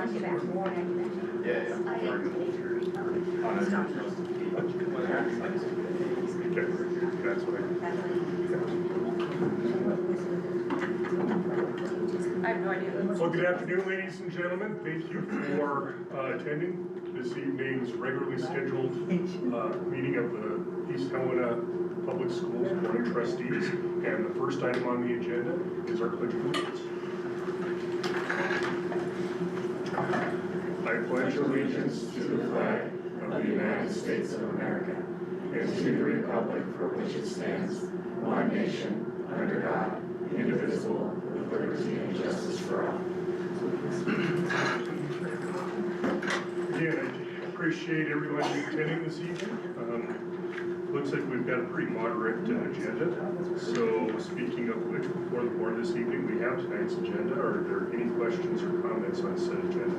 want to get back more than that. Yeah, I yeah. Stop. Okay, that's what I have no idea. Well, good afternoon, ladies and gentlemen. Thank you for attending this evening's regularly scheduled meeting of the East Helena Public Schools Board of Trustees. And the first item on the agenda is our Pledge of Allegiance. I pledge allegiance to the flag of the United States of America and to the republic for which it stands, one nation, under God, indivisible, with liberty and justice for all. Again, I appreciate everyone attending this evening. Looks like we've got a pretty moderate agenda. So speaking of which, before the board this evening, we have tonight's agenda. Are there any questions or comments on said agenda?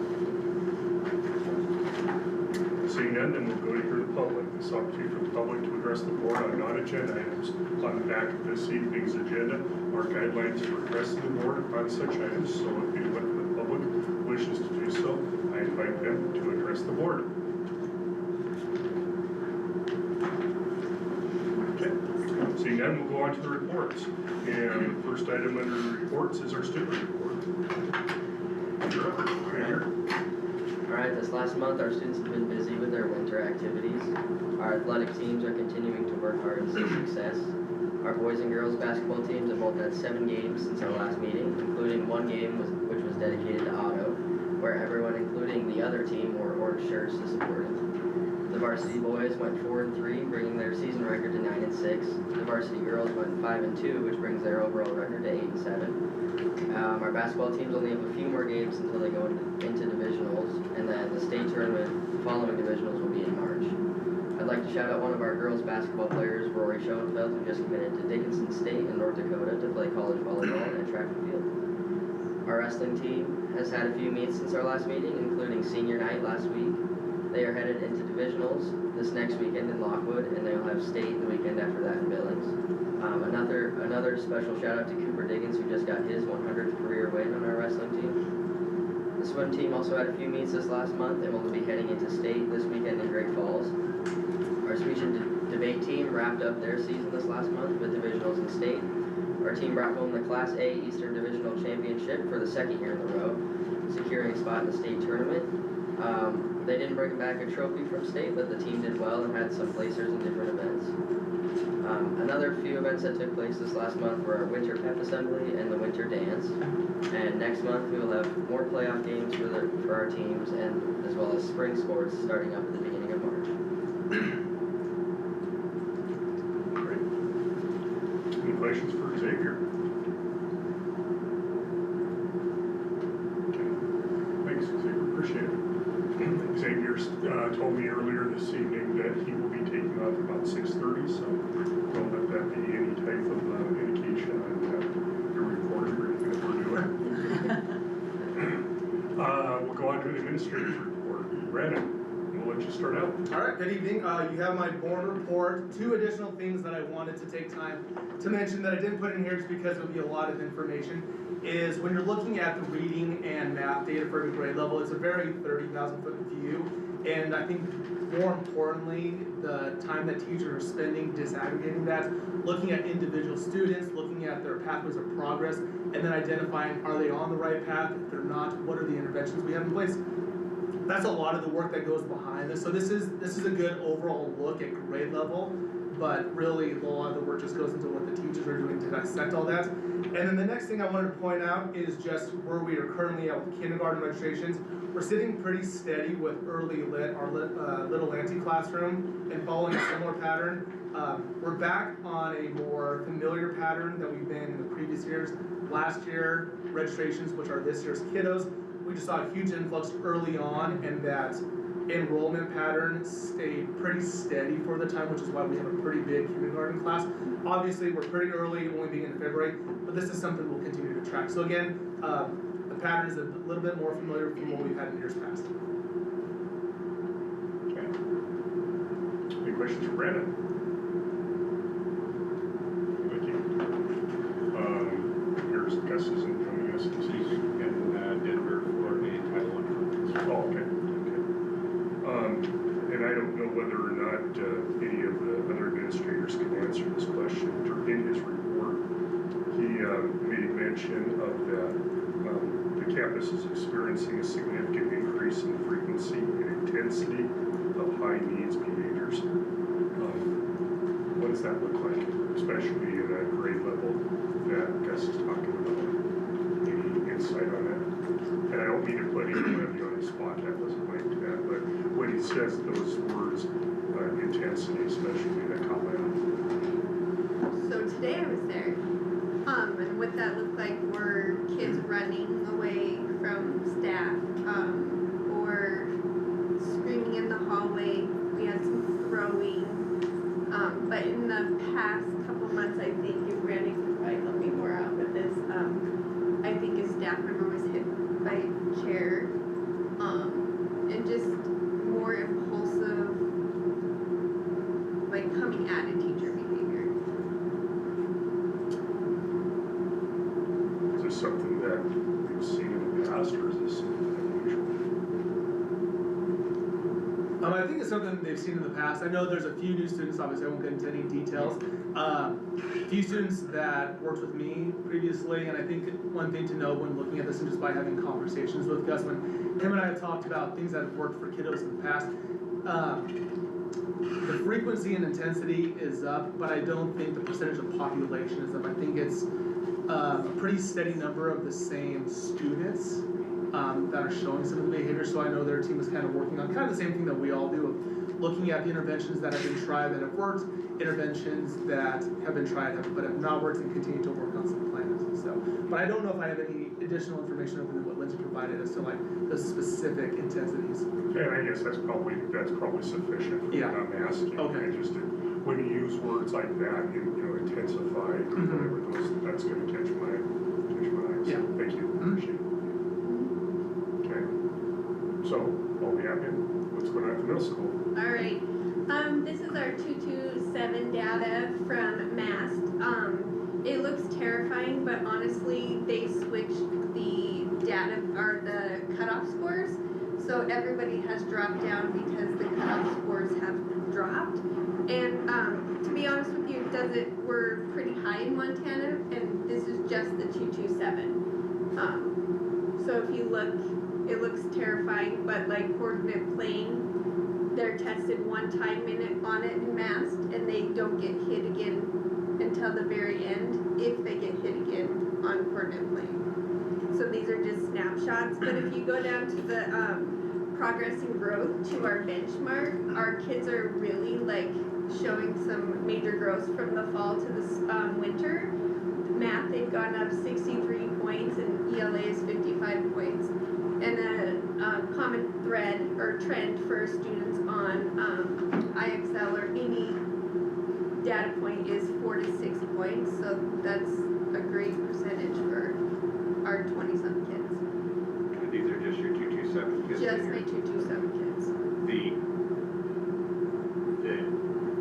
Seeing none, then we'll go to hear the public. This opportunity for the public to address the board on non-agenda items. On the back of this evening's agenda are guidelines for addressing the board on such items. So if anyone from the public wishes to do so, I invite them to address the board. Okay. Seeing none, we'll go on to the reports. And the first item under the reports is our student report. You're up. Right here. Alright, this last month our students have been busy with their winter activities. Our athletic teams are continuing to work hard and see success. Our boys and girls basketball teams have both had 7 games since our last meeting, including one game which was dedicated to Otto, where everyone, including the other team, wore orange shirts to support it. The varsity boys went 4-3, bringing their season record to 9-6. The varsity girls went 5-2, which brings their overall record to 8-7. Our basketball teams only have a few more games until they go into divisionals, and then the state tournament following divisionals will be in March. I'd like to shout out one of our girls basketball players, Rory Schoenfeld, who just committed to Dickinson State in North Dakota to play college volleyball and track and field. Our wrestling team has had a few meets since our last meeting, including senior night last week. They are headed into divisionals this next weekend in Lockwood, and they'll have state the weekend after that in Billings. Another special shout out to Cooper Diggins, who just got his 100th career win on our wrestling team. The swim team also had a few meets this last month, and will be heading into state this weekend in Great Falls. Our speech and debate team wrapped up their season this last month with divisionals in state. Our team brought home the Class A Eastern Divisional Championship for the 2nd year in a row, securing a spot in the state tournament. They didn't bring back a trophy from state, but the team did well and had some placers in different events. Another few events that took place this last month were our Winter Pep Assembly and the Winter Dance. And next month we will have more playoff games for our teams, and as well as spring sports starting up at the beginning of March. Great. Any questions for Xavier? Okay. Thanks, Xavier. Appreciate it. Xavier told me earlier this evening that he will be taking off about 6:30, so don't let that be any type of indication on your report or anything that we're doing. We'll go on to the administrator's report. Brandon, we'll let you start out. All right, good evening. You have my board report. 2 additional things that I wanted to take time to mention that I didn't put in here just because it would be a lot of information is when you're looking at the reading and math data for every grade level, it's a very 30,000-foot view. And I think more importantly, the time that teachers are spending disaggregating that, looking at individual students, looking at their pathways of progress, and then identifying, are they on the right path? If they're not, what are the interventions we have in place? That's a lot of the work that goes behind this. So this is a good overall look at grade level, but really a lot of the work just goes into what the teachers are doing to dissect all that. And then the next thing I wanted to point out is just where we are currently at with kindergarten registrations. We're sitting pretty steady with early lit, our Little Auntie classroom, and following a similar pattern. We're back on a more familiar pattern than we've been in the previous years. Last year, registrations, which are this year's kiddos, we just saw a huge influx early on, and that enrollment pattern stayed pretty steady for the time, which is why we have a pretty big kindergarten class. Obviously, we're pretty early, only being in February, but this is something we'll continue to track. So again, the pattern is a little bit more familiar from what we've had in years past. Okay. Any questions for Brandon? Thank you. Here's Gus isn't joining us this evening. And Denver for a Title I know whether or not any of the other administrators can answer this question. In his report, he made mention of that the campus is experiencing a significant increase in the frequency and intensity of high needs behaviors. What does that look like, especially in that grade level that Gus is talking about? Any insight on that? And I don't mean to put any of you on the spot, that wasn't like that, but when he says those words, intensity especially, that caught my eye. So today I was there, and what that looked like were kids running away from staff, or screaming in the hallway. We had some throwing, but in the past couple months, I think, if Randy could probably help me more out with this, I think a staff member was hit by a chair, and just more impulsive, like coming at a teacher behavior. Is this something that we've seen in the past, or is this something unusual? I think it's something they've seen in the past. I know there's a few new students, obviously I won't get into any details. A few students that worked with me previously, and I think one thing to know when looking at this and just by having conversations with Gus, when him and I have talked about things that have worked for kiddos in the past, the frequency and intensity is up, but I don't think the percentage of population is up. I think it's a pretty steady number of the same students that are showing some of the behaviors. So I know their team is kind of working on kind of the same thing that we all do, of looking at the interventions that have been tried that have worked, interventions that have been tried but have not worked, and continue to work on some plans. So, but I don't know if I have any additional information other than what Lindsay provided as to like the specific intensities. And I guess that's probably sufficient. Yeah. I'm asking. Okay. I just when you use words like that, intensify, or whatever those, that's going to catch my eyes. Yeah. Thank you. Appreciate it. Okay. So, I'll be happy. What's going on at the middle school? All right, this is our 227 data from MAST. It looks terrifying, but honestly, they switched the data, or the cutoff scores. So everybody has dropped down because the cutoff scores have dropped. And to be honest with you, we're pretty high in Montana, and this is just the 227. So if you look, it looks terrifying, but like coordinate plane, they're tested one time on it in MAST, and they don't get hit again until the very end, if they get hit again on coordinate plane. So these are just snapshots, but if you go down to the progress and growth to our benchmark, our kids are really like showing some major growth from the fall to the winter. Math, they've gone up 63 points, and ELA is 55 points. And a common thread or trend for students on IXL or any data point is 4 to 6 points. So that's a great percentage for our 20-some kids. And these are just your 227 kids? Just my 227 kids. The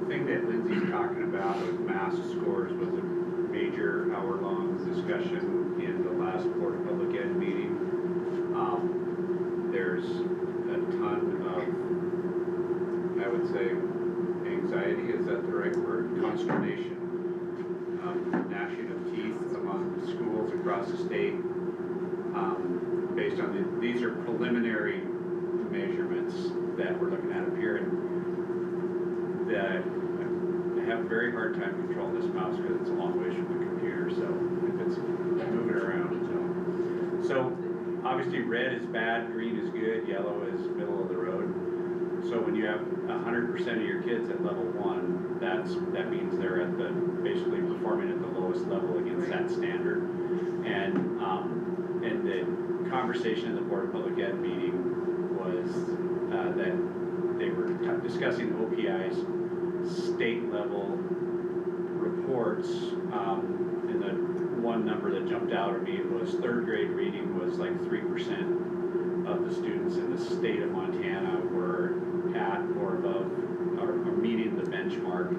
thing that Lindsay's talking about with mass scores was a major hour-long discussion in the last Board of Public Ed meeting. There's a ton of, I would say, anxiety, is that the right word? Consternation, gnashing of teeth among schools across the state, based on these are preliminary measurements that we're looking at up here, and that I have a very hard time controlling this mouse because it's a long ways from the computer, so if it's moving around, so obviously red is bad, green is good, yellow is middle of the road. So when you have 100% of your kids at level 1, that means they're at basically performing at the lowest level against that standard. And the conversation in the Board of Public Ed meeting was that they were discussing OPI's state level reports, and the one number that jumped out at me was third grade reading was like 3% of the students in the state of Montana were at or above or meeting the benchmark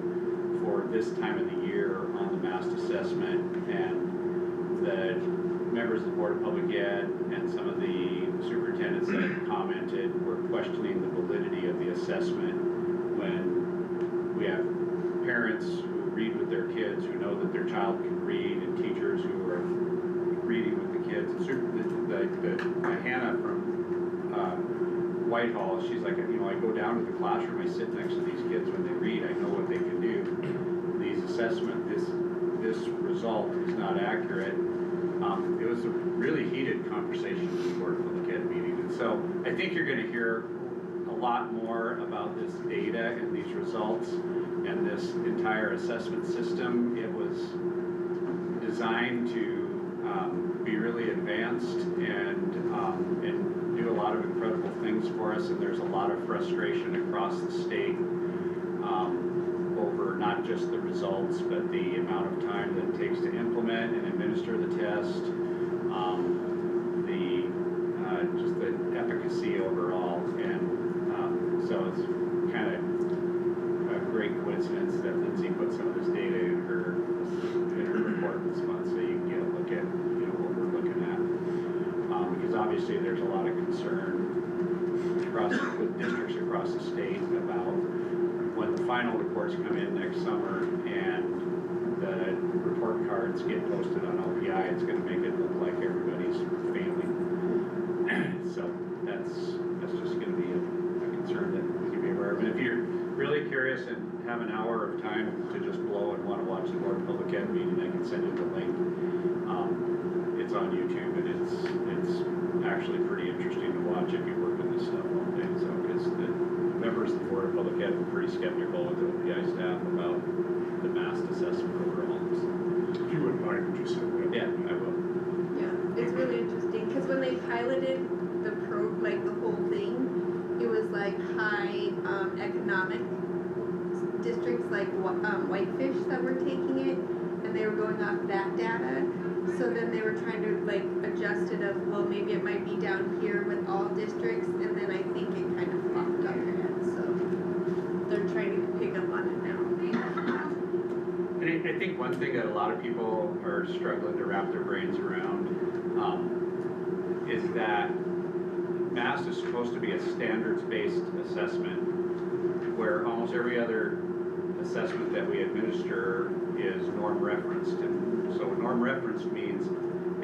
for this time of the year on the MAST assessment. And the members of the Board of Public Ed and some of the superintendents that commented were questioning the validity of the assessment when we have parents who read with their kids, who know that their child can read, and teachers who are reading with the kids. Hannah from Whitehall, she's like, I go down to the classroom, I sit next to these kids when they read, I know what they can do. These this result is not accurate. It was a really heated conversation in the Board of Public Ed meeting, and so I think you're going to hear a lot more about this data and these results and this entire assessment system. It was designed to be really advanced and do a lot of incredible things for us, and there's a lot of frustration across the state over not just the results, but the amount of time that it takes to implement and administer the test, just the efficacy overall, and so it's kind of a great coincidence that Lindsay put some of this data in her report this month, so you can get a look at what we're looking at, because obviously there's a lot of concern with districts across the state about when the final reports come in next summer and the report cards get posted on OPI, it's going to make it look like everybody's failing. So that's just going to be a concern that we can be aware of. And if you're really curious and have an hour of time to just blow and want to watch the Board of Public Ed meeting, I can send you the link. It's on YouTube, and it's actually pretty interesting to watch if you work in this stuff all day. So, because the members of the Board of Public Ed were pretty skeptical with the OPI staff about the mass assessment overall. So, If you wouldn't mind, would you send that? yeah, I will. Yeah, it's really interesting, because when they piloted the whole thing, it was like high economic districts like Whitefish that were taking it, and they were going off that data. So then they were trying to adjust it of, well, maybe it might be down here with all districts, and then I think it kind of flopped on their head, so they're trying to pick up on it now. And I think one thing that a lot of people are struggling to wrap their brains around is that MAST is supposed to be a standards-based assessment, where almost every other assessment that we administer is norm referenced. And so norm referenced means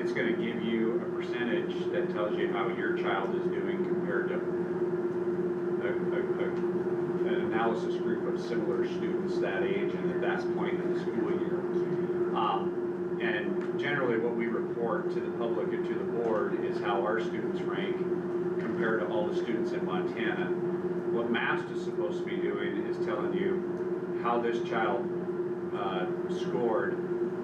it's going to give you a percentage that tells you how your child is doing compared to an analysis group of similar students that age and at that point in the school year. And generally what we report to the public and to the board is how our students rank compared to all the students in Montana. What MAST is supposed to be doing is telling you how this child scored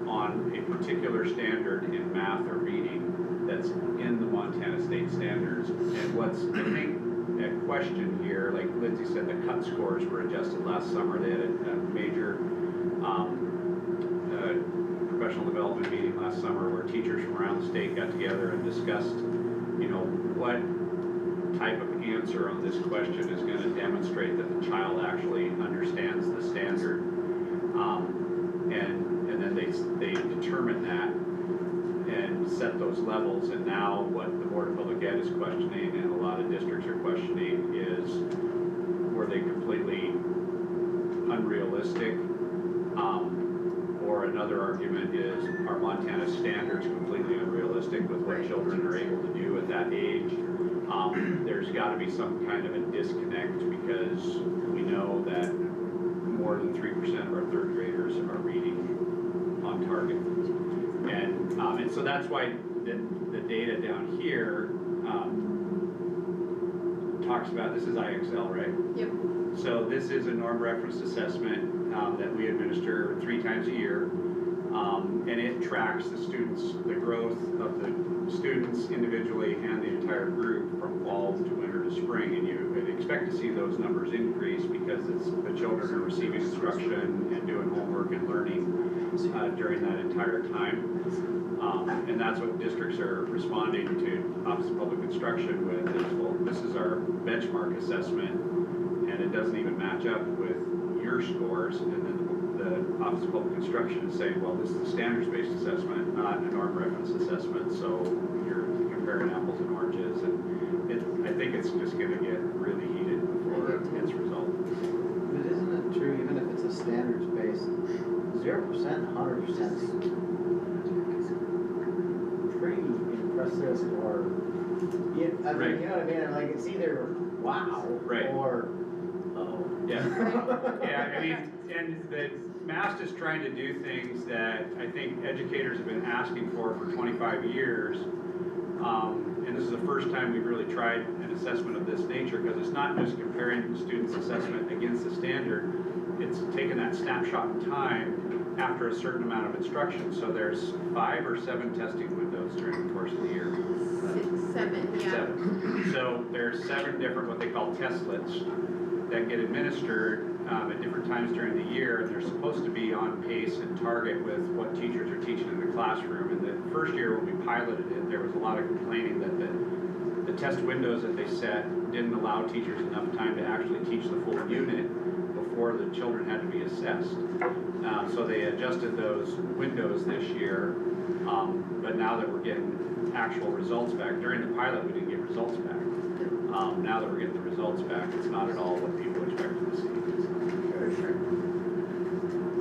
on a particular standard in math or reading that's in the Montana state standards. And what's, I think, a question here, like Lindsay said, the cut scores were adjusted last summer. They had a major professional development meeting last summer where teachers from around the state got together and discussed, what type of answer on this question is going to demonstrate that the child actually understands the standard. And then they determine that and set those levels, and now what the Board of Public Ed is questioning and a lot of districts are questioning is, were they completely unrealistic? Or another argument is, are Montana standards completely unrealistic with what children are able to do at that age? There's got to be some kind of a disconnect, because we know that more than 3% of our third graders are reading on target. And so that's why the data down here talks about, this is IXL, right? Yep. So this is a norm referenced assessment that we administer 3 times a year. And it tracks the students, the growth of the students individually and the entire group from fall to winter to spring. And you would expect to see those numbers increase because the children are receiving instruction and doing homework and learning during that entire time. And that's what districts are responding to Office of Public Instruction with is, well, this is our benchmark assessment, and it doesn't even match up with your scores. And then the Office of Public Instruction is saying, well, this is a standards-based assessment, not a norm reference assessment, so you're comparing apples and oranges, and I think it's just going to get really heated before its result. Does standards based, 0%, 100% pretty impressive or, I Right. mean, you know what I mean? Like, it's either wow Right. or, oh. Yeah, yeah, I mean, and the MAST is trying to do things that I think educators have been asking for 25 years. And this is the first time we've really tried an assessment of this nature, because it's not just comparing students' assessment against the standard, it's taking that snapshot in time after a certain amount of instruction. So there's 5 or 7 testing windows during the course of the year. 7, yeah. 7. So there's 7 different, what they call testlets, that get administered at different times during the year, and they're supposed to be on pace and target with what teachers are teaching in the classroom. And the first year when we piloted it, there was a lot of complaining that the test windows that they set didn't allow teachers enough time to actually teach the full unit before the children had to be assessed. So they adjusted those windows this year, but now that we're getting actual results back, during the pilot we didn't get results back. Now that we're getting the results back, it's not at all what people expected to see. For sure.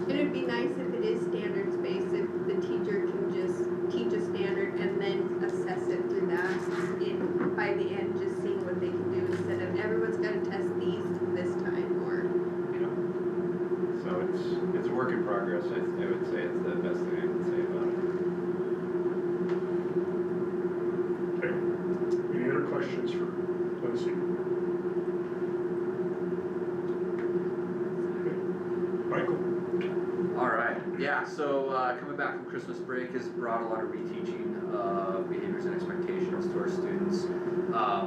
And it'd be nice if it is standards based, if the teacher can just teach a standard and then assess it through that, in, by the end, just seeing what they can do instead of everyone's gotta test these this time, or. You know, so it's a work in progress. I would say it's the best thing I can say about it. Okay, any other questions for Lindsay? Okay. Michael? All right, yeah, so coming back from Christmas break has brought a lot of reteaching behaviors and expectations to our students.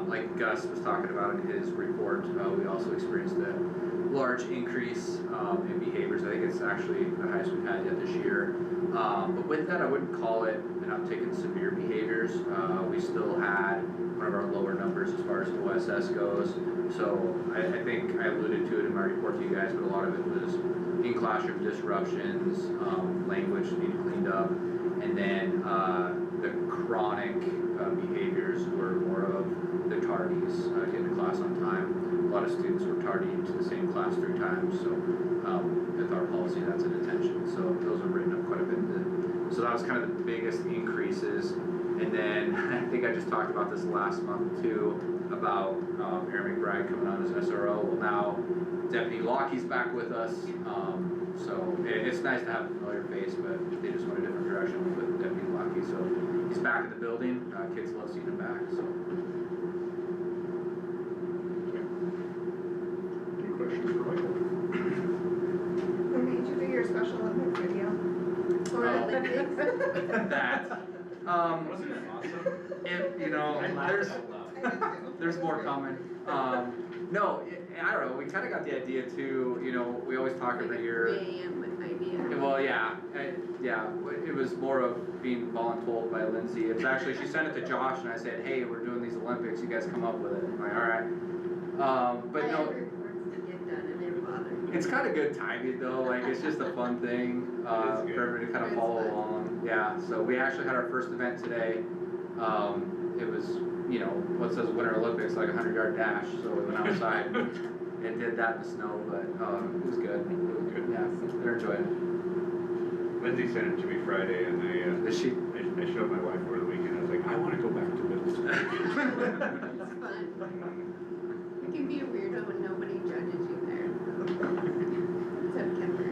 Like Gus was talking about in his report, we also experienced a large increase in behaviors. I think it's actually the highest we've had yet this year. But with that, I wouldn't call it an uptick in severe behaviors. We still had one of our lower numbers as far as OSS goes. So I think I alluded to it in my report to you guys, but a lot of it was in classroom disruptions, language needing cleaned up, and then the chronic behaviors were more of the tardies, getting to class on time. A lot of students were tardying to the same class 3 times, so with our policy that's a detention, so those are written up quite a bit. So that was kind of the biggest increases. And then I think I just talked about this last month too, about Aaron McBride coming on as SRO. Well, now Deputy Lockheed's back with us, so it's nice to have a familiar face, but they just went a different direction with Deputy Lockheed. So he's back in the building. Kids love seeing him back. So. Any questions for Michael? Who made you do your special Olympics video? Or Olympics. That. Wasn't it awesome? You know, there's more coming. No, I don't know. We kind of got the idea too. You know, we always talk every year. idea. Well, yeah, it was more of being voluntold by Lindsay. It's actually, she sent it to Josh and I said, hey, we're doing these Olympics, you guys come up with it. I'm like, all right. But no, reports to get done and they're bothered. it's kind of good timing though, like it's just a fun thing for everybody to kind of follow along. Yeah, so we actually had our first event today. It was, you know, what says Winter Olympics, like a 100-yard dash, so we went outside and did that in the snow, but it was good. It was good. Yeah, they're enjoying it. Lindsay sent it to me Friday, and I showed my wife over the weekend. I was like, I want to go back to middle school. It's fun. You can be a weirdo and nobody judges you there. Except Kemper.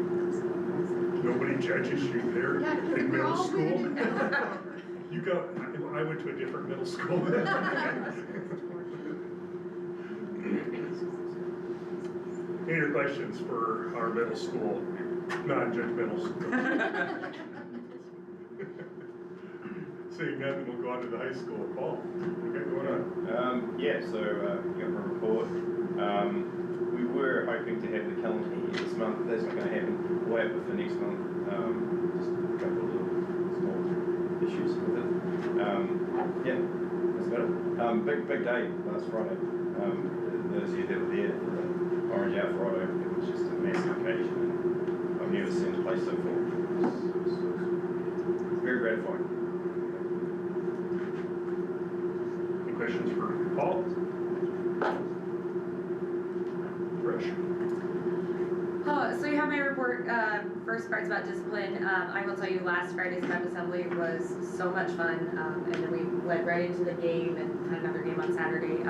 Nobody judges you there Yeah, because in we're middle all school? weird in middle school. You got, I went to a different middle school. Any other questions for our middle school, non-judgmental school? Seeing nothing, we'll go on to the high school. Paul, what got going on? Yeah, so got my report. We were hoping to have the calendar here this month. That's not going to happen. We'll have it for next month. Just a couple of little small issues with it. Yeah, that's about it. Big day last Friday. Those of you that were there for the Orange Out Friday, it was just a massive occasion. And I've never seen the place so full. It was very gratifying. Any questions for Paul? Rich? So you have my report, first part's about discipline. I will tell you, last Friday's Club Assembly was so much fun, and then we went right into the game and had another game on Saturday.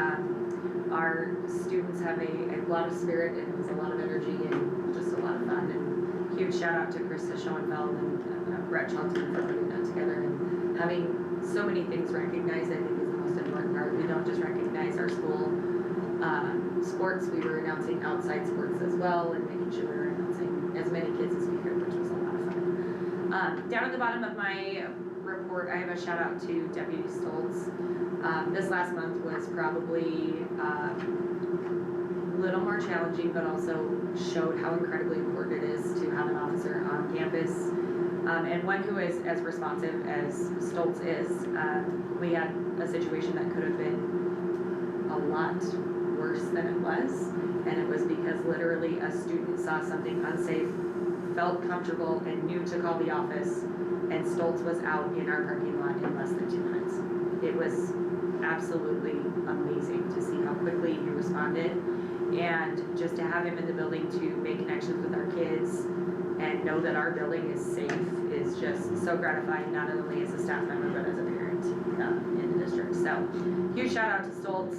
Our students have a lot of spirit, and it was a lot of energy and just a lot of fun. And huge shout out to Krista Schoenfeld and Brett Johnson for putting that together and having so many things recognized. I think is the most important part. We don't just recognize our school sports, we were announcing outside sports as well and making sure we were announcing as many kids as we could, which was a lot of fun. Down at the bottom of my report, I have a shout out to Deputy Stoltz. This last month was probably a little more challenging, but also showed how incredibly important it is to have an officer on campus. And one who is as responsive as Stoltz is. We had a situation that could have been a lot worse than it was, and it was because literally a student saw something unsafe, felt comfortable, and knew to call the office, and Stoltz was out in our parking lot in less than 2 minutes. It was absolutely amazing to see how quickly he responded, and just to have him in the building to make connections with our kids and know that our building is safe is just so gratifying, not only as a staff member but as a parent in the district. So huge shout out to Stoltz.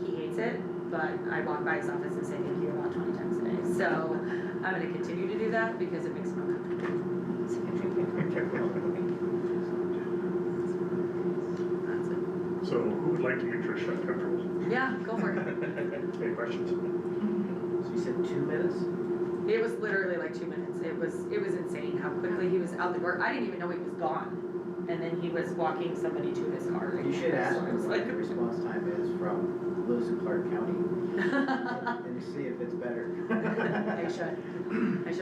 He hates it, but I walk by his office and say thank you about 20 times a day. So I'm going to continue to do that because it makes me That's it. So who would like to make Trish uncomfortable? Yeah, go for it. Any questions? So you said 2 minutes? It was literally like 2 minutes. It was insane how quickly he was out the door. I didn't even know he was gone. And then he was walking somebody to his car. You should ask So I him was what like, the response time is from Lewis and Clark County and see if it's better. I should.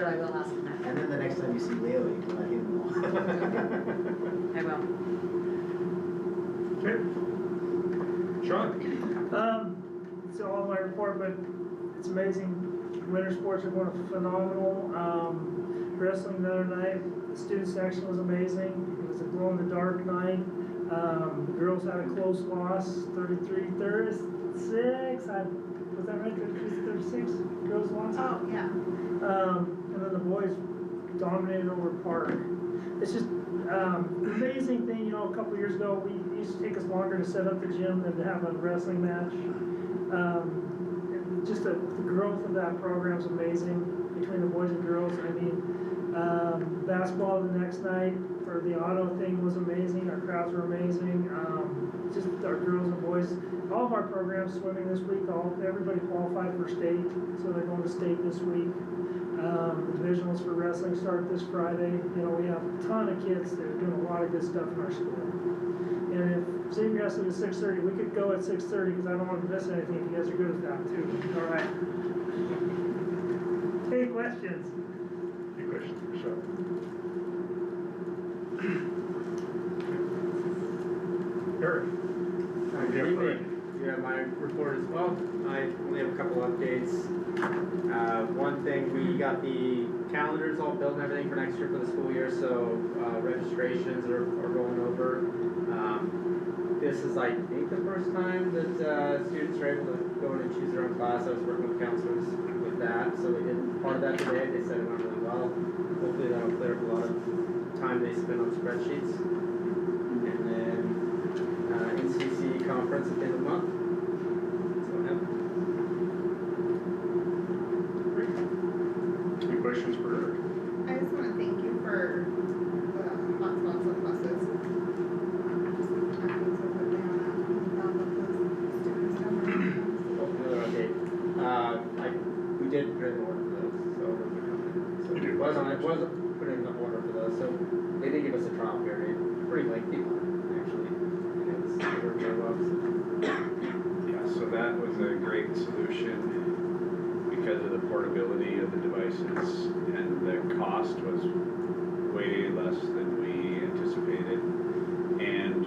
I will ask him that. And then the next time you see Leo, you can let him know. I will. Okay. Sean? It's all in my report, but it's amazing. Winter sports are going phenomenal. Wrestling the other night, the student section was amazing. It was a glow in the dark night. The girls had a close loss, 33-36. Was that right? 33-36? Girls lost? Oh, yeah. And then the boys dominated over Park. It's just amazing thing, you know, a couple years ago, we used to take us longer to set up the gym than to have a wrestling match. Just the growth of that program is amazing between the boys and girls. I mean, basketball the next night for the auto thing was amazing. Our crowds were amazing. Just our girls and boys, all of our programs, swimming this week, everybody qualified for state, so they're going to state this week. The divisionals for wrestling start this Friday. You know, we have a ton of kids that are doing a lot of good stuff in our school. And if senior wrestling is 6:30, we could go at 6:30 because I don't want to miss anything if you guys are good at that too. All right. Any questions? Any questions for Sean? Eric? Good evening. Yeah, my report as well. I only have a couple updates. One thing, we got the calendars all built and everything for next year for the school year, so registrations are going over. This is, I think, the first time that students are able to go in and choose their own class. I was working with counselors with that, so we did part of that today. They said it went really well. Hopefully that'll clear up a lot of time they spend on spreadsheets. And then NCC conference at the end of the month. So I have. Any questions for Eric? I just want to thank you for the hotspots on buses. Just acting so quickly on that. What those students have. Another update. We did put in the order for those, so those are coming. So You did? it wasn't put in the order for those, so they did give us a trial period, pretty lengthy one, actually. And it worked very well. Yeah, so that was a great solution because of the portability of the devices, and the cost was way less than we anticipated. And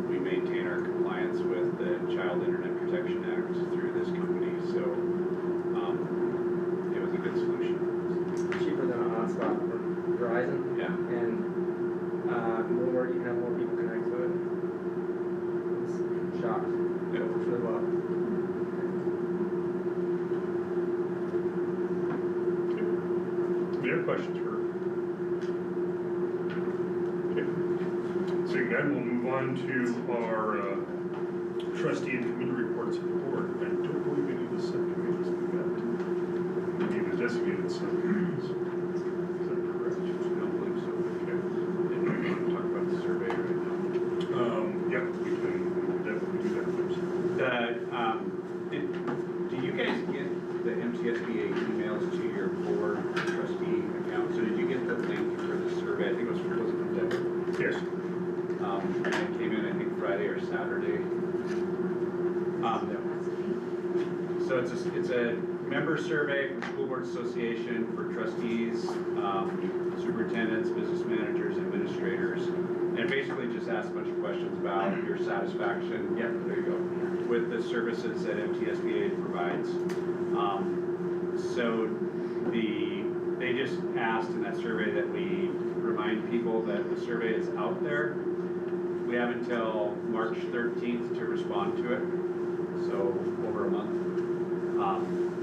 we maintain our compliance with the Child Internet Protection Act through this company, so it was a good solution. Cheaper than a hotspot for Verizon. Yeah. And you can have more people connect to it. It's shocked. Yeah. It works really well. Okay. other questions for her? Okay. Seeing none, we'll move on to our trustee and committee reports of the board. I don't believe any of the subcommittees we got. Any of the designated subcommittees. Is that correct? I don't believe so. Okay. And we want to talk about the survey right now. Yeah, we can definitely do that first. Do you guys get the MTSBA emails to your board trustee account? So did you get the link for the survey? I think was it from Deborah? Yes. And it came in, I think, Friday or Saturday. So it's a member survey from School Board Association for trustees, superintendents, business managers, administrators. And it basically just asks a bunch of questions about your satisfaction, there you go, with the services that MTSBA provides. So they just asked in that survey that we remind people that the survey is out there. We have until March 13th to respond to it, so over a month.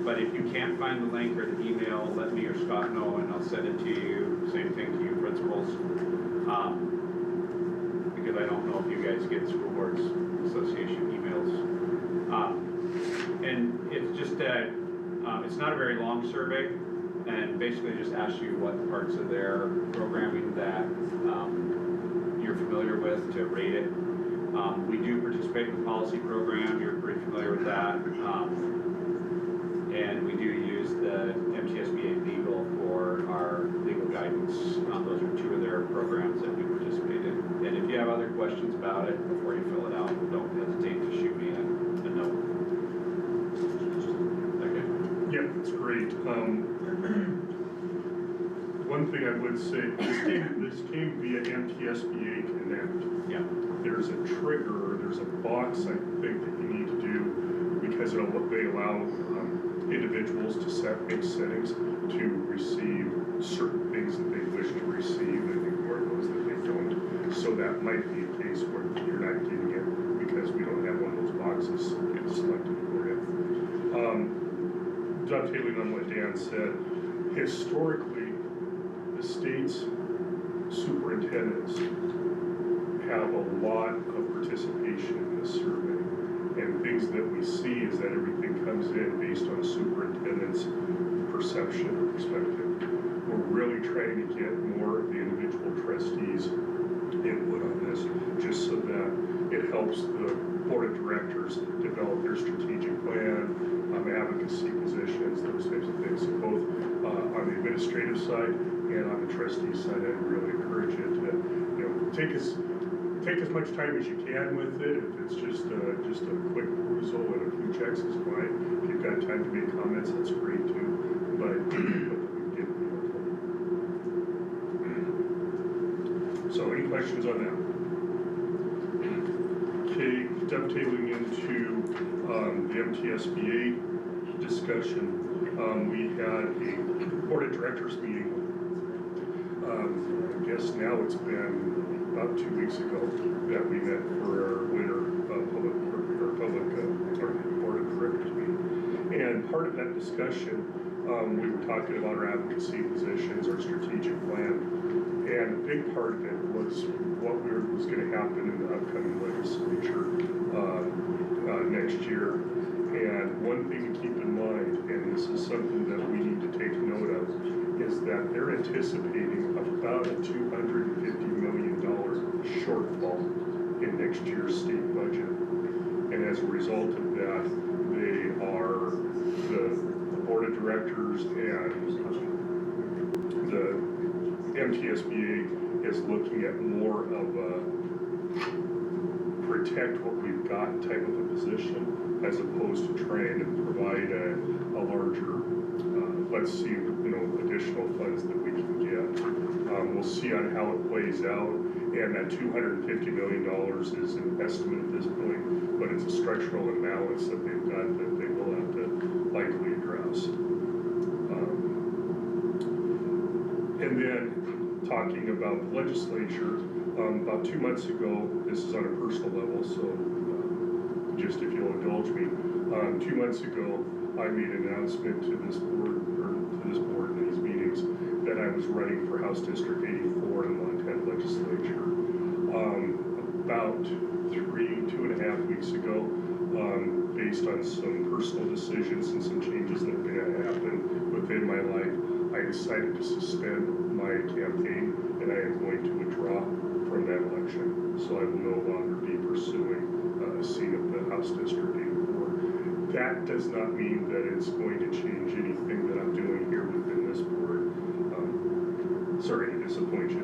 But if you can't find the link or the email, let me or Scott know and I'll send it to you. Same thing to you principals. Because I don't know if you guys get School Boards Association emails. And it's just it's not a very long survey, and basically just asks you what parts of their programming that you're familiar with to rate it. We do participate in the policy program, you're pretty familiar with that. And we do use the MTSBA legal for our legal guidance. Those are two of their programs that we participate in. And if you have other questions about it before you fill it out, don't hesitate to shoot me a note. Okay. Yeah, that's great. One thing I would say, this came via MTSBA Connect. Yeah. There's a trigger, there's a box I think that you need to do because they allow individuals to make settings to receive certain things that they wish to receive and ignore those that they don't. So that might be a case where you're not getting it because we don't have one of those boxes selected for you. Dovetailing on what Dan said, historically, the state's superintendents have a lot of participation in this survey. And things that we see is that everything comes in based on a superintendent's perception or perspective. We're really trying to get more of the individual trustees' input on this, just so that it helps the board of directors develop their strategic plan, advocacy positions, those types of things. So both on the administrative side and on the trustee side, I'd really encourage you to, take as much time as you can with it. If it's just a quick perusal and a few checks is fine. If you've got time to make comments, that's great too. But so any questions on that? Okay, dovetailing into the MTSBA discussion, we had a board of directors meeting. I guess now it's been about 2 weeks ago that we met for our winter public board of directors meeting. And part of that discussion, we were talking about our advocacy positions, our strategic plan, and a big part of it was what was going to happen in the upcoming legislature next year. And one thing to keep in mind, and this is something that we need to take note of, is that they're anticipating about a $250 million shortfall in next year's state budget. And as a result of that, the board of directors and the MTSBA is looking at more of a protect what we've got type of a position, as opposed to trying to provide a larger, let's see, additional funds that we can get. We'll see on how it plays out, and that $250 million is an estimate at this point, but it's a structural imbalance that they've got that they will have to likely address. And then talking about the legislature, about 2 months ago, this is on a personal level, so just if you'll indulge me, 2 months ago, I made an announcement to this board, in these meetings, that I was running for House District 84 in the Montana legislature. About 2.5 weeks ago, based on some personal decisions and some changes that are gonna happen within my life, I decided to suspend my campaign, and I am going to withdraw from that election. So I will no longer be pursuing a seat of the House District 84. That does not mean that it's going to change anything that I'm doing here within this board. Sorry to disappoint you,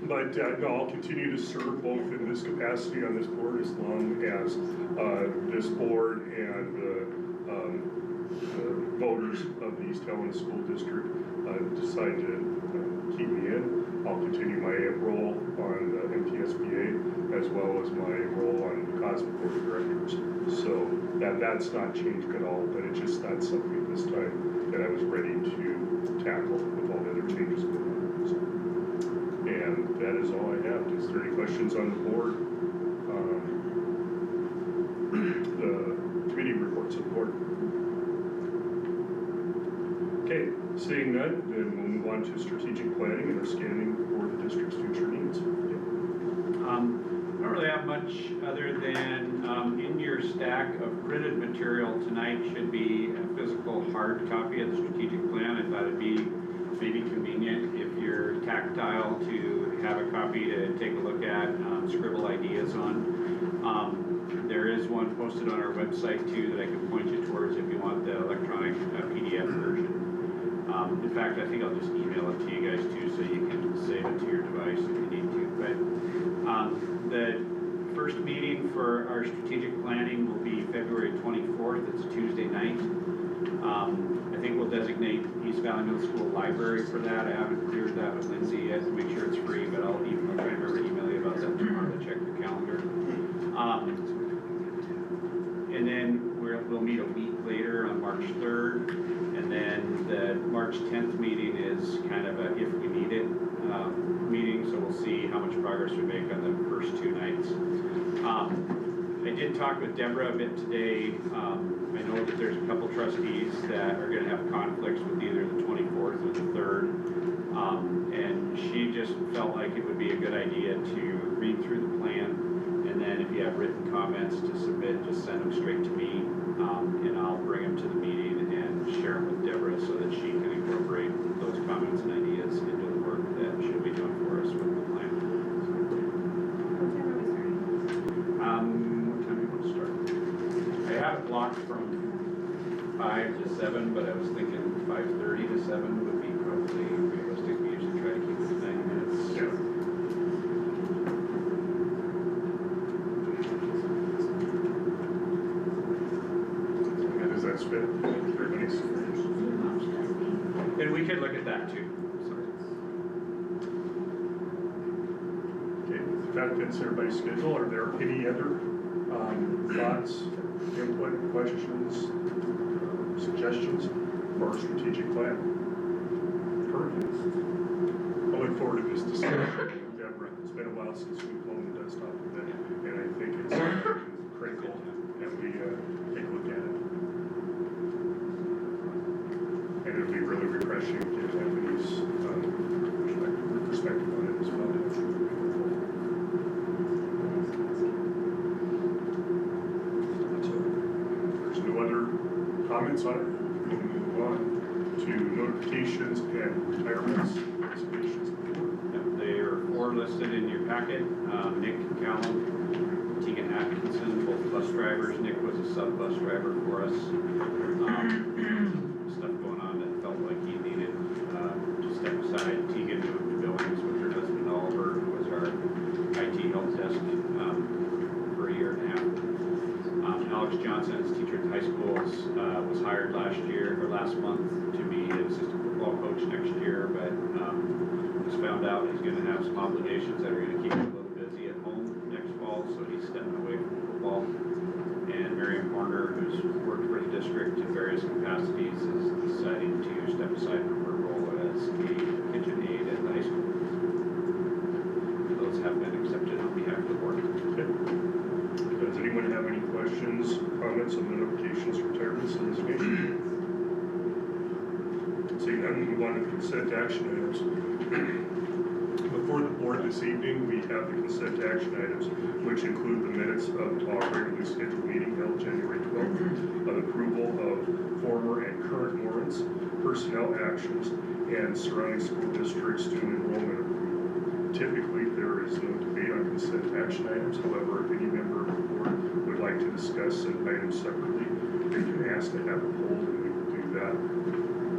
But no, I'll continue to serve both in this capacity on this board as long as this board and the voters of the East Helena School District decide to keep me in. I'll continue my role on the MTSBA as well as my role on the COSME Board of Directors. So that's not changed at all, but it's just not something this time that I was ready to tackle with all the other changes going on. So. And that is all I have. Is there any questions on the board? The committee reports of the board. Okay, seeing none, then we'll move on to strategic planning and our scanning for the district's future needs. I don't really have much other than in your stack of printed material tonight should be a physical hard copy of the strategic plan. I thought it'd be maybe convenient if you're tactile to have a copy to take a look at, scribble ideas on. There is one posted on our website too that I can point you towards if you want the electronic PDF version. In fact, I think I'll just email it to you guys too so you can save it to your device if you need to. But the first meeting for our strategic planning will be February 24th. It's a Tuesday night. I think we'll designate East Valley Middle School Library for that. I haven't cleared that with Lindsay yet to make sure it's free, but I'll try and remember to email you about that tomorrow to check the calendar. And then we'll meet a week later on March 3rd, and then the March 10th meeting is kind of a if we need it meeting, so we'll see how much progress we make on the first 2 nights. I did talk with Deborah a bit today. I know that there's a couple trustees that are going to have conflicts with either the 24th or the 3rd, and she just felt like it would be a good idea to read through the plan, and then if you have written comments to submit, just send them straight to me, and I'll bring them to the meeting and share them with Deborah so that she can incorporate those comments and ideas into the work that she'll be doing for us with the plan. What time are we starting? What time do you want to start? I have it blocked from 5 to 7, but I was thinking 5:30 to 7 would be probably realistic. We usually try to keep it to 90 minutes. Yeah. And does that fit? Everybody's. And we could look at that too. Okay, if that fits everybody's schedule, are there any other thoughts, input, questions, suggestions for our strategic plan? Perfect. I look forward to this discussion with Deborah. It's been a while since we've blown the dust off of it, and I think it's critical that we take a look at it. And it'll be really refreshing to get Anthony's perspective on it as well. There's no other comments on it. We'll move on to notifications and retirements, resignations of the board. Yep, they are 4 listed in your packet. Nick Callum, Tegan Atkinson, both bus drivers. Nick was a sub-bus driver for us. Stuff going on that felt like he needed to step aside. Tegan moved to Billings with her husband Oliver, who was our IT help desk for a year and a half. Alex Johnson, as teacher at the high schools, was hired last month to be an assistant football coach next year, but just found out he's going to have some obligations that are going to keep him a little busy at home next fall, so he's stepping away from football. And Miriam Horner, who's worked for the district in various capacities, is deciding to step aside from her role as a kitchen aide at the high school. Those have been accepted on behalf of the board. Okay. Does anyone have questions, comments on notifications, retirements, and resignations? Seeing none, we move on to consent action items. Before the board this evening, we have the consent action items, which include the minutes of our regularly scheduled meeting held January 12th, of approval of former and current warrants, personnel actions, and surrounding school district student enrollment approval. Typically, there is no debate on consent action items. However, if any member of the board would like to discuss an item separately, they can ask to have it pulled, and we will do that.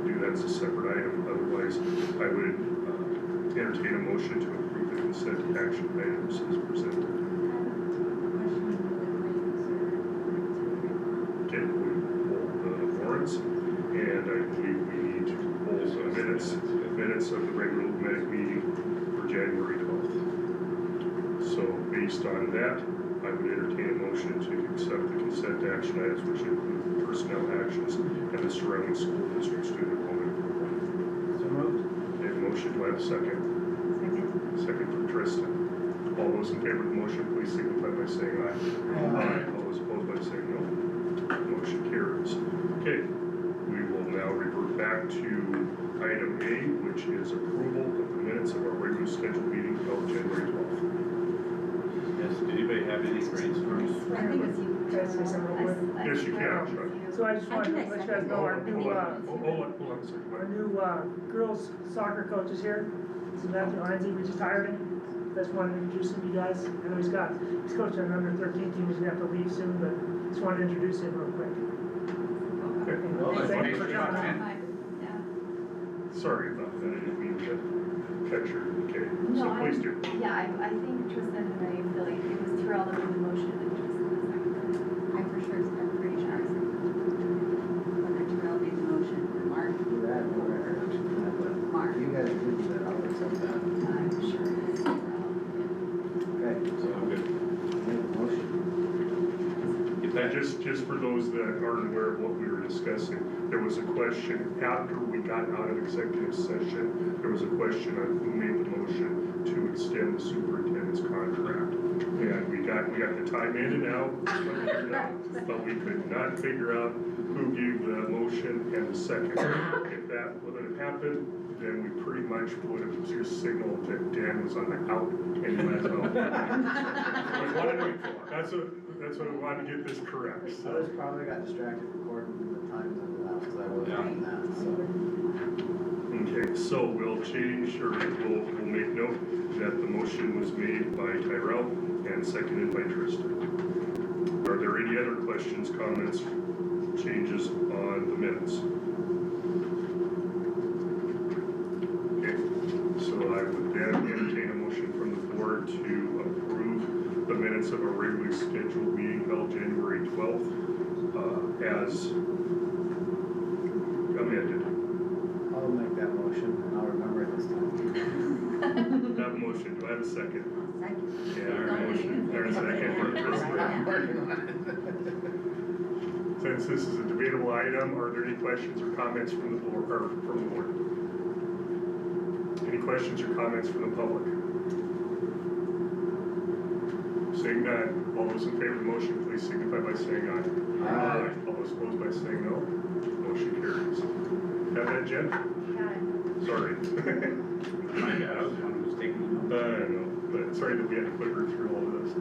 Do that as a separate item. Otherwise, I would entertain a motion to approve the consent action items as presented. Okay, we pull the warrants, and I believe we need to pull the minutes of the regular meeting for January 12th. So based on that, I would entertain a motion to accept the consent action items, which include personnel actions and the surrounding school district student enrollment approval. So moved. Okay, motion, do I have a second? Second from Tristan. All those in favor of the motion, please signify by saying aye. Aye. All those opposed by saying no. Motion carries. Okay, we will now revert back to item A, which is approval of the minutes of our regular scheduled meeting held January 12th. Yes, did anybody have any brainstorms? Can I say something real quick? Yes, you can, Chuck. So I just wanted to let you guys know our new, Hold on a second. our new, girls soccer coach is here. This is Matthew Heinze, we just hired him. Just wanted to introduce him to you guys. I know he's coaching an under 13 team, he's gonna have to leave soon, but just wanted to introduce him real quick. Okay. Well, thank you for coming in. Sorry about that, I didn't mean to catch your, okay, No, so please do. Yeah, I think Tristan and I feel like it was Terrell that made the motion and Tristan was seconded. I'm for sure, I'm pretty sure I was whether Terrell made the motion or Mark. That, whatever, but Mark. you guys agree to that, I'll accept that. I'm sure it is Terrell. Okay, So I'm good. make a motion. And just for those that aren't aware of what we were discussing, there was a question after we got out of executive session, there was a question on who made the motion to extend the superintendent's contract. And we got the time in and out, but we could not figure out who gave the motion and the second. If that would have happened, then we pretty much would have just signaled that Dan was on the out and he went home. That's what we wanted to get this correct, I so. was probably got distracted recording the times of the last, because I wasn't on that, so. Okay, so we'll change, or we'll make note that the motion was made by Tyrell and seconded by Tristan. Are there any other questions, comments, changes on the minutes? Okay, so I would then entertain a motion from the board to approve the minutes of our regularly scheduled meeting held January 12th as amended. I'll make that motion, and I'll remember it this time. Have a motion, do I have a second? Second. Yeah, all right, motion, there's a second for Tristan. Since this is a debatable item, are there any questions or comments from the board, or from the board? Any questions or comments from the public? Seeing none, all those in favor of the motion, please signify by saying aye. Aye. All those opposed by saying no. Motion carries. Have that, Jen? Got it. Sorry. My bad, I was the one who was taking the notes. I know, but sorry that we had to put her through all of this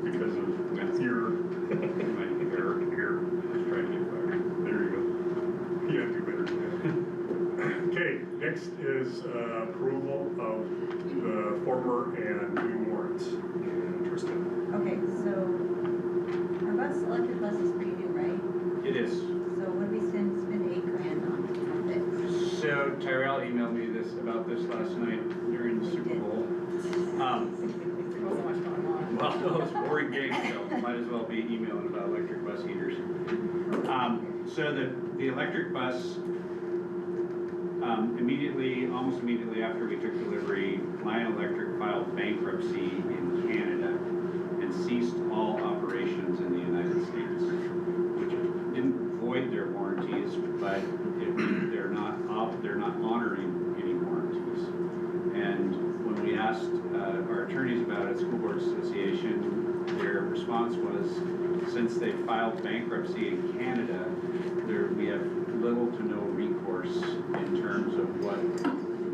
because of your My error. here. Just trying to get fired. There you go. You have to do better than that. Okay, next is approval of the former and new warrants. And Tristan. Okay, so our bus, electric bus is pretty new, right? It is. So what do we spend $8,000 on it? So Tyrell emailed me about this last night during the Super Bowl. There wasn't much going on. Well, no, it's a boring game, so might as well be emailing about electric bus heaters. So the electric bus, almost immediately after we took delivery, Lion Electric filed bankruptcy in Canada and ceased all operations in the United States, which didn't void their warranties, but they're not honoring any warranties. And when we asked our attorneys about it, School Board Association, their response was since they filed bankruptcy in Canada, we have little to no recourse in terms of what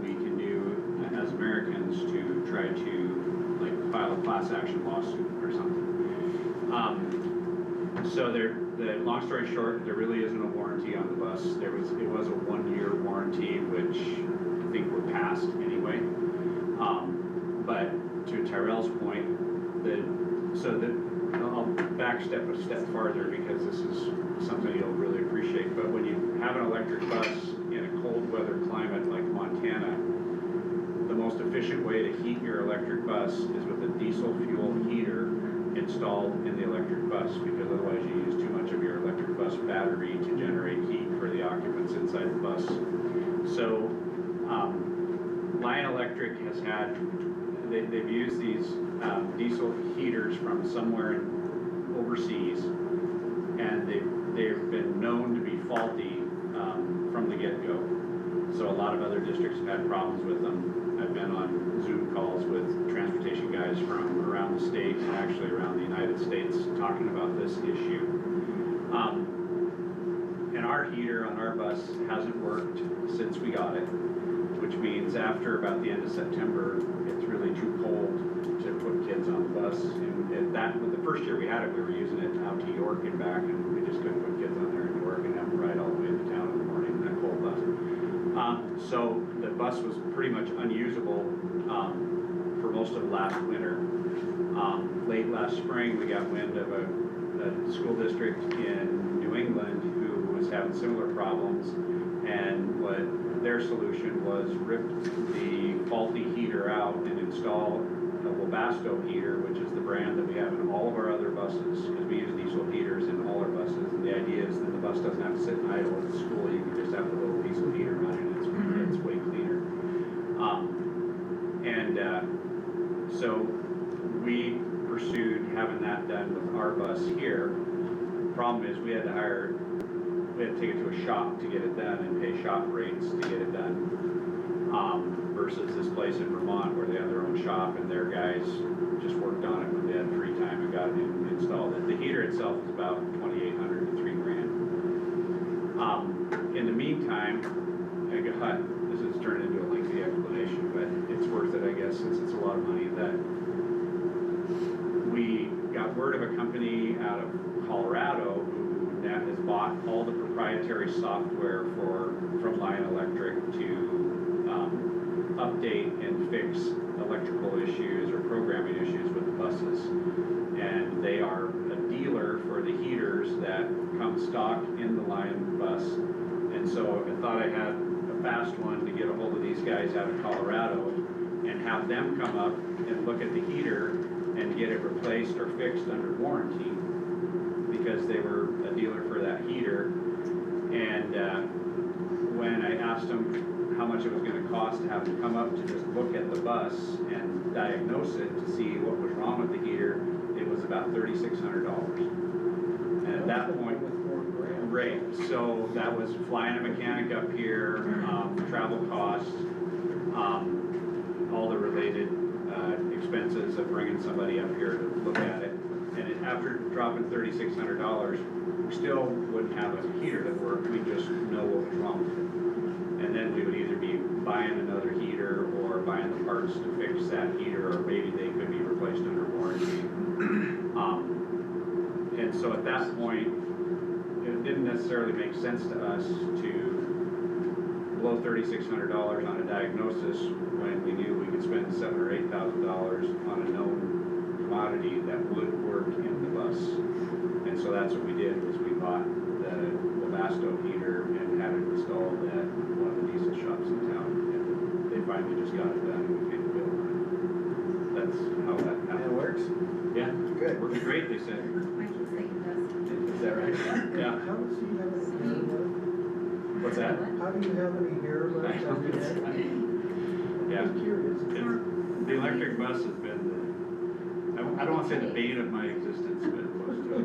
we can do as Americans to try to like file a class action lawsuit or something. So the long story short, there really isn't a warranty on the bus. It was a 1-year warranty, which I think we're past anyway. But to Tyrell's point, I'll back a step farther because this is something you'll really appreciate. But when you have an electric bus in a cold weather climate like Montana, the most efficient way to heat your electric bus is with a diesel fuel heater installed in the electric bus, because otherwise you use too much of your electric bus battery to generate heat for the occupants inside the bus. So Lion Electric has had, they've used these diesel heaters from somewhere overseas, and they've been known to be faulty from the get-go. So a lot of other districts have had problems with them. I've been on Zoom calls with transportation guys from around the state and actually around the United States talking about this issue. And our heater on our bus hasn't worked since we got it, which means after about the end of September, it's really too cold to put kids on the bus. And the first year we had it, we were using it out to York and back, and we just couldn't put kids on there in York and have them ride all the way into town in the morning in that cold bus. So the bus was pretty much unusable for most of last winter. Late last spring, we got wind of a school district in New England who was having similar problems, and what their solution was rip the faulty heater out and install a Webasto heater, which is the brand that we have in all of our other buses, because we use diesel heaters in all our buses. And the idea is that the bus doesn't have to sit idle at school. You can just have a little diesel heater running. It's way cleaner. So we pursued having that done with our bus here. Problem is we had to take it to a shop to get it done and pay shop rates to get it done. Versus this place in Vermont where they have their own shop and their guys just worked on it when they had free time and got it installed. The heater itself is about $2,800 to $3,000. In the meantime, this is turned into a lengthy explanation, but it's worth it, I guess, since it's a lot of money. That we got word of a company out of Colorado who now has bought all the proprietary software from Lion Electric to update and fix electrical issues or programming issues with the buses. And they are a dealer for the heaters that come stock in the Lion bus. And so I thought I had a fast one to get a hold of these guys out of Colorado and have them come up and look at the heater and get it replaced or fixed under warranty, because they were a dealer for that heater. And when I asked them how much it was going to cost to have them come up to just look at the bus and diagnose it to see what was wrong with the heater, it was about $3,600. And at that point, right, so that was flying a mechanic up here, travel costs, all the related expenses of bringing somebody up here to look at it. And after dropping $3,600, we still wouldn't have a heater that worked. We just know what was wrong with it. And then we would either be buying another heater or buying the parts to fix that heater, or maybe they could be replaced under warranty. And so at that point, it didn't necessarily make sense to us to blow $3,600 on a diagnosis when we knew we could spend $7,000 or $8,000 on a known commodity that would work in the bus. And so that's what we did, was we bought the Webasto heater and had it installed at one of the diesel shops in town. And they finally just got it done and we paid the bill on it. That's how that happened. And it works? Yeah. Good. Works great, they said. My kids say it does. Is that right? Yeah. How does he have any hair left? What's that? How do you have any hair left on your head? Yeah. I'm curious. The electric bus has been I don't want to say the bane of my existence, but close to it.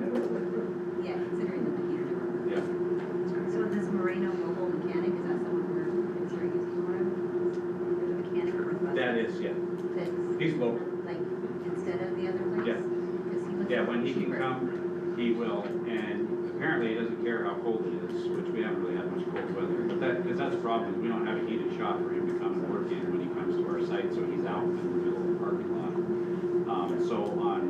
Yeah, considering that the heater. Yeah. So this Moreno mobile mechanic, is that someone we're considering using more of? Or the mechanic for the bus? That is, yeah. That's He's local. like instead of the other place? Yeah. Because he looks Yeah, when he can cheaper. come, he will, and apparently he doesn't care how cold it is, which we haven't really had much cold weather. But because that's the problem, is we don't have a heated shop for him to come and work in when he comes to our site, so he's out in the middle of the parking lot. So on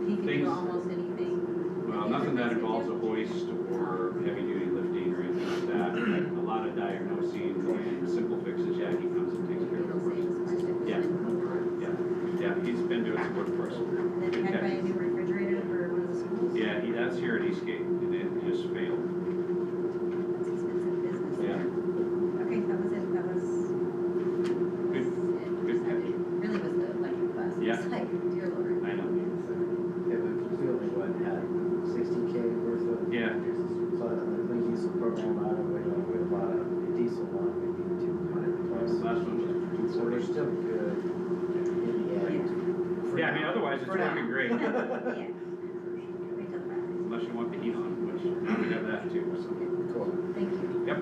He can things, do almost anything. well, nothing that involves a hoist or heavy duty lifting or anything like that. A lot of diagnosing and simple fixes, yeah, he comes and takes care of it for us. Yeah. Yeah, he's been doing some work for us. And then you had to buy a new refrigerator for one of the schools. Yeah, that's here at Eastgate, and it just failed. It's expensive business. Yeah. Okay, that was it, that was. Good, good catch. It really was the electric bus. Yeah. It's like, dear Lord. I know. It was really what, had 60K worth of. Yeah. So the diesel program out of it, we bought a diesel one, maybe 200 plus. Last one was So they're still good in the end. for Yeah, I mean, now. otherwise it's For now. working great, Yeah. Wait till the batteries. unless you want the heat on, which now we have that too, so. Cool. Thank you. Yep.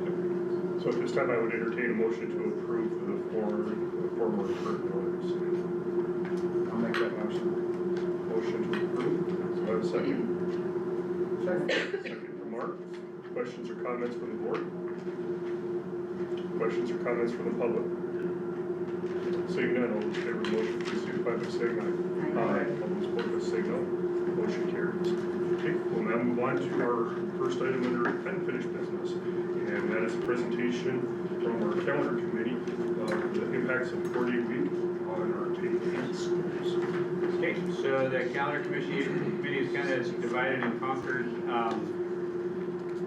So at this time, I would entertain a motion to approve the former current orders. I'll make that motion. Motion to approve, so I have a second. Second. Second from Mark. Questions or comments from the board? Questions or comments from the public? Seeing none, all those in favor of the motion, please signify by saying aye. Aye. All those opposed, by saying no. Motion carries. Okay, we'll now move on to our first item under unfinished business, and that is a presentation from our calendar committee of the impacts of 4-day week on our K-8 schools. Okay, so the calendar committee is kind of divided and conquered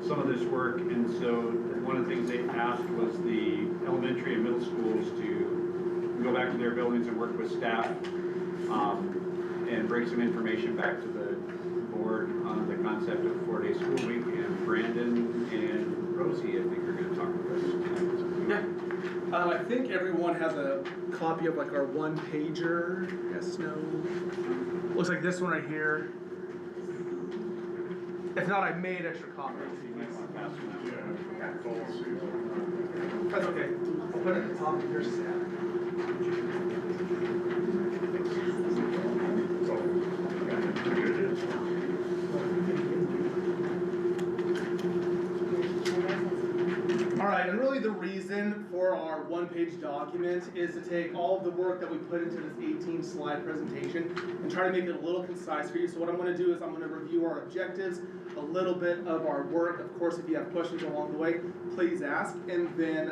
some of this work, and so one of the things they asked was the elementary and middle schools to go back to their buildings and work with staff and bring some information back to the board on the concept of 4-day school week. And Brandon and Rosie, I think, are going to talk about this. Yeah. I think everyone has a copy of like our one pager. Yes, no. Looks like this one right here. If not, I made extra copies. That's okay. I'll put it at the top of your stack. All right, and really the reason for our one-page document is to take all of the work that we put into this 18-slide presentation and try to make it a little concise for you. So what I'm going to do is I'm going to review our objectives, a little bit of our work. Of course, if you have questions along the way, please ask. And then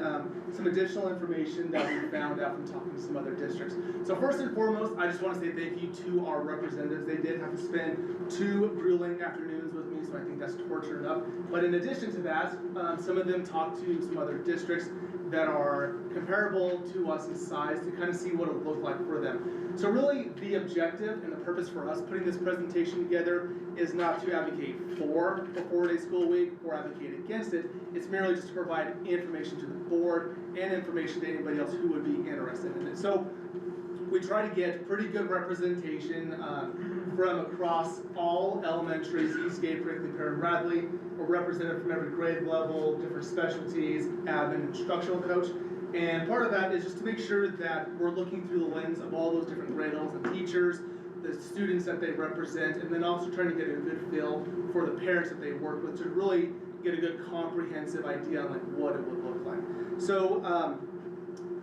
some additional information that we found out from talking to some other districts. So first and foremost, I just want to say thank you to our representatives. They did have to spend 2 grueling afternoons with me, so I think that's torture enough. But in addition to that, some of them talked to some other districts that are comparable to us in size to kind of see what it would look like for them. So really the objective and the purpose for us putting this presentation together is not to advocate for a 4-day school week or advocate against it. It's merely just to provide information to the board and information to anybody else who would be interested in it. So we try to get pretty good representation from across all elementaries, Eastgate, Brickley, Perrin, Bradley. We're represented from every grade level, different specialties, admin, instructional coach. And part of that is just to make sure that we're looking through the lens of all those different grade levels and teachers, the students that they represent, and then also trying to get a good feel for the parents that they work with to really get a good comprehensive idea on like what it would look like. So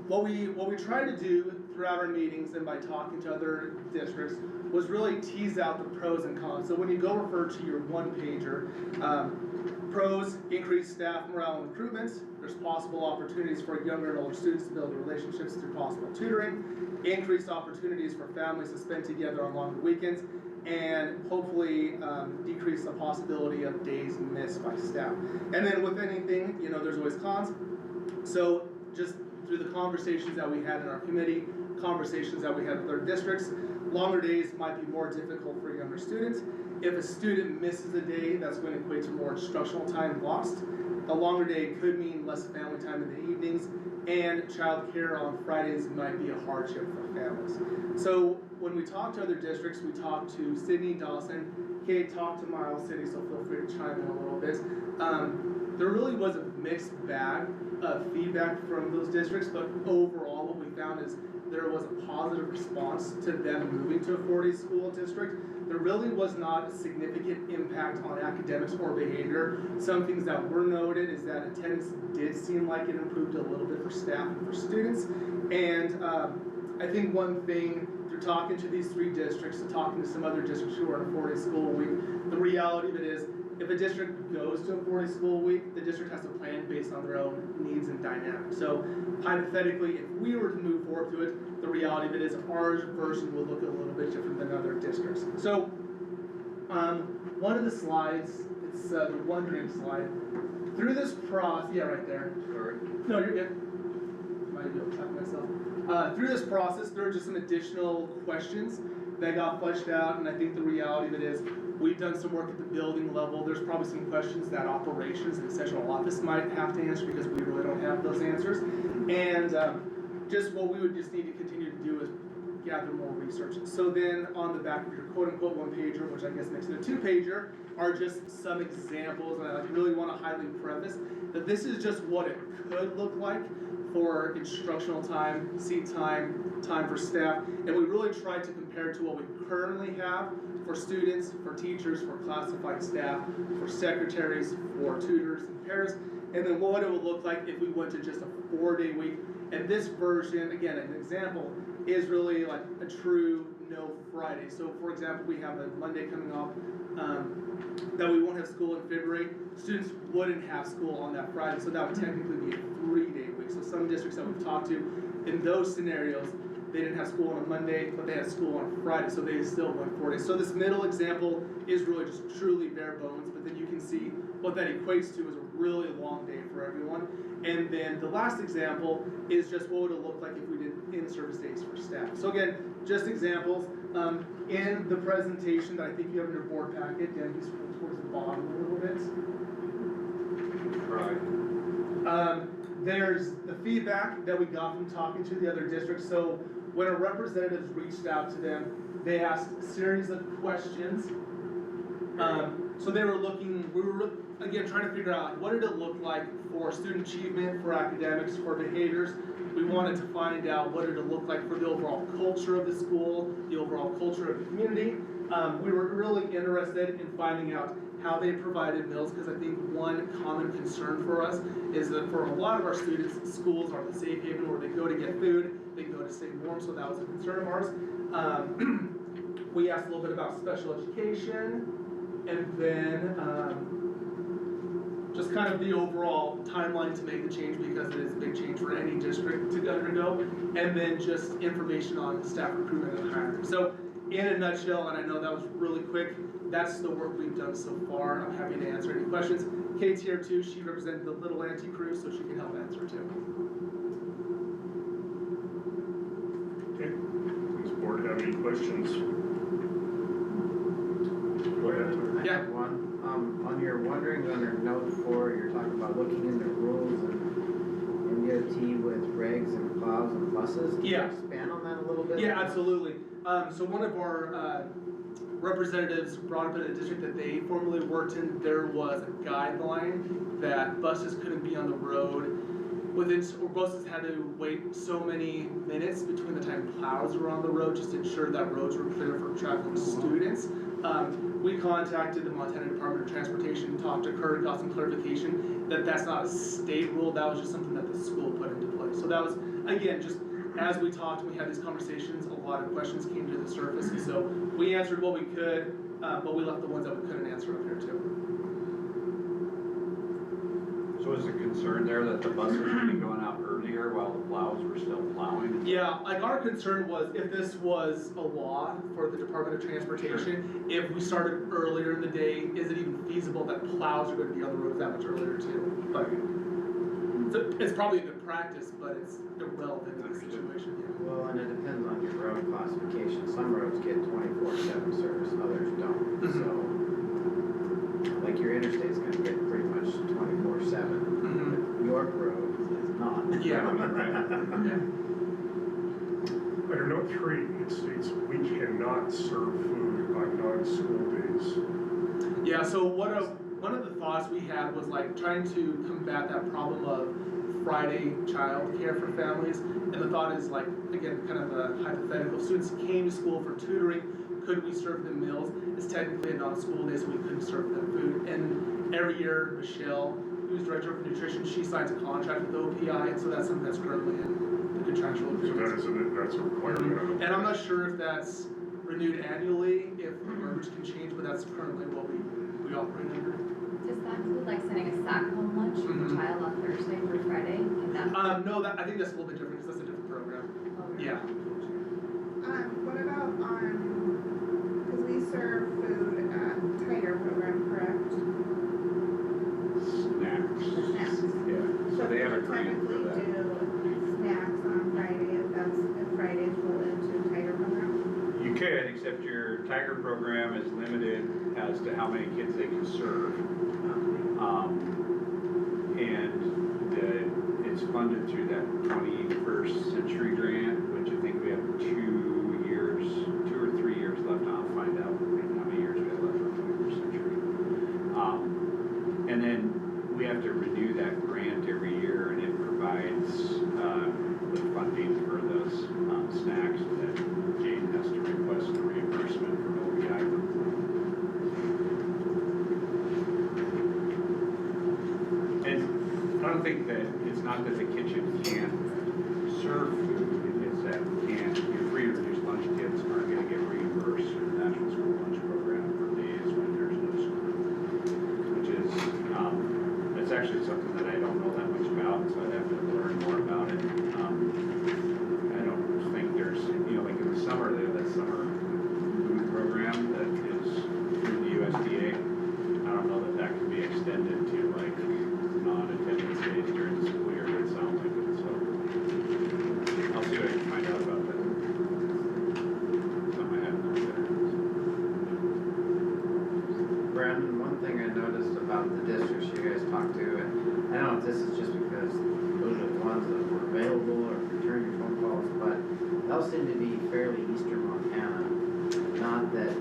what we try to do throughout our meetings and by talking to other districts was really tease out the pros and cons. So when you go refer to your one pager, pros, increased staff morale and recruitments. There's possible opportunities for younger and older students to build relationships through possible tutoring, increased opportunities for families to spend together on longer weekends, and hopefully decrease the possibility of days missed by staff. And then with anything, you know, there's always cons. So just through the conversations that we had in our committee, conversations that we had with our districts, longer days might be more difficult for younger students. If a student misses a day, that's going to equate to more instructional time lost. A longer day could mean less family time in the evenings, and childcare on Fridays might be a hardship for families. So when we talk to other districts, we talk to Sydney, Dawson, Kate talked to Miles City, so feel free to chime in a little bit. There really was a mixed bag of feedback from those districts, but overall what we found is there was a positive response to them moving to a 4-day school district, there really was not a significant impact on academics or behavior. Some things that were noted is that attendance did seem like it improved a little bit for staff and for students. And I think one thing, through talking to these 3 districts and talking to some other districts who are in a 4-day school week, the reality of it is, if a district goes to a 4-day school week, the district has to plan based on their own needs and dynamics. So hypothetically, if we were to move forward to it, the reality of it is our version will look a little bit different than other districts. So one of the slides, it's the wondering slide. Through this process, yeah, right there. Sorry. No, you're good. Might be able to talk myself. Through this process, there are just some additional questions that got fleshed out, and I think the reality of it is, we've done some work at the building level. There's probably some questions that operations and central office might have to answer because we really don't have those answers. And just what we would just need to continue to do is gather more research. So then on the back of your quote-unquote 1-pager, which I guess makes it a 2-pager, are just some examples, and I really want to highly preface that this is just what it could look like for instructional time, seat time, time for staff, and we really tried to compare to what we currently have for students, for teachers, for classified staff, for secretaries, for tutors and pairs, and then what it would look like if we went to just a 4-day week. And this version, again, an example, is really like a true no Friday. So for example, we have a Monday coming up that we won't have school in February. Students wouldn't have school on that Friday, so that would technically be a 3-day week. So some districts that we've talked to, in those scenarios, they didn't have school on a Monday, but they had school on a Friday, so they still went 4 days. So this middle example is really just truly bare bones, but then you can see what that equates to is a really long day for everyone. And then the last example is just what would it look like if we did in-service days for staff. So again, just examples. In the presentation that I think you have in your board packet, Dan, you scroll towards the bottom a little bit. Right. There's the feedback that we got from talking to the other districts. So when our representatives reached out to them, they asked a series of questions. So they were looking, we were again trying to figure out what did it look like for student achievement, for academics, for behaviors. We wanted to find out what did it look like for the overall culture of the school, the overall culture of the community. We were really interested in finding out how they provided meals, because I think one common concern for us is that for a lot of our students, schools are the safe haven where they go to get food, they go to stay warm, so that was a concern of ours. We asked a little bit about special education, and then just kind of the overall timeline to make the change, because it is a big change for any district to undergo, and then just information on staff recruitment and hiring. So in a nutshell, and I know that was really quick, that's the work we've done so far. I'm happy to answer any questions. Kate's here too. She represented the Little Auntie crew, so she can help answer too. Okay, does the board have any questions? Go ahead. Yeah. One, on your wonderings under note 4, you're talking about looking into rules and MDOT with regs and plows and buses. Can you expand on that a little bit? Yeah, absolutely. So one of our representatives brought up in a district that they formerly worked in, there was a guideline that buses couldn't be on the road within, or buses had to wait so many minutes between the time plows were on the road just to ensure that roads were clear for traveling students. We contacted the Montana Department of Transportation, talked to Kurt, got some clarification that that's not a state rule, that was just something that the school put into place. So that was, again, just as we talked, we had these conversations, a lot of questions came to the surface, and so we answered what we could, but we left the ones that we couldn't answer up here too. So is the concern there that the buses would be going out earlier while the plows were still plowing? Yeah, like our concern was if this was a law for the Department of Transportation, if we started earlier in the day, is it even feasible that plows are going to be on the roads that much earlier too? But it's probably a good practice, but it's irrelevant in this situation. Yeah. Well, and it depends on your road classification. Some roads get 24/7 service, others don't. So, like your interstate's gonna get pretty much 24/7. York Road is not. Yeah. Under note 3, it states we cannot serve food on non-school days. Yeah, so one of the thoughts we had was like trying to combat that problem of Friday childcare for families. And the thought is like, again, kind of a hypothetical, if students came to school for tutoring, could we serve them meals? It's technically a non-school day, so we couldn't serve them food. And every year, Michelle, who's director of nutrition, she signs a contract with OPI, and so that's something that's currently in the contractual So agreement. that isn't, that's a requirement. And I'm not sure if that's renewed annually, if the verbiage can change, but that's currently what we operate under. Does that include like sending a sack home lunch for Mhm. the child on Thursday for Friday? Can that? No, I think that's a little bit different, because that's a different program. Oh, really? Yeah. What about cause we serve food at Tiger program, correct? Snacks. Snacks. Yeah, so they have a we grant for that. typically do snacks on Friday, if Fridays roll into Tiger program? You could, except your Tiger program is limited as to how many kids they can serve. And it's funded through that 21st Century Grant, which I think we have 2 or 3 years left. I'll find out how many years we have left on 21st Century. And then we have to renew that grant every year, and it provides the funding for those snacks that Jane has to request a reimbursement from OPI. And I don't think that, it's not that the kitchen can't serve food, it's that your free and reduced lunch kids aren't gonna get reimbursed through the National School Lunch Program for days when there's no school. Which is, that's actually something that I don't know that much about, so I'd have to learn more about it. I don't think there's, like in the summer, they have that summer food program that is through the USDA. I don't know that that can be extended to like non-attendance days during the school year, but it sounds like it, so. I'll see what I can find out about that. Something I haven't looked at. Brandon, one thing I noticed about the districts you guys talked to, and I don't know if this is just because those are the ones that were available or returned your phone calls, but they all seem to be fairly eastern Montana. Not that,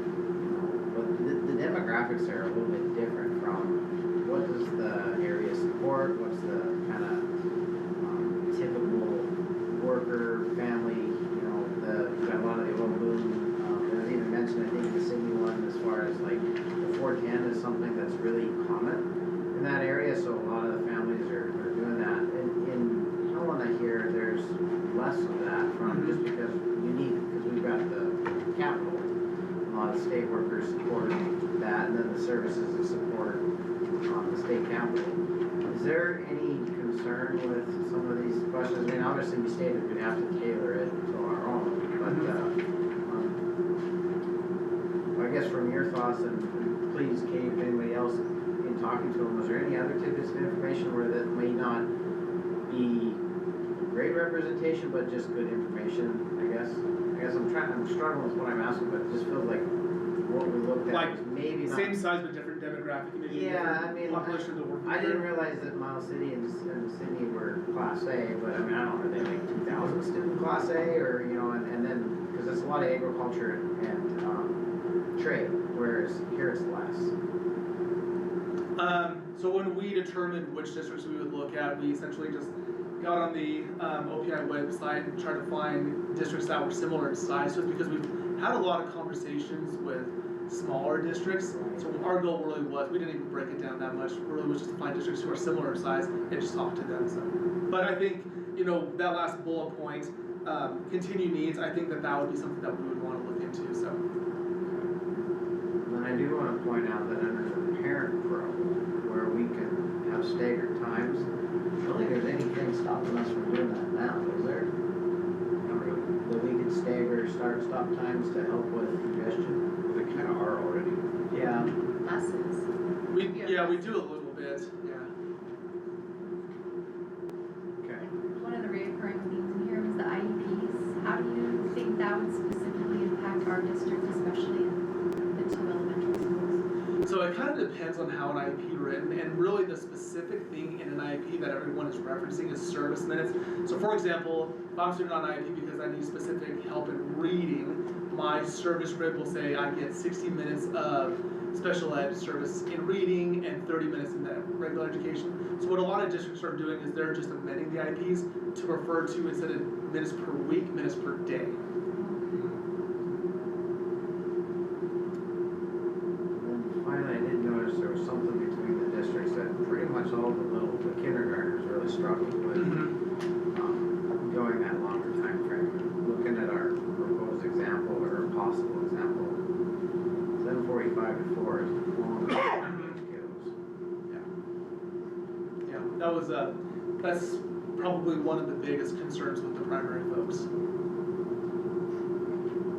but the demographics are a little bit different from what does the area support, what's the kind of typical worker, family, you've got a lot of the old boom. There was even mentioned, I think, the Sydney one, as far as like the 410 is something that's really common in that area, so a lot of the families are doing that. In Helena here, there's less of that from, just because we've got the capital. A lot of state workers support that, and then the services that support the state capital. Is there any concern with some of these questions? I mean, obviously, we stated we'd have to tailor it to our own, but I guess from your thoughts, and please, Kate, if anybody else in talking to them, was there any other tidbits of information where that may not be great representation, but just good information, I guess I'm struggling with what I'm asking, but it just feels like what we looked at Like, was maybe not. Same size but different demographic, maybe Yeah, I different mean, population of the working. I didn't realize that Miles City and Sydney were Class A, but I mean, I don't know, are they like 2,000 student Class A, or, and then, because it's a lot of agriculture and trade, whereas here it's less. So when we determined which districts we would look at, we essentially just got on the OPI website and tried to find districts that were similar in size to us, because we've had a lot of conversations with smaller districts. So our goal really was, we didn't even break it down that much, really was just to find districts who are similar in size and just talk to them, so. But I think, that last bullet point, continued needs, I think that would be something that we would wanna look into, so. And I do want to point out that under the parent program, where we can have staggered times, I don't think there's anything stopping us from doing that now, is there? That we could stagger start-stop times to help with congestion? Well, they kind of are already. Yeah. Buses. We do a little bit, yeah. Okay. One of the reoccurring themes in here was the IEPs. How do you think that would specifically impact our district, especially in the 2 elementary schools? So it kind of depends on how an IEP written, and really the specific thing in an IEP that everyone is referencing is service minutes. So for example, if I'm student on IEP because I need specific help in reading, my service grid will say I get 60 minutes of special ed service in reading and 30 minutes in that regular education. So what a lot of districts are doing is they're just amending the IPs to refer to, instead of minutes per week, minutes per day. And finally, I did notice there was something between the districts that pretty much all the kindergartners really struggled with, going that longer time frame. Looking at our proposed example or possible example, 7:45 to 4 is long for kiddos. Yeah, that was that's probably one of the biggest concerns with the primary folks.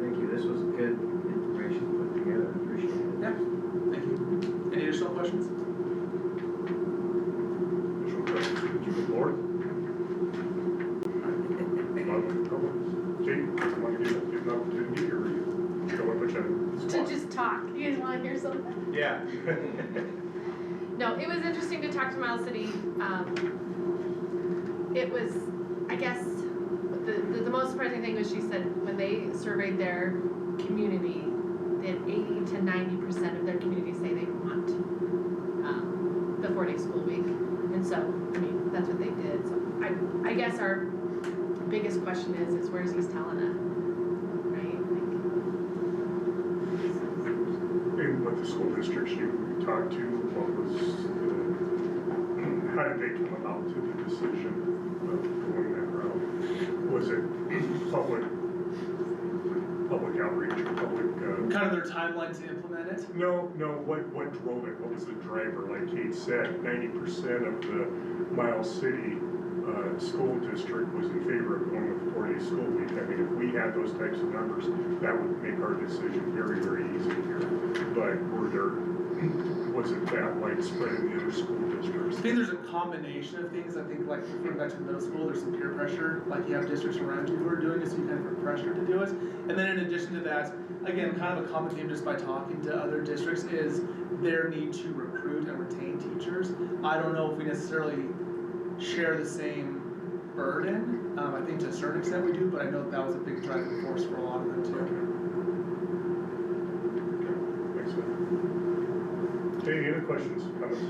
Thank you, this was good information put together, appreciate it. Yeah, thank you. Any additional questions? Additional questions to the board? Jake, you want to give an opportunity, or you don't want to put you on the To spot? just talk. You guys wanna hear something? Yeah. No, it was interesting to talk to Miles City. It was, I guess, the most surprising thing was she said when they surveyed their community, they had 80 to 90% of their community say they want the 4-day school week. And so, I mean, that's what they did. So I guess our biggest question is where's East Helena? Right? And what the school districts you talked to, what was how did they come about to the decision of going that route? Was it public outreach, public? Kind of their timeline to implement it? No, what drove it? What was the driver? Like Kate said, 90% of the Miles City school district was in favor of going with 4-day school week. I mean, if we had those types of numbers, that would make our decision very, very easy here. But was it that widespread in the other school districts? I think there's a combination of things. I think, like, referring back to the middle school, there's some peer pressure, like you have districts around you who are doing it, so you kind of are pressured to do it. And then in addition to that, again, kind of a common theme just by talking to other districts is their need to recruit and retain teachers. I don't know if we necessarily share the same burden. I think to a certain extent we do, but I know that was a big driving force for a lot of them too. Thanks, man. Okay, any other questions, comments?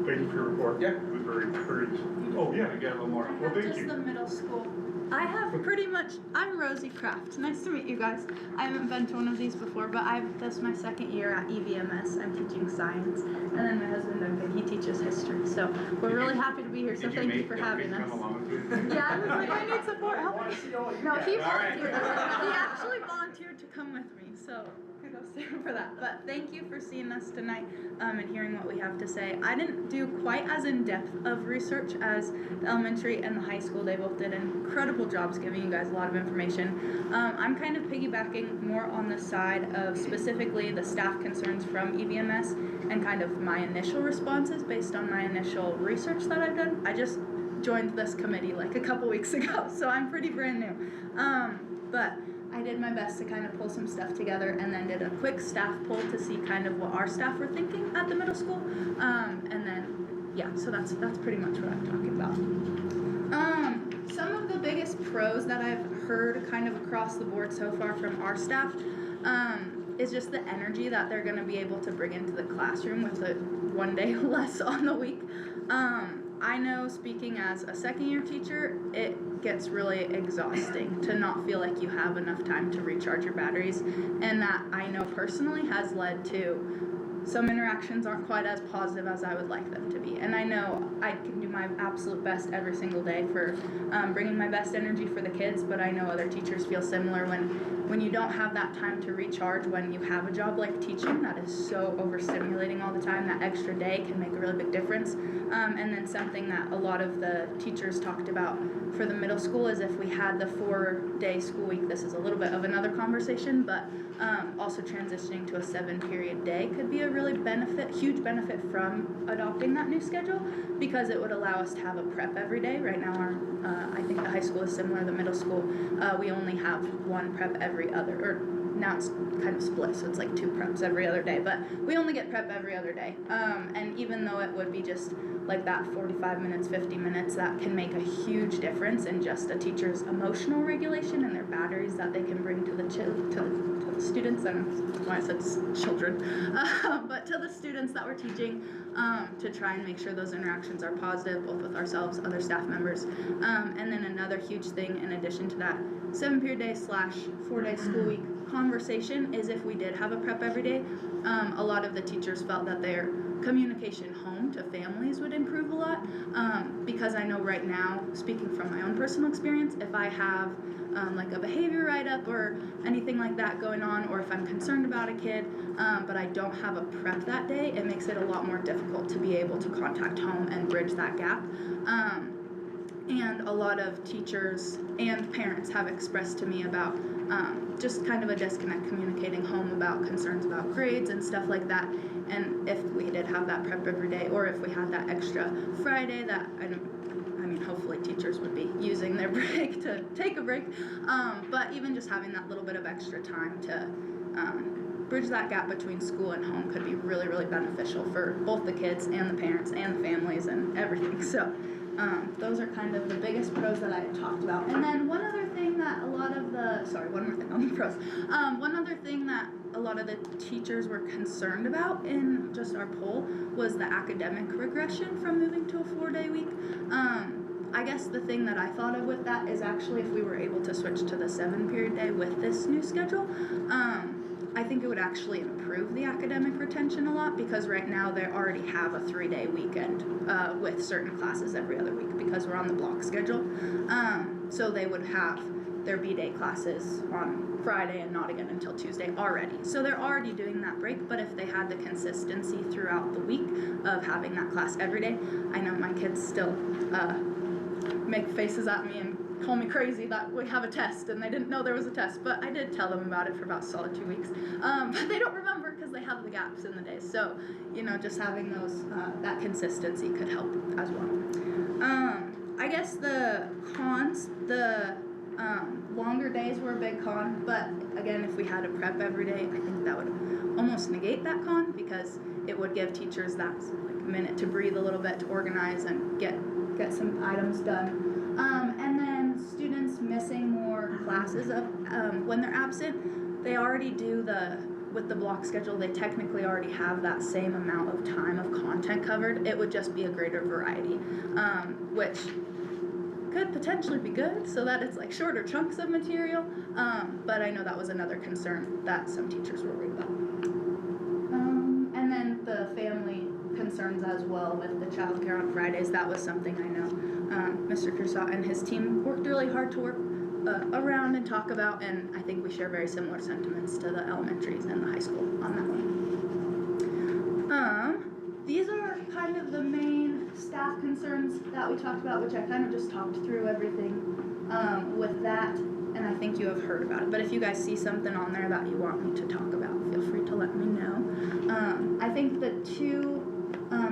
Thank you for your report. Yeah. It was very, very, oh, yeah, you got a little more. Well, thank Just you. the middle school. I have pretty much, I'm Rosie Kraft. Nice to meet you guys. I haven't been to one of these before, but this is my second year at EVMS. I'm teaching science. And then my husband Duncan, he teaches history. So we're really happy to be here, so thank you for having us. Yeah, I was like, I need support, help me. No, he volunteered. He actually volunteered to come with me, so kudos to him for that. But thank you for seeing us tonight and hearing what we have to say. I didn't do quite as in-depth of research as the elementary and the high school. They both did incredible jobs giving you guys a lot of information. I'm kind of piggybacking more on the side of specifically the staff concerns from EVMS and kind of my initial responses based on my initial research that I've done. I just joined this committee like a couple weeks ago, so I'm pretty brand new. But I did my best to kind of pull some stuff together and then did a quick staff poll to see kind of what our staff were thinking at the middle school. And then, yeah, so that's pretty much what I'm talking about. Some of the biggest pros that I've heard kind of across the board so far from our staff is just the energy that they're going to be able to bring into the classroom with the 1 day less on the week. I know, speaking as a second-year teacher, it gets really exhausting to not feel like you have enough time to recharge your batteries, and that I know personally has led to some interactions aren't quite as positive as I would like them to be. And I know I can do my absolute best every single day for bringing my best energy for the kids, but I know other teachers feel similar when you don't have that time to recharge when you have a job like teaching that is so overstimulating all the time. That extra day can make a really big difference. And then something that a lot of the teachers talked about for the middle school is if we had the 4-day school week, this is a little bit of another conversation, but also transitioning to a 7-period day could be a really huge benefit from adopting that new schedule, because it would allow us to have a prep every day. Right now, I think the high school is similar to the middle school. We only have one prep every other, or now it's kind of split, so it's like 2 preps every other day, but we only get prep every other day. And even though it would be just like that 45 minutes, 50 minutes, that can make a huge difference in just a teacher's emotional regulation and their batteries that they can bring to the students, and why I said children, but to the students that we're teaching, to try and make sure those interactions are positive, both with ourselves, other staff members. And then another huge thing in addition to that 7-period day / 4-day school week conversation is if we did have a prep every day, a lot of the teachers felt that their communication home to families would improve a lot, because I know right now, speaking from my own personal experience, if I have like a behavior write-up or anything like that going on, or if I'm concerned about a kid, but I don't have a prep that day, it makes it a lot more difficult to be able to contact home and bridge that gap. And a lot of teachers and parents have expressed to me about just kind of a disconnect communicating home about concerns about grades and stuff like that. And if we did have that prep every day, or if we had that extra Friday that, I mean, hopefully teachers would be using their break to take a break, but even just having that little bit of extra time to bridge that gap between school and home could be really, really beneficial for both the kids and the parents and the families and everything. So those are kind of the biggest pros that I had talked about. And then one other thing that one more thing on the pros. One other thing that a lot of the teachers were concerned about in just our poll was the academic regression from moving to a 4-day week. I guess the thing that I thought of with that is actually if we were able to switch to the 7-period day with this new schedule, I think it would actually improve the academic retention a lot, because right now they already have a 3-day weekend with certain classes every other week because we're on the block schedule. So they would have their B-day classes on Friday and not again until Tuesday already. So they're already doing that break, but if they had the consistency throughout the week of having that class every day, I know my kids still make faces at me and call me crazy that we have a test and they didn't know there was a test, but I did tell them about it for about solid 2 weeks. But they don't remember because they have the gaps in the days. So, just having those, that consistency could help as well. I guess the cons, the longer days were a big con, but again, if we had a prep every day, I think that would almost negate that con, because it would give teachers that minute to breathe a little bit, to organize and get some items done. And then students missing more classes of when they're absent, they already do with the block schedule, they technically already have that same amount of time of content covered. It would just be a greater variety, which could potentially be good, so that it's like shorter chunks of material, but I know that was another concern that some teachers were worried about. And then the family concerns as well with the childcare on Fridays, that was something I know Mr. Crusoe and his team worked really hard to work around and talk about, and I think we share very similar sentiments to the elementaries and the high school on that one. These are kind of the main staff concerns that we talked about, which I kind of just talked through everything with that, and I think you have heard about it. But if you guys see something on there that you want me to talk about, feel free to let me know. I think the two,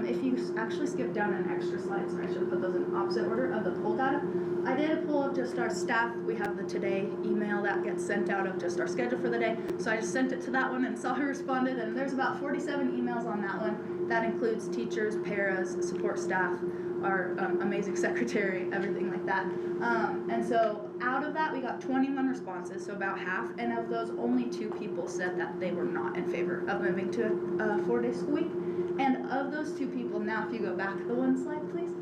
if you actually skip down an extra slide, sorry, I should have put those in opposite order of the poll data. I did a poll of just our staff. We have the today email that gets sent out of just our schedule for the day. So I just sent it to that one and saw who responded, and there's about 47 emails on that one. That includes teachers, paras, support staff, our amazing secretary, everything like that. And so out of that, we got 21 responses, so about half, and of those, only 2 people said that they were not in favor of moving to a 4-day school week. And of those 2 people, now if you go back the one slide, please.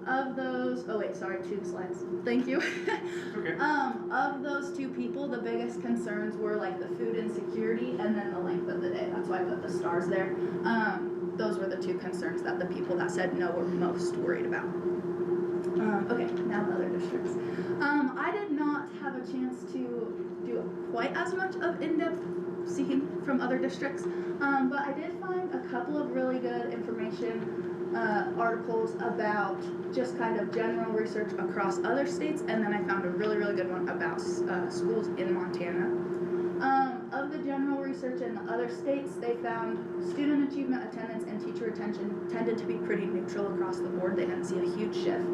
Of those, 2 slides. Thank you. Okay. Of those 2 people, the biggest concerns were like the food insecurity and then the length of the day. That's why I put the stars there. Those were the 2 concerns that the people that said no were most worried about. Okay, now the other districts. I did not have a chance to do quite as much of in-depth seeking from other districts, but I did find a couple of really good information articles about just kind of general research across other states, and then I found a really, really good one about schools in Montana. Of the general research in the other states, they found student achievement, attendance, and teacher retention tended to be pretty neutral across the board. They didn't see a huge shift.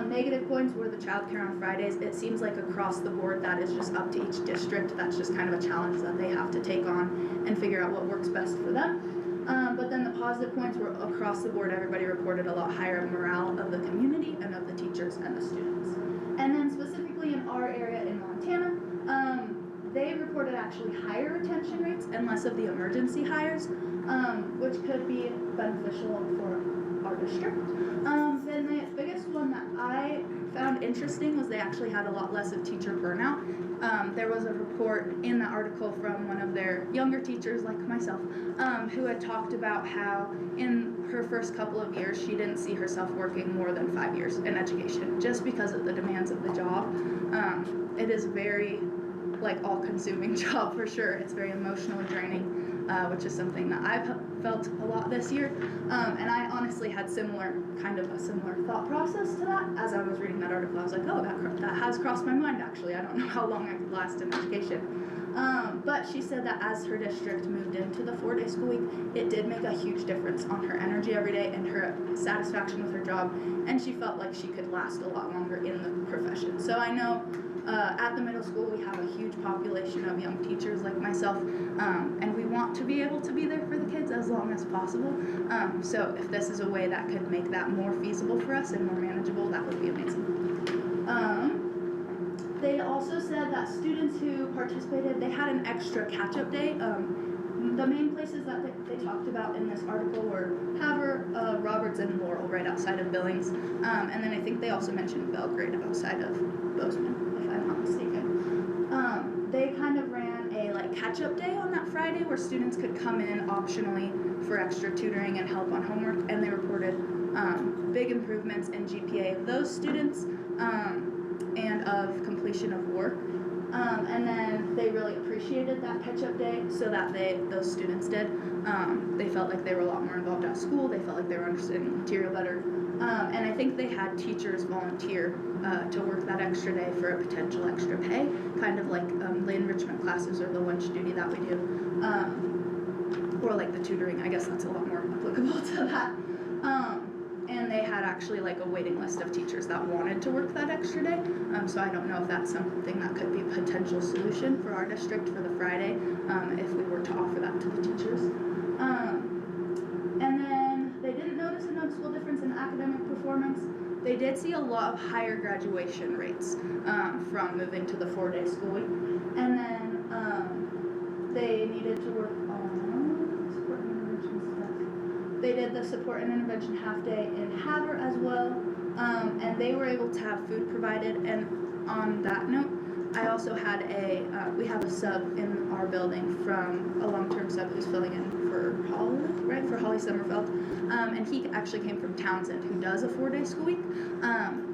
Negative points were the childcare on Fridays. It seems like across the board that is just up to each district. That's just kind of a challenge that they have to take on and figure out what works best for them. But then the positive points were across the board, everybody reported a lot higher morale of the community and of the teachers and the students. And then specifically in our area in Montana, they reported actually higher retention rates and less of the emergency hires, which could be beneficial for our district. Then the biggest one that I found interesting was they actually had a lot less of teacher burnout. There was a report in the article from one of their younger teachers, like myself, who had talked about how in her first couple of years she didn't see herself working more than 5 years in education just because of the demands of the job. It is very all-consuming job for sure. It's very emotionally draining, which is something that I've felt a lot this year. And I honestly had a similar thought process to that as I was reading that article. I was like, oh, that has crossed my mind actually. I don't know how long I could last in education. But she said that as her district moved into the 4-day school week, it did make a huge difference on her energy every day and her satisfaction with her job, and she felt like she could last a lot longer in the profession. So I know at the middle school we have a huge population of young teachers like myself, and we want to be able to be there for the kids as long as possible. So if this is a way that could make that more feasible for us and more manageable, that would be amazing. They also said that students who participated, they had an extra catch-up day. The main places that they talked about in this article were Havre, Roberts, and Laurel, right outside of Billings. And then I think they also mentioned Belgrade outside of Bozeman, if I'm not mistaken. They kind of ran a catch-up day on that Friday where students could come in optionally for extra tutoring and help on homework, and they reported big improvements in GPA of those students and of completion of work. And then they really appreciated that catch-up day, so that those students did. They felt like they were a lot more involved at school. They felt like they were understanding the material better. And I think they had teachers volunteer to work that extra day for a potential extra pay, kind of like the enrichment classes or the lunch duty that we do, or like the tutoring. I guess that's a lot more applicable to that. And they had actually a waiting list of teachers that wanted to work that extra day. So I don't know if that's something that could be a potential solution for our district for the Friday, if we were to offer that to the teachers. And then they didn't notice a noticeable difference in academic performance. They did see a lot of higher graduation rates from moving to the 4-day school week. And then they needed to work on support and intervention stuff. They did the support and intervention half day in Havre as well. And they were able to have food provided. And on that note, I also had we have a sub in our building from a long-term sub who's filling in for Holly, right, for Holly Sommerfeld. And he actually came from Townsend, who does a 4-day school week.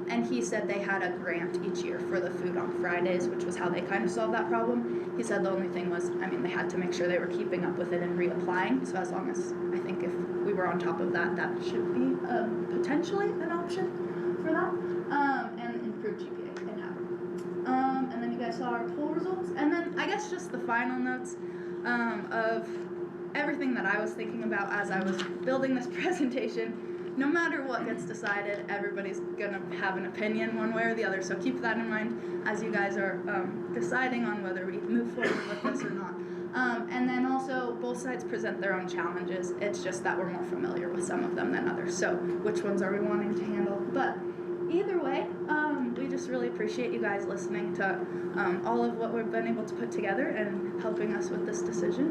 And he said they had a grant each year for the food on Fridays, which was how they kind of solved that problem. He said the only thing was, they had to make sure they were keeping up with it and reapplying. So as long as, I think if we were on top of that, that should be potentially an option for that. And improved GPA in Havre. And then you guys saw our poll results. And then I guess just the final notes of everything that I was thinking about as I was building this presentation. No matter what gets decided, everybody's gonna have an opinion one way or the other, so keep that in mind as you guys are deciding on whether we move forward with this or not. And then also, both sides present their own challenges. It's just that we're more familiar with some of them than others, so which ones are we wanting to handle? But either way, we just really appreciate you guys listening to all of what we've been able to put together and helping us with this decision.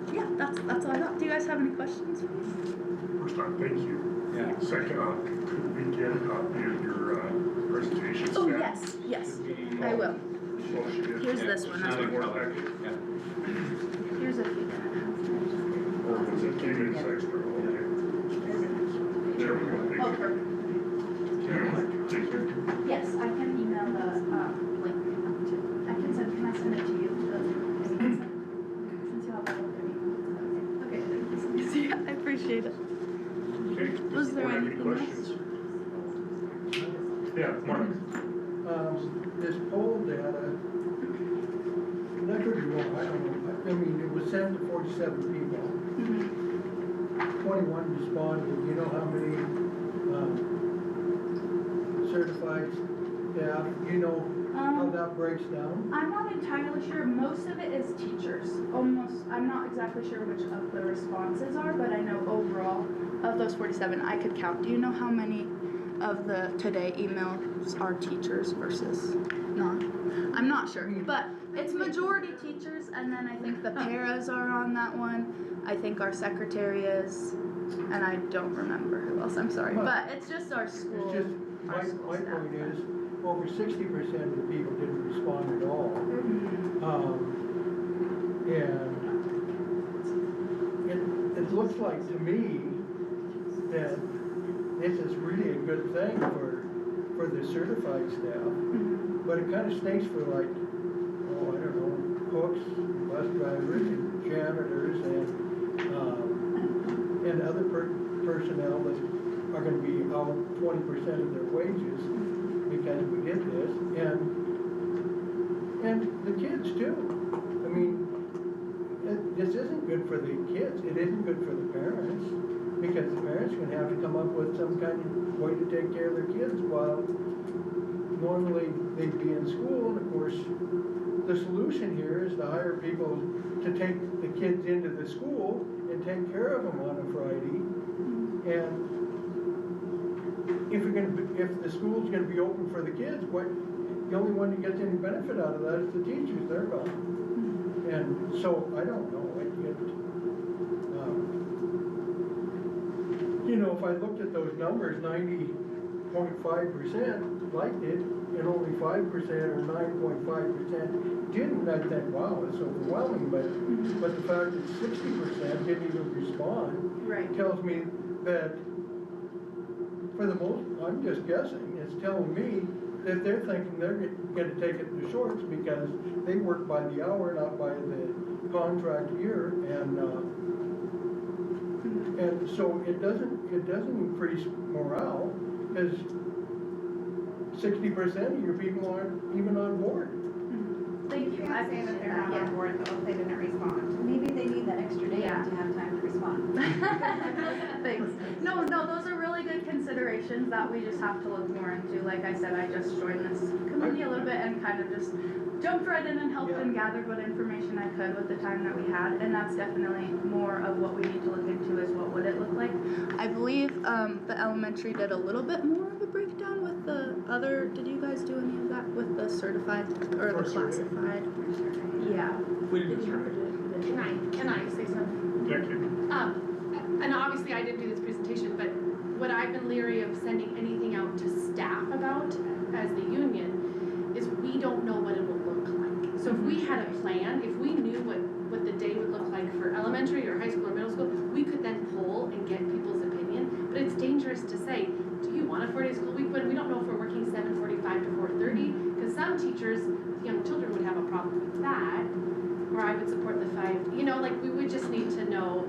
And yeah, that's all I got. Do you guys have any questions for me? First off, thank you. Yeah. Second off, could we get a copy of your presentation? Oh, staff? yes, I will. Well, she did. Here's this one. It's in more packet. Here's a few. Or was it David's extra? Okay. There we go. Oh, Thank you. perfect. Thank you. Yes, I can email the link to. Can I send it to you? Since you have all of their emails. Okay, thank you. I appreciate it. Okay. Was there Anyone have any anything else? questions? Yeah, Mark. This poll data, and I could be wrong, I don't know, it was sent to 47 people. 21 responded. Do you know how many certified staff? You know how that breaks down? I'm not entirely sure. Most of it is teachers. Almost, I'm not exactly sure which of the responses are, but I know overall of those 47, I could count. Do you know how many of the today emails are teachers versus not? I'm not sure, but it's majority teachers, and then I think the paras are on that one. I think our secretary is, and I don't remember who else. I'm sorry, but it's just our school. It's just, my point is, over 60% of the people didn't respond at all. And it looks like to me that this is really a good thing for the certified staff, but it kind of stinks for like, oh, I don't know, cooks, bus drivers, and janitors, and other personnel that are going to be out 20% of their wages because we did this, and the kids too. I mean, this isn't good for the kids. It isn't good for the parents, because the parents are going to have to come up with some kind of way to take care of their kids while normally they'd be in school. And of course, the solution here is to hire people to take the kids into the school and take care of them on a Friday. And if the school's going to be open for the kids, the only one that gets any benefit out of that is the teachers. They're gone. And so I don't know. You know, if I looked at those numbers, 90.5% liked it, and only 5% or 9.5% didn't, I'd think, wow, it's overwhelming. But the fact that 60% didn't even respond tells me that, for the most, I'm just guessing, it's telling me that they're thinking they're going to take it in the shorts because they work by the hour, not by the contract year, and so it doesn't increase morale because 60% of your people aren't even on board. Thank you. Can't say that they're not on board though if they didn't respond. Maybe they need that extra day to have time to respond. Thanks. No, those are really good considerations that we just have to look more into. Like I said, I just joined this committee a little bit and kind of just jumped right in and helped and gathered what information I could with the time that we had, and that's definitely more of what we need to look into is what would it look like. I believe the elementary did a little bit more of a breakdown with the other, did you guys do any of that with the certified or the classified? Yeah. We did. Can I say something? Thank you. And obviously I didn't do this presentation, but what I've been leery of sending anything out to staff about as the union is we don't know what it will look like. So if we had a plan, if we knew what the day would look like for elementary or high school or middle school, we could then poll and get people's opinion. But it's dangerous to say, do you want a 4-day school week? When we don't know if we're working 7:45 to 4:30, because some teachers with young children would have a problem with that. Or I would support the 5, you know, like we would just need to know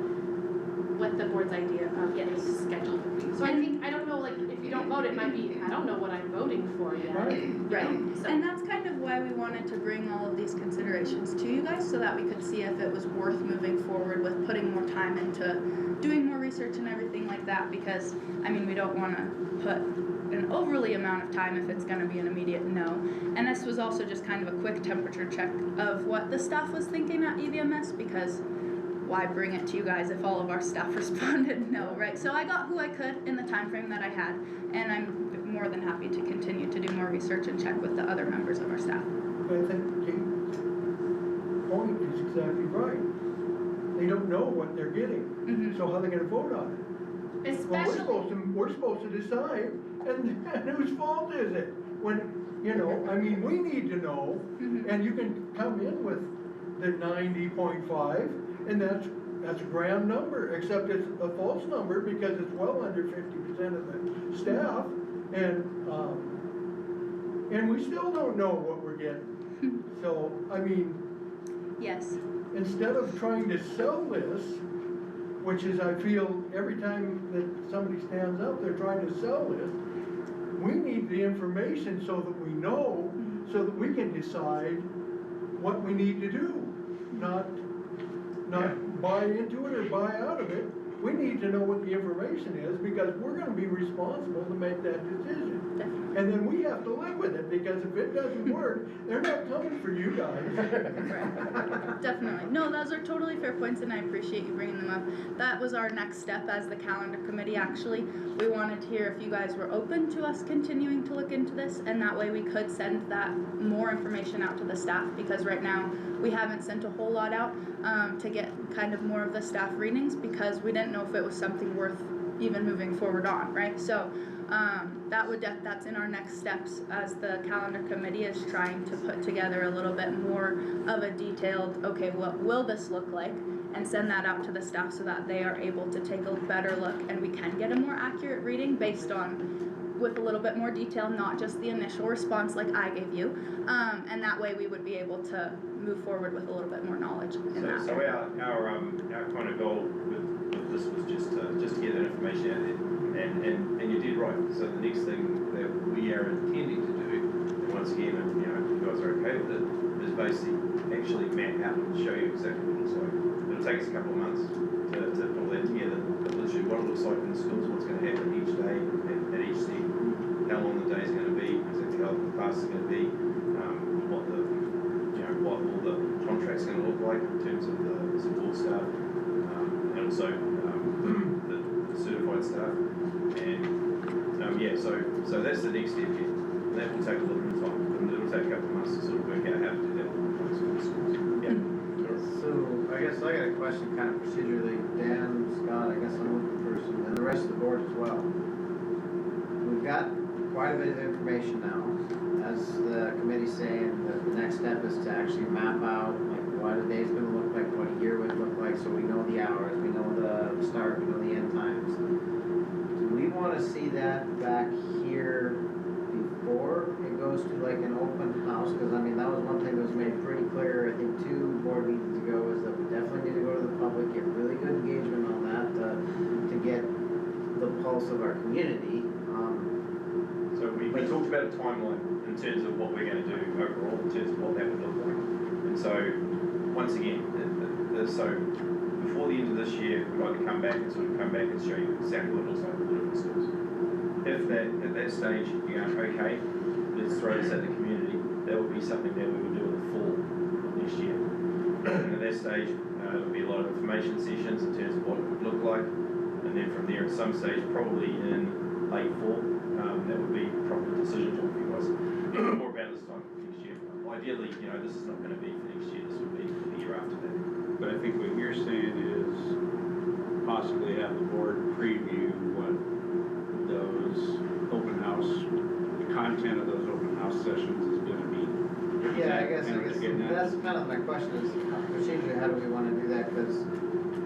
what the board's idea of getting scheduled would be. So I don't know, like, if you don't vote, it might be, I don't know what I'm voting for yet. Right. So. And that's kind of why we wanted to bring all of these considerations to you guys so that we could see if it was worth moving forward with putting more time into doing more research and everything like that, because, I mean, we don't want to put an overly amount of time if it's going to be an immediate no. And this was also just kind of a quick temperature check of what the staff was thinking at EVMS, because why bring it to you guys if all of our staff responded no, right? So I got who I could in the time frame that I had, and I'm more than happy to continue to do more research and check with the other members of our staff. But I think Kate's point is exactly right. They don't know what they're getting, so how are they going to vote on it? Especially, well, we're supposed to decide, and whose fault is it? When, you know, I mean, we need to know, and you can come in with the 90.5, and that's a grand number, except it's a false number because it's well under 50% of the staff, and we still don't know what we're getting. So, I mean, yes. Instead of trying to sell this, which is, I feel, every time that somebody stands up, they're trying to sell this, we need the information so that we know, so that we can decide what we need to do, not buy into it or buy out of it, we need to know what the information is, because we're gonna be responsible to make that decision. Definitely. And then we have to live with it, because if it doesn't work, they're not coming for you guys. Right. Definitely. No, those are totally fair points, and I appreciate you bringing them up. That was our next step as the calendar committee, actually. We wanted to hear if you guys were open to us continuing to look into this, and that way we could send that more information out to the staff, because right now we haven't sent a whole lot out to get kind of more of the staff readings, because we didn't know if it was something worth even moving forward on, right? So that's in our next steps as the calendar committee is trying to put together a little bit more of a detailed, okay, what will this look like, and send that out to the staff so that they are able to take a better look and we can get a more accurate reading based on, with a little bit more detail, not just the initial response like I gave you, and that way we would be able to move forward with a little bit more knowledge in that. So our kind of goal with this was just to get that information out there, and you did right. So the next thing that we are intending to do, and once again, and you know, if you guys are okay with it, is basically actually map out and show you exactly what it looks like. It'll take us a couple of months to pull that together, but literally what it looks like in the schools, what's going to happen each day at each step, how long the day is going to be, exactly how long the class is going to be, what all the contracts going to look like in terms of the support staff, and also the certified staff, and so that's the next step here. And that will take a little bit of time, and it'll take a couple of months to sort of work out how to do that with the schools. Yeah. So, I guess I got a question kind of procedurally, Dan, Scott, I guess I'm looking for some, and the rest of the board as well. We've got quite a bit of information now, as the committee's saying, that the next step is to actually map out, like, what a day's gonna look like, what a year would look like, so we know the hours, we know the start, we know the end times. Do we wanna see that back here before it goes to like an open house? Cause I mean, that was one thing that was made pretty clear, I think 2 board meetings ago, is that we definitely need to go to the public, get really good engagement on that, to get the pulse of our community. So we talked about a timeline in terms of what we're going to do overall, in terms of what that would look like. And so, once again, so before the end of this year, we'd like to come back and show you exactly what it looks like for the different schools. If at that stage you go, okay, let's throw this at the community, that would be something that we would do in the fall of next year. And at that stage, there would be a lot of information sessions in terms of what it would look like. And then from there, at some stage, probably in late fall, that would be probably a decision for you guys. More about this time next year. Ideally, you know, this is not going to be for next year. This would be for the year after that. But I think what you're saying is possibly have the board preview what those open house, the content of those open house sessions is gonna be. Yeah, I guess that's kind of my question is, procedurally, how do we wanna do that? Cause,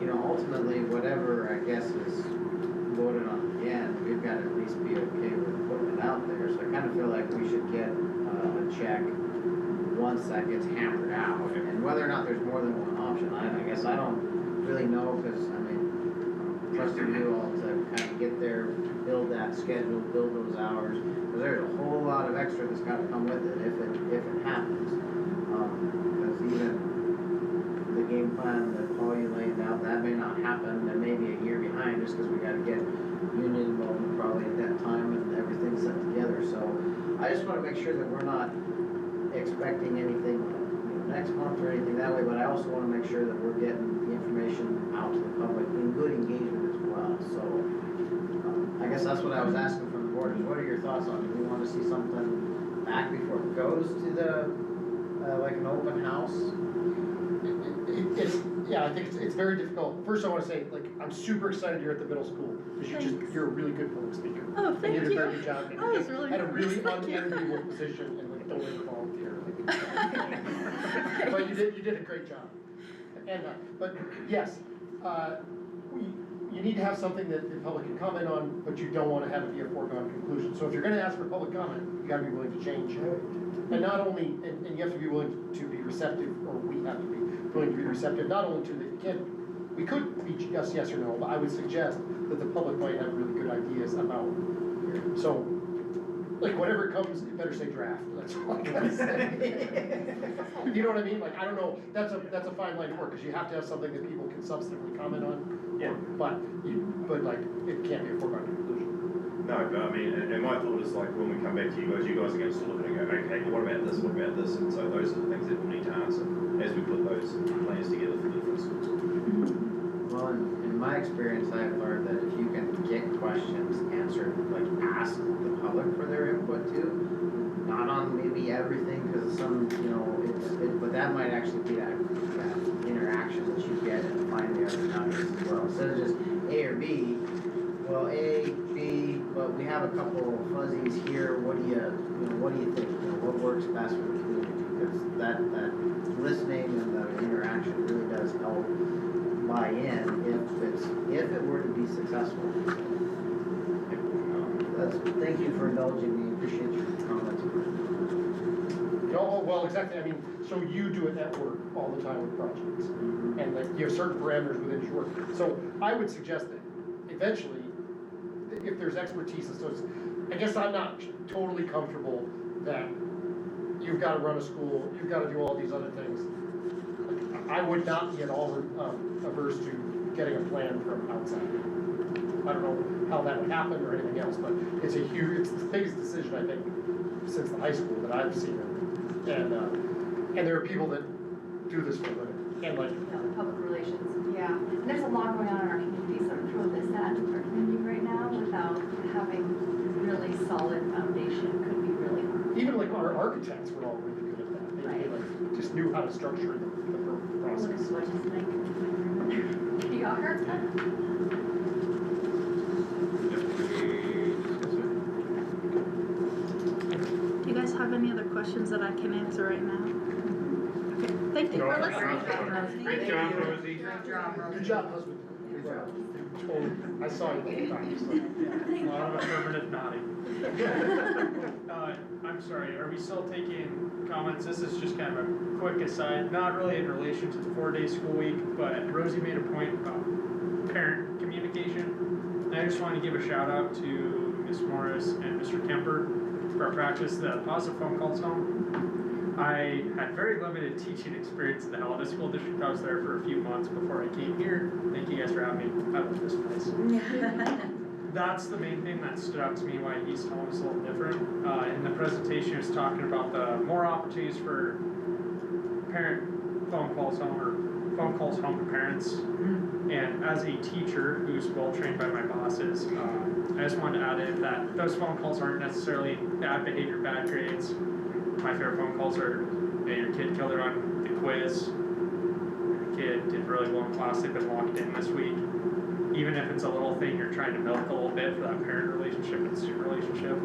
you know, ultimately, whatever, I guess, is voted on at the end, we've gotta at least be okay with putting it out there. So I kinda feel like we should get a check once that gets hammered out. And whether or not there's more than one option, I guess I don't really know, cause I mean, trusting you all to kind of get there, build that schedule, build those hours, because there's a whole lot of extra that's got to come with it if it happens. Because even the game plan that Paul you laid out, that may not happen, there may be a year behind just because we got to get union involvement probably at that time and everything set together. So I just want to make sure that we're not expecting anything next month or anything that way, but I also want to make sure that we're getting the information out to the public in good engagement as well. So I guess that's what I was asking from the board, is what are your thoughts on it? Do we want to see something back before it goes to the, like an open house? Yeah, I think it's very difficult. First, I want to say, like, I'm super excited you're at the middle school, because you're a really good public speaker. Oh, thank you. And you did a very good job. And I was you really had a really thank you. unenviable position, and like, don't ever volunteer. But you did a great job. And, but yes, you need to have something that the public can comment on, but you don't want to have it be a foregone conclusion. So if you're gonna ask for public comment, you gotta be willing to change. And not only, and you have to be willing to be receptive, or we have to be willing to be receptive, not only to we could be just yes or no, but I would suggest that the public might have really good ideas about. So like, whatever comes, it better say draft, that's all I gotta say. You know what I mean, like, I don't know, that's a fine line to work, cause you have to have something that people can substantively comment on. Yeah. But like, it can't be a foregone conclusion. No, but I mean, and my thought is like, when we come back to you guys are going to sort of look and go, okay, well, what about this, and so those are the things that we need to answer as we put those plans together for the different schools. Well, in my experience, I've learned that if you can get questions answered, like ask the public for their input too, not on maybe everything, because some, you know, but that might actually be that interaction that you get and find the other numbers as well. Instead of just A or B, well, A, B, but we have a couple fuzzies here, what do you think? You know, what works best for the community? Because that listening and the interaction really does help buy in if it were to be successful. Thank you for indulging me, appreciate your comments. Oh, well, exactly, I mean, so you do it at work all the time with projects, and like, you have certain parameters within your work. So I would suggest that eventually, if there's expertise, so it's, I guess I'm not totally comfortable that you've gotta run a school, you've gotta do all these other things. I would not be at all averse to getting a plan from outside. I don't know how that would happen or anything else, but it's the biggest decision, I think, since the high school that I've seen. And there are people that do this for a living, and like. Yeah, the public relations, yeah. And there's a lot going on in our community, so to throw this at our community right now without having really solid foundation could be really hard. Even like our architects were all really good at that. They like just knew how to structure the process. What is like, you got her? Do you guys have any other questions that I can answer right now? Okay, thank you for listening. Great job, Rosie. Good job, husband. Good job. I saw you the whole time, so. A lot of affirmative nodding. I'm sorry, are we still taking comments? This is just kind of a quick aside, not really in relation to the 4-day school week, but Rosie made a point about parent communication. And I just want to give a shout out to Ms. Morris and Mr. Kemper for our practice, the positive phone calls home. I had very limited teaching experience in the Helena School District. I was there for a few months before I came here. Thank you guys for having me. I love this place. That's the main thing that stood out to me why East Home is a little different. In the presentation, it was talking about the more opportunities for parent phone calls home or phone calls home to parents. And as a teacher who's well trained by my bosses, I just wanted to add in that those phone calls aren't necessarily bad behavior, bad grades. My favorite phone calls are, hey, your kid killed it on the quiz, your kid did really well in class, they've been locked in this week. Even if it's a little thing you're trying to milk a little bit for that parent relationship and student relationship.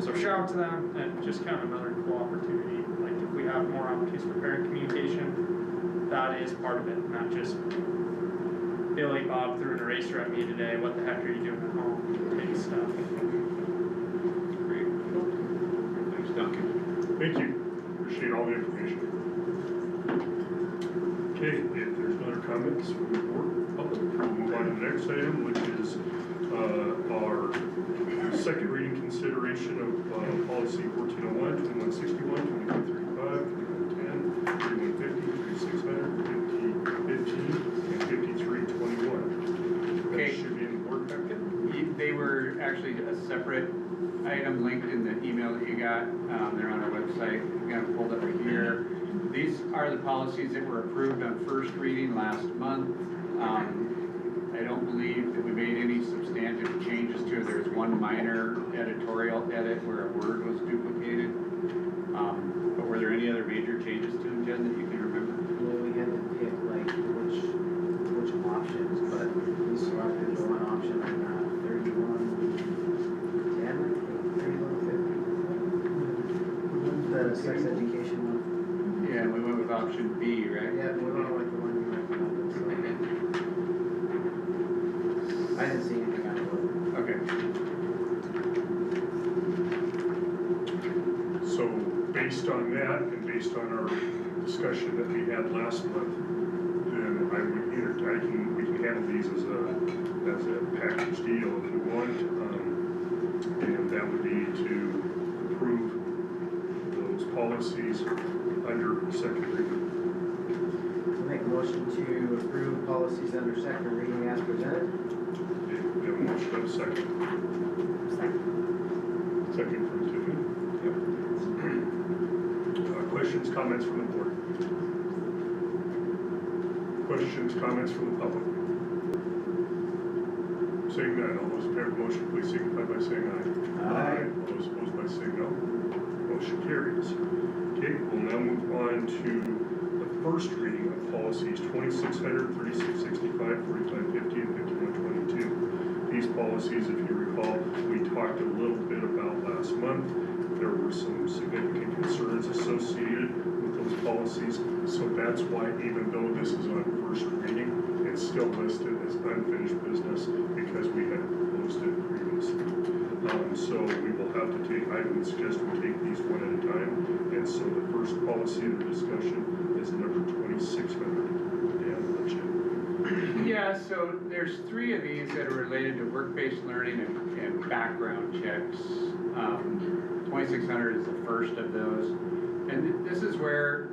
So shout out to them, and just kind of another cool opportunity. Like if we have more opportunities for parent communication, that is part of it, not just Billy Bob threw an eraser at me today, what the heck are you doing at home? Maybe stuff. Great. Thanks, Duncan. Thank you, appreciate all the information. Okay, if there's no other comments from the board, public, we'll move on to the next item, which is our second reading consideration of policy 1401, 2161, 2135, 2110, 3150, 3600, 5015, and 5321. Okay. That should be in the board packet. They were actually a separate item linked in the email that you got. They're on our website. I'm gonna pull it up here. These are the policies that were approved on first reading last month. I don't believe that we made any substantive changes to it. There's one minor editorial edit where a word was duplicated. But were there any other major changes to them, Jen, that you can remember? Well, we had to pick like which options, but we selected the one option on 3110, 3150. The sex education one. Yeah, we went with option B, right? Yeah, we went with the one you recommended, so. I didn't see anything out of it. Okay. So based on that, and based on our discussion that we had last month, then we can handle these as a package deal if you want. And that would be to approve those policies under second reading. Make a motion to approve policies under second reading as presented. Okay, we have a motion and a second. Second from Tiffany. Questions, comments from the board? Questions, comments from the public? Seeing none, all those in favor of the motion, please signify by saying aye. Aye. All those opposed by saying no. Motion carries. Okay, we'll now move on to the first reading of policies 2600, 3665, 4550, and 5122. These policies, if you recall, we talked a little bit about last month. There were some significant concerns associated with those policies, so that's why even though this is on first reading, it's still listed as unfinished business because we had closed it previously. So we will have to take, I would suggest we take these one at a time, and so the first policy under discussion is number 2600. Dan, I'll let you. Yeah, so there's 3 of these that are related to work-based learning and background checks. 2600 is the first of those. And this is where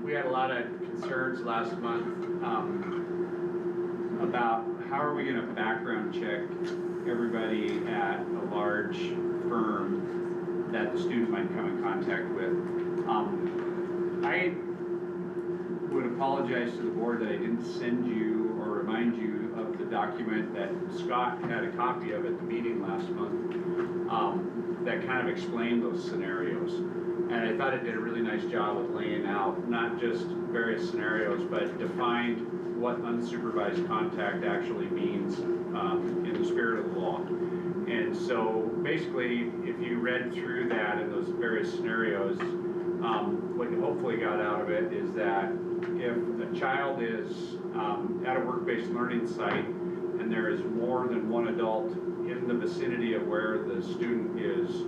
we had a lot of concerns last month about how are we gonna background check everybody at a large firm that the student might come in contact with. I would apologize to the board that I didn't send you or remind you of the document that Scott had a copy of at the meeting last month that kind of explained those scenarios. And I thought it did a really nice job of laying out not just various scenarios, but defined what unsupervised contact actually means in the spirit of the law. And so basically, if you read through that in those various scenarios, what you hopefully got out of it is that if a child is at a work-based learning site and there is more than one adult in the vicinity of where the student is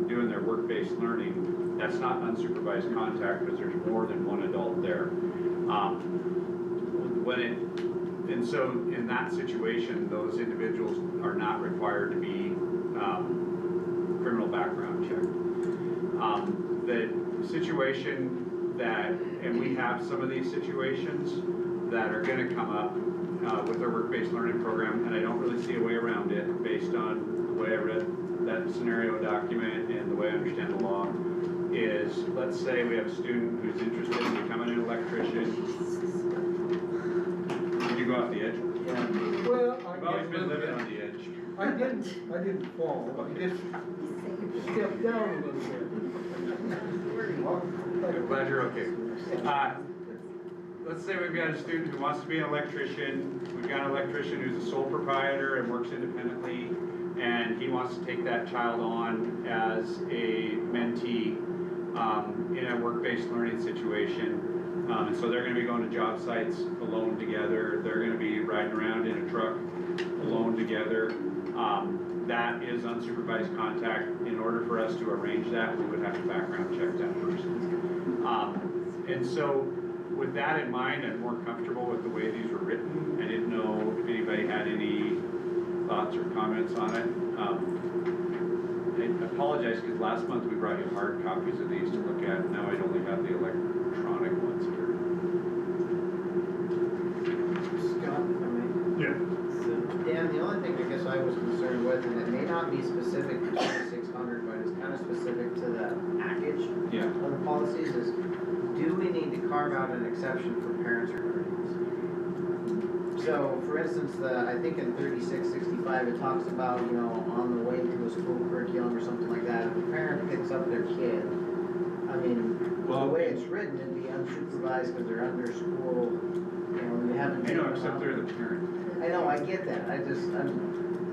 doing their work-based learning, that's not unsupervised contact because there's more than one adult there. And so in that situation, those individuals are not required to be criminal background checked. The situation that, and we have some of these situations that are going to come up with our work-based learning program, and I don't really see a way around it based on the way I read that scenario document and the way I understand the law, is let's say we have a student who's interested in becoming an electrician. Did you go off the edge? Yeah. Well, I've always been living on the edge. I didn't fall, I just stepped down a little bit. I'm glad you're okay. Let's say we've got a student who wants to be an electrician. We've got an electrician who's a sole proprietor and works independently, and he wants to take that child on as a mentee in a work-based learning situation. And so they're going to be going to job sites alone together. They're going to be riding around in a truck alone together. That is unsupervised contact. In order for us to arrange that, we would have to background check that person. And so with that in mind, I'm more comfortable with the way these were written. I didn't know if anybody had any thoughts or comments on it. I apologize because last month we brought you hard copies of these to look at. Now I only have the electronic ones here. Scott, if I may. Yeah. So, Dan, the only thing I guess I was concerned with, and it may not be specific to 2600, but it's kind of specific to the package of the policies, is do we need to carve out an exception for parents or guardians? So, for instance, I think in 3665 it talks about, on the way to a school curriculum or something like that, if a parent picks up their kid, I mean, the way it's written, it'd be unsupervised because they're under school, they haven't. I know, except they're the parent. I know, I get that,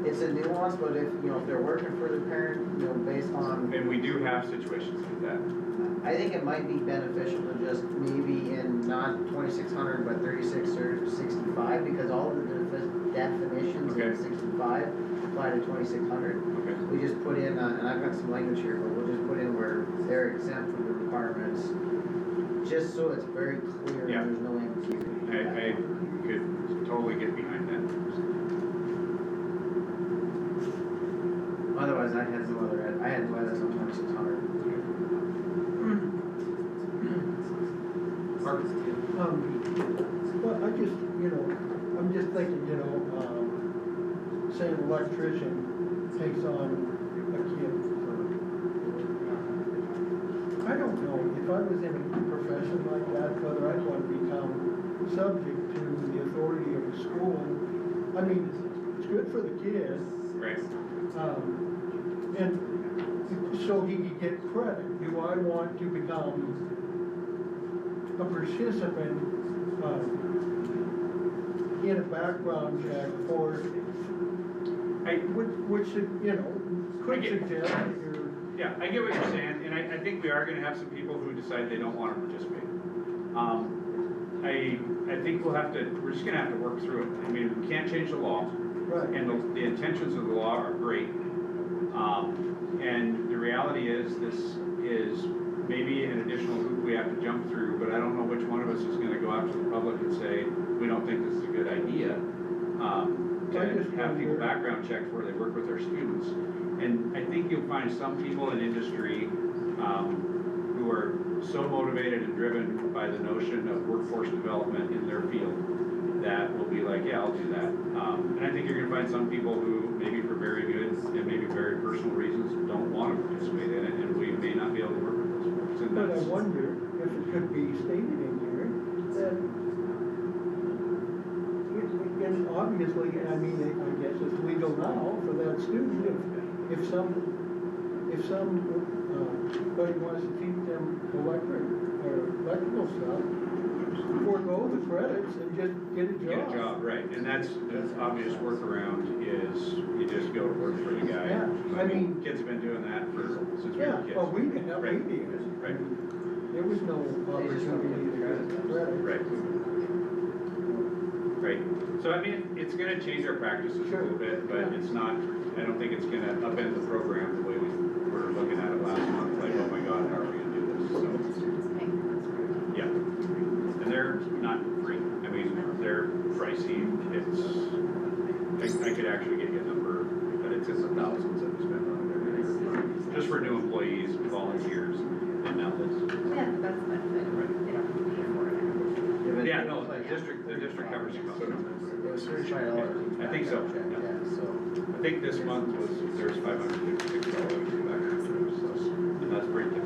it's a nuance, but if they're working for the parent, based on. And we do have situations like that. I think it might be beneficial to just maybe in not 2600, but 36 or 65, because all of the definitions in 65 apply to 2600. Okay. We just put in, and I've got some language here, but we'll just put in where they're exempt from the requirements, just so it's very clear and there's no ambiguity. I could totally get behind that. Otherwise, Well, I just, I'm just thinking, say an electrician takes on a kid for, I don't know, if I was in a profession like that, whether I'd want to become subject to the authority of the school. I mean, it's good for the kid. Right. And so he could get credit. Do I want to become a participant in a background check for, which could suggest that you're. Yeah, I get what you're saying, and I think we are gonna have some people who decide they don't wanna participate. I think we're just gonna have to work through it. I mean, we can't change the law. Right. And the intentions of the law are great. And the reality is, this is maybe an additional hoop we have to jump through, but I don't know which one of us is gonna go out to the public and say, we don't think this is a good idea. To have people background checked before they work with their students. And I think you'll find some people in industry, who are so motivated and driven by the notion of workforce development in their field that will be like, yeah, I'll do that. And I think you're gonna find some people who, maybe for very good and maybe very personal reasons, don't want to participate in it, and we may not be able to work with those folks. And But I that's, wonder if it could be stated in here that, and obviously, I mean, I guess it's legal now for that student, if somebody wants to teach them electrical stuff, forego the credits and just get a job. get a job, right, and that's obvious workaround is you just go to work for the guy. Yeah, I mean. Kids have been doing that since we Yeah, were kids. well, we did, Right. right. There was no opportunity to get credit. Right. Right, so I mean, it's gonna change our practices a little bit, but it's not, I don't think it's gonna upend the program the way we were looking at it last month, like, oh my God, how are we gonna do this, so. Yeah, and they're not free, I mean, they're pricey, I could actually get you a number, but it's in the thousands that we spend on it every year. Just for new employees, volunteers, and now this. Yeah, that's the benefit, they don't pay for it. Yeah, no, the district covers the cost. It was $35. I think so, yeah. So. I think this month there's $556 back, so, and that's pretty good.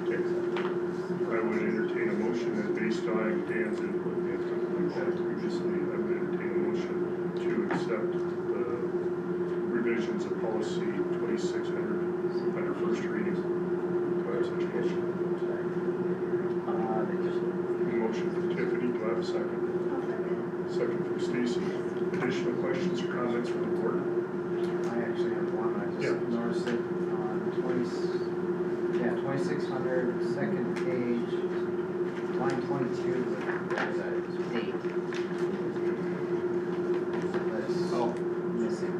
Okay. I would entertain a motion that based on Dan's input and something like that previously, I would entertain a motion to accept the revisions of policy 2600 under first reading. Do I have such a motion? Motion from Tiffany, do I have a second? Second from Stacy. Additional questions or comments from the board? I actually have one, I just noticed it on 2600, second page, line 22, there's a date. That's missing.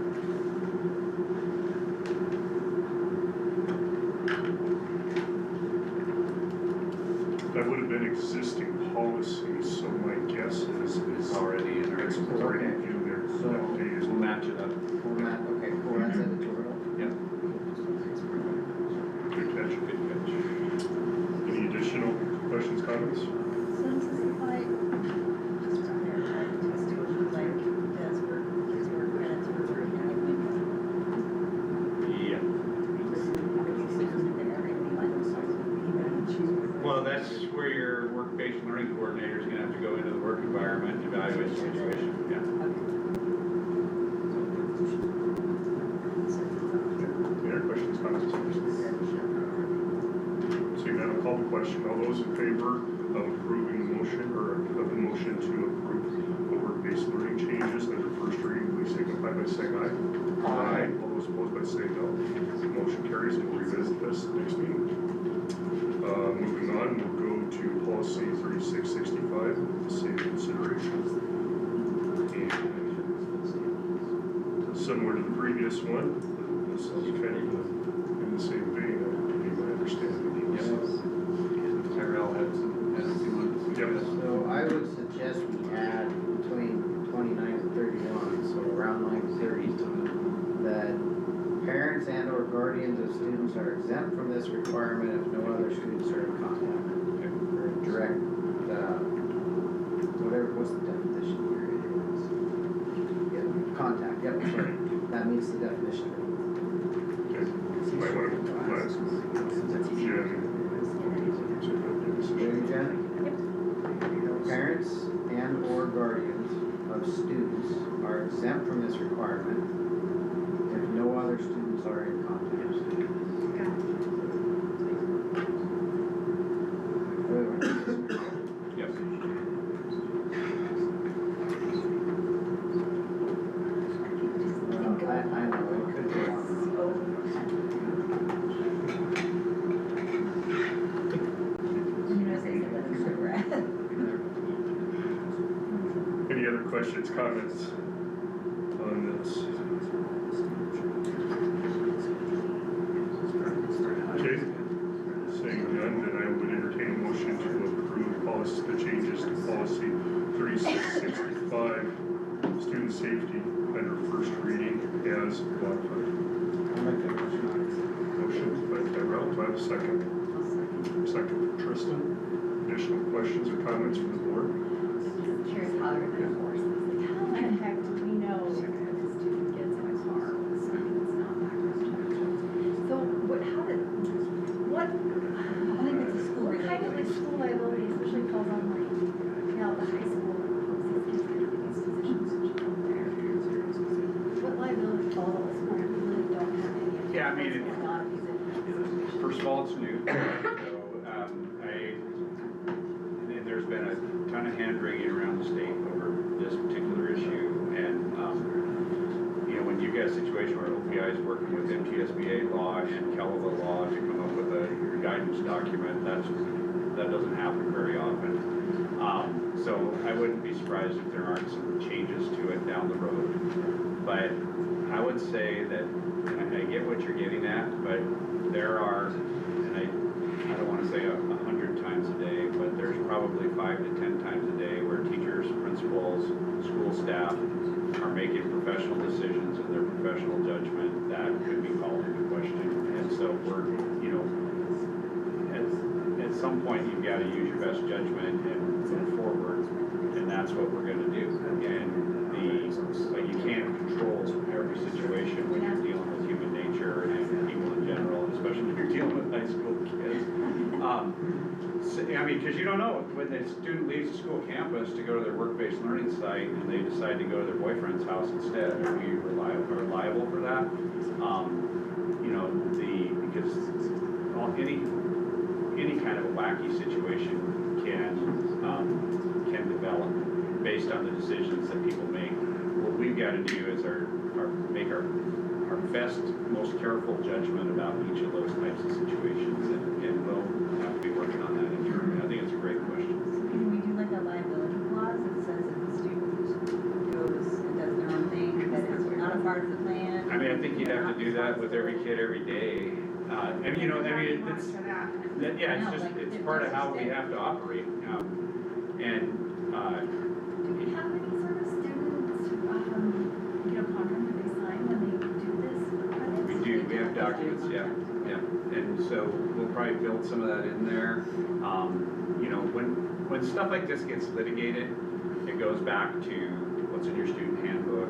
That would have been existing policy, so my guess is it's already in there. It's already in there. So we'll match it up. Okay, cool, that's editorial. Yeah. Good catch, good catch. Any additional questions, comments? So anticipate, just from their testing, like, his work credits were very high. Yeah. Well, that's where your work-based learning coordinator is gonna have to go into the work environment and evaluate the situation, yeah. Any other questions, comments? Seeing none, I'll call the question. All those in favor of approving the motion, or of the motion to approve the work-based learning changes under first reading, please signify by saying aye. Aye. All those opposed by saying no. Motion carries, and we'll revisit this next meeting. Moving on, we'll go to policy 3665, same consideration. And similar to the previous one, this is kind of in the same vein, that would be my understanding. Tyrell has a few ones. Yep. So I would suggest we add between 29 and 31, so around line 30, that parents and or guardians of students are exempt from this requirement if no other student what's the definition here? It is contact, yep, sorry, that meets the definition. Okay. You might want to last. Ready, Jen? Parents and or guardians of students are exempt from this requirement if no other students are in contact. Yep. I know, it could go on. Any other questions, comments on this? Okay, saying none, then I would entertain a motion to approve policy, the changes to policy 3665, student safety under first reading as modified. Motion by Tyrell, do I have a second? Second from Tristan. Additional questions or comments from the board? Here's how they're gonna enforce this. Like, how the heck do we know if a student gets in a car with something that's not background checked? So how did, what, I think it's a school what kind of like school liability especially falls on like, the high school policies get rid of these positions which are there. What liability falls on the school? We really don't have any. Yeah, I mean, It's not these situations. First of all, it's new, so, and there's been a ton of hand wringing around the state over this particular issue, and, you know, when you've got a situation where OPI is working with MTSBA law and Calava law to come up with a guidance document, that doesn't happen very often. So I wouldn't be surprised if there aren't some changes to it down the road, but I would say that, and I get what you're getting at, but there are, and I don't want to say 100 times a day, but there's probably 5 to 10 times a day where teachers, principals, school staff are making professional decisions in their professional judgment that could be called into question. And so we're, you know, at some point you've got to use your best judgment and move forward, and that's what we're going to do. And like you can't control every situation when you're dealing with human nature and people in general, and especially when you're dealing with high school kids. I mean, because you don't know when the student leaves the school campus to go to their work-based learning site and they decide to go to their boyfriend's house instead. Are we liable for that? You know, because any kind of a wacky situation can develop based on the decisions that people make. What we've got to do is make our best, most careful judgment about each of those types of situations, and we'll have to be working on that internally. I think it's a great question. Can we do like a liability clause that says if the student goes and does their own thing, that it's not a part of the plan? I mean, I think you'd have to do that with every kid every day. And you know, I mean, yeah, it's part of how we have to operate. Do we have any sort of students, contract that they sign when they do this? We do, we have documents, yeah. And so we'll probably build some of that in there. You know, when stuff like this gets litigated, it goes back to what's in your student handbook,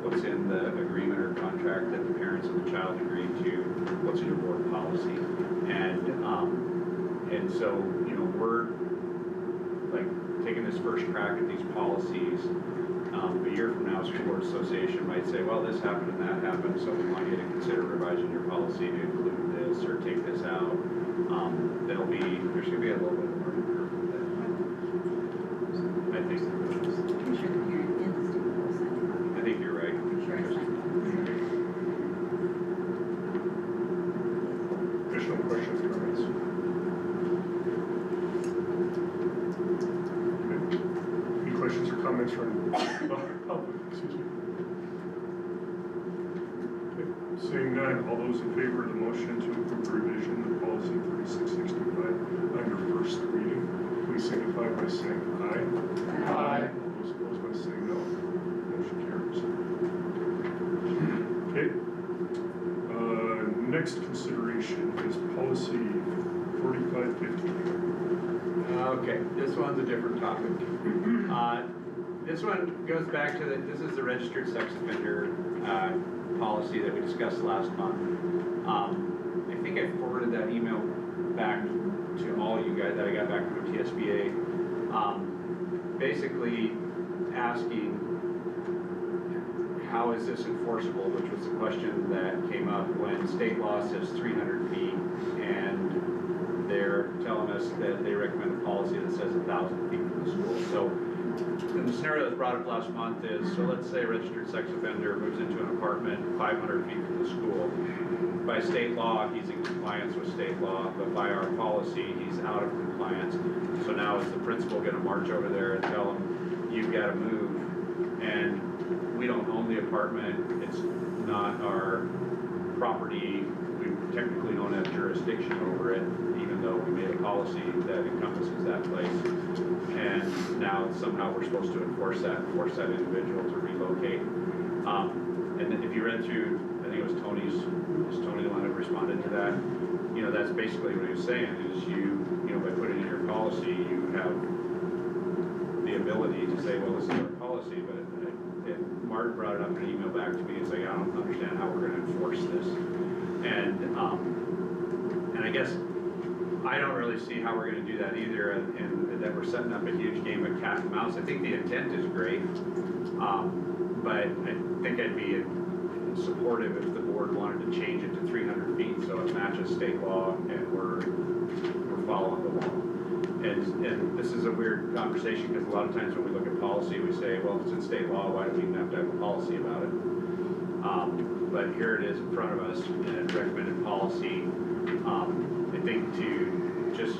what's in the agreement or contract that the parents and the child agreed to, what's in your board policy. And so, you know, we're like taking this first crack at these policies. A year from now, School Board Association might say, well, this happened and that happened, so we want you to consider revising your policy to include this or take this out. There's gonna be a little bit of a learning curve with that. I think. I'm sure the parent and the student will sign. I think you're right. I'm sure I signed. Additional questions, comments? Okay. Any questions or comments from public? Excuse me. Okay. Seeing none, all those in favor of the motion to approve the revision of policy 3665 under first reading, please signify by saying aye. Aye. All those opposed by saying no. Motion carries. Okay. Next consideration is policy 4550. Okay, this one's a different topic. This one goes back to this is the registered sex offender, policy that we discussed last month. I think I forwarded that email back to all you guys that I got back from TSBA. Basically asking, how is this enforceable, which was the question that came up when state law says 300 feet, and they're telling us that they recommend a policy that says 1,000 feet from the school. So, and the scenario that was brought up last month is, so let's say a registered sex offender moves into an apartment 500 feet from the school. By state law, he's in compliance with state law, but by our policy, he's out of compliance. So now is the principal gonna march over there and tell him, you've gotta move? And we don't own the apartment, it's not our property, we technically don't have jurisdiction over it, even though we made a policy that encompasses that place. And now somehow we're supposed to force that individual to relocate. And then if you read through, I think it was Tony the one that responded to that, you know, that's basically what he was saying, is you know, by putting in your policy, you have the ability to say, well, this is our policy, but Mark brought it up in an email back to me, it's like, I don't understand how we're gonna enforce this. And I guess, I don't really see how we're gonna do that either, and that we're setting up a huge game of cat and mouse. I think the intent is great, but I think I'd be supportive if the board wanted to change it to 300 feet so it matches state law and we're following the law. And this is a weird conversation because a lot of times when we look at policy, we say, well, if it's in state law, why do we even have to have a policy about it? But here it is in front of us, and it's recommended policy. I think to just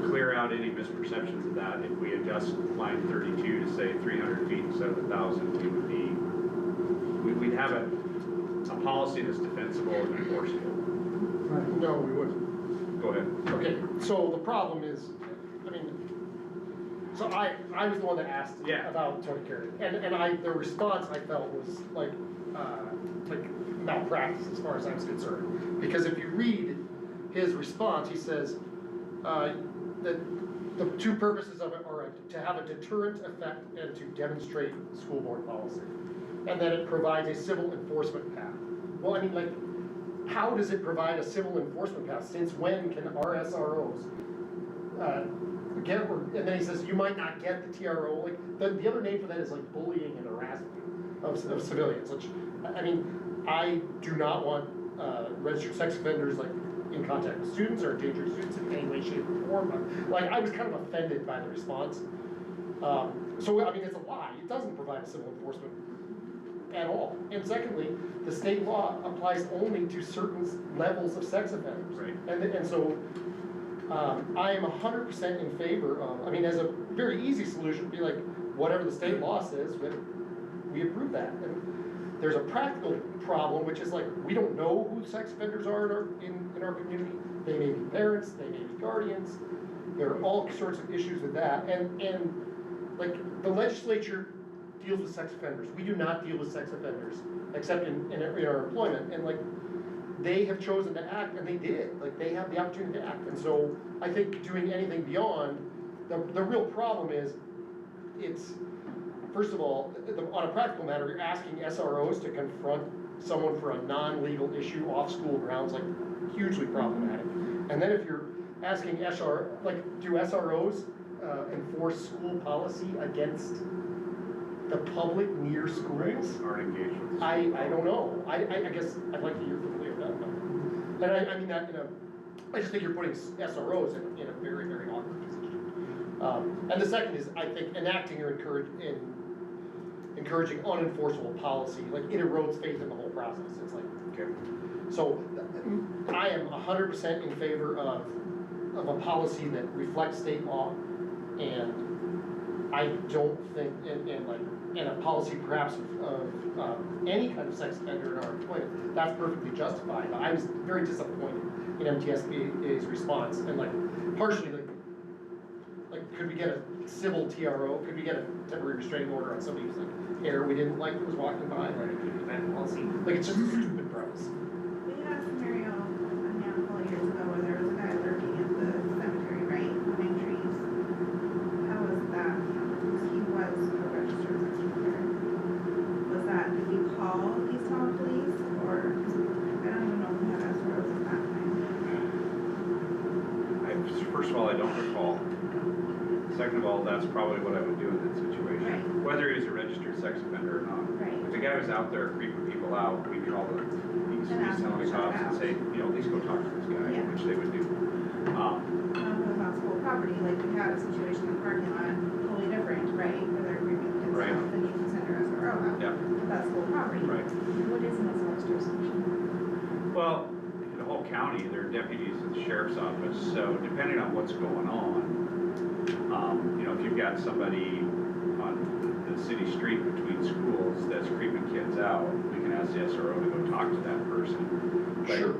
clear out any misperceptions of that, if we adjust line 32 to say 300 feet instead of 1,000, we'd have a policy that's defensible and enforceable. No, we wouldn't. Go ahead. Okay, so the problem is, I mean, so I was the one that asked about Tony Carey, and the response I felt was like malpractice as far as I was concerned. Because if you read his response, he says that the two purposes of it are to have a deterrent effect and to demonstrate school board policy. And then it provides a civil enforcement path. Well, I mean, like, how does it provide a civil enforcement path? Since when can our SROs get, and then he says, you might not get the TRO, like, the other name for that is like bullying and harassment of civilians, which, I mean, I do not want registered sex offenders, like, in contact with students or endangered students in any way, shape, or form. But, like, I was kind of offended by the response. So, I mean, it's a lie. It doesn't provide a civil enforcement at all. And secondly, the state law applies only to certain levels of sex offenders. Right. And so, I am 100% in favor of, I mean, as a very easy solution, be like, whatever the state law says, we approve that. And there's a practical problem, which is like, we don't know who sex offenders are in our community. They may be parents, they may be guardians. There are all sorts of issues with that. And like, the legislature deals with sex offenders. We do not deal with sex offenders, except in our employment. And like, they have chosen to act, and they did. Like, they have the opportunity to act. And so I think doing anything beyond, the real problem is, it's, first of all, on a practical matter, you're asking SROs to confront someone for a non-legal issue off school grounds, like, hugely problematic. And then if you're asking do SROs enforce school policy against the public near schools? Aren't engaged with. I don't know. I guess I'd like to hear from Leo about that. And I mean that, I just think you're putting SROs in a very, very awkward position. And the second is, I think enacting or encouraging unenforceable policy, like, it erodes faith in the whole process. It's like, okay. So I am 100% in favor of a policy that reflects state law, and I don't think, and a policy perhaps of any kind of sex offender in our employment, that's perfectly justified. I was very disappointed in MTSBA's response, and like, partially like could we get a civil TRO? Could we get a temporary restraining order on somebody who's like hair we didn't like that was walking by? Like, like, it's just a stupid premise. We had a scenario a handful of years ago where there was a guy working at the cemetery, right, cutting trees. How was that? He was a he's a registered sex offender or not. Right. If the guy was out there creeping people out, we call these telling cops and say, you know, at least go talk to this guy, Yeah. which they would do. On school property, like we had a situation in the parking lot, totally different, right? Where they're creeping kids Right. out, then you can send her as a row out. Yeah. That's school property. Right. What is an SRO's jurisdiction? Well, in the whole county, there are deputies at the sheriff's office, so depending on what's going on, you know, if you've got somebody on the city street between schools that's creeping kids out, we can ask the SRO to go talk to that person. But- Sure.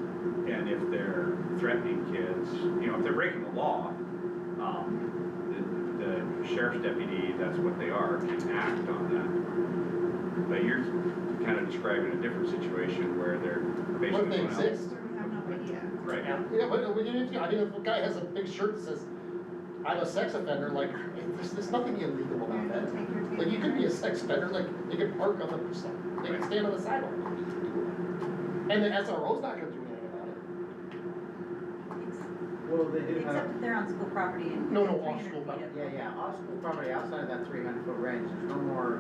And if they're threatening kids, you know, if they're breaking the law, the sheriff's deputy, that's what they are, can act on that. But you're kind of describing a different situation where they're basically. What if they going out- exist? We have no idea. Right. Yeah, but we didn't, I mean, if a guy has a big shirt that says, I'm a sex offender, like, there's nothing illegal about that. Take your time. Like, you could be a sex offender, like, they can park on the side, they can stand on the sidewalk. And the SRO's not gonna do anything about it. Well, they do Except have, if they're on school property and. No, no, 300 off school feet property. of- yeah, off school property outside of that 300-foot range, there's no more,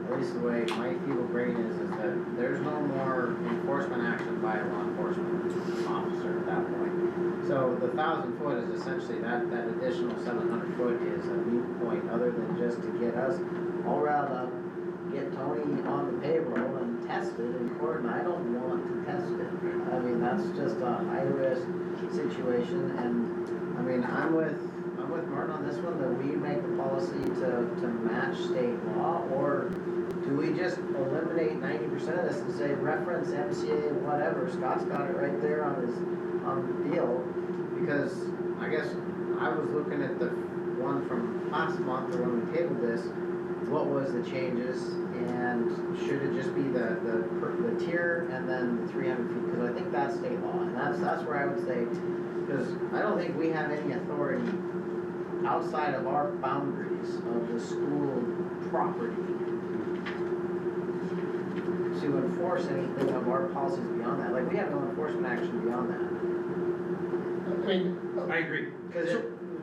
at least the way my feeble brain is that there's no more enforcement action by a law enforcement officer at that point. So the 1,000 foot is essentially that additional 700 foot is a new point, other than just to get us all riled up, get Tony on the payroll and test it in court, and I don't want to test it. I mean, that's just a high risk situation, and I mean, I'm with Martin on this one, that we make the policy to match state law, or do we just eliminate 90% of this and say reference MCA, whatever, Scott's got it right there on the deal, because I guess I was looking at the one from last month, or when we tabled this, what was the changes, and should it just be the tier and then the 300 feet, because I think that's state law, and that's where I would say, because I don't think we have any authority outside of our boundaries of the school property to enforce anything of our policies beyond that, like, we have no enforcement action beyond that. I mean, I agree. Because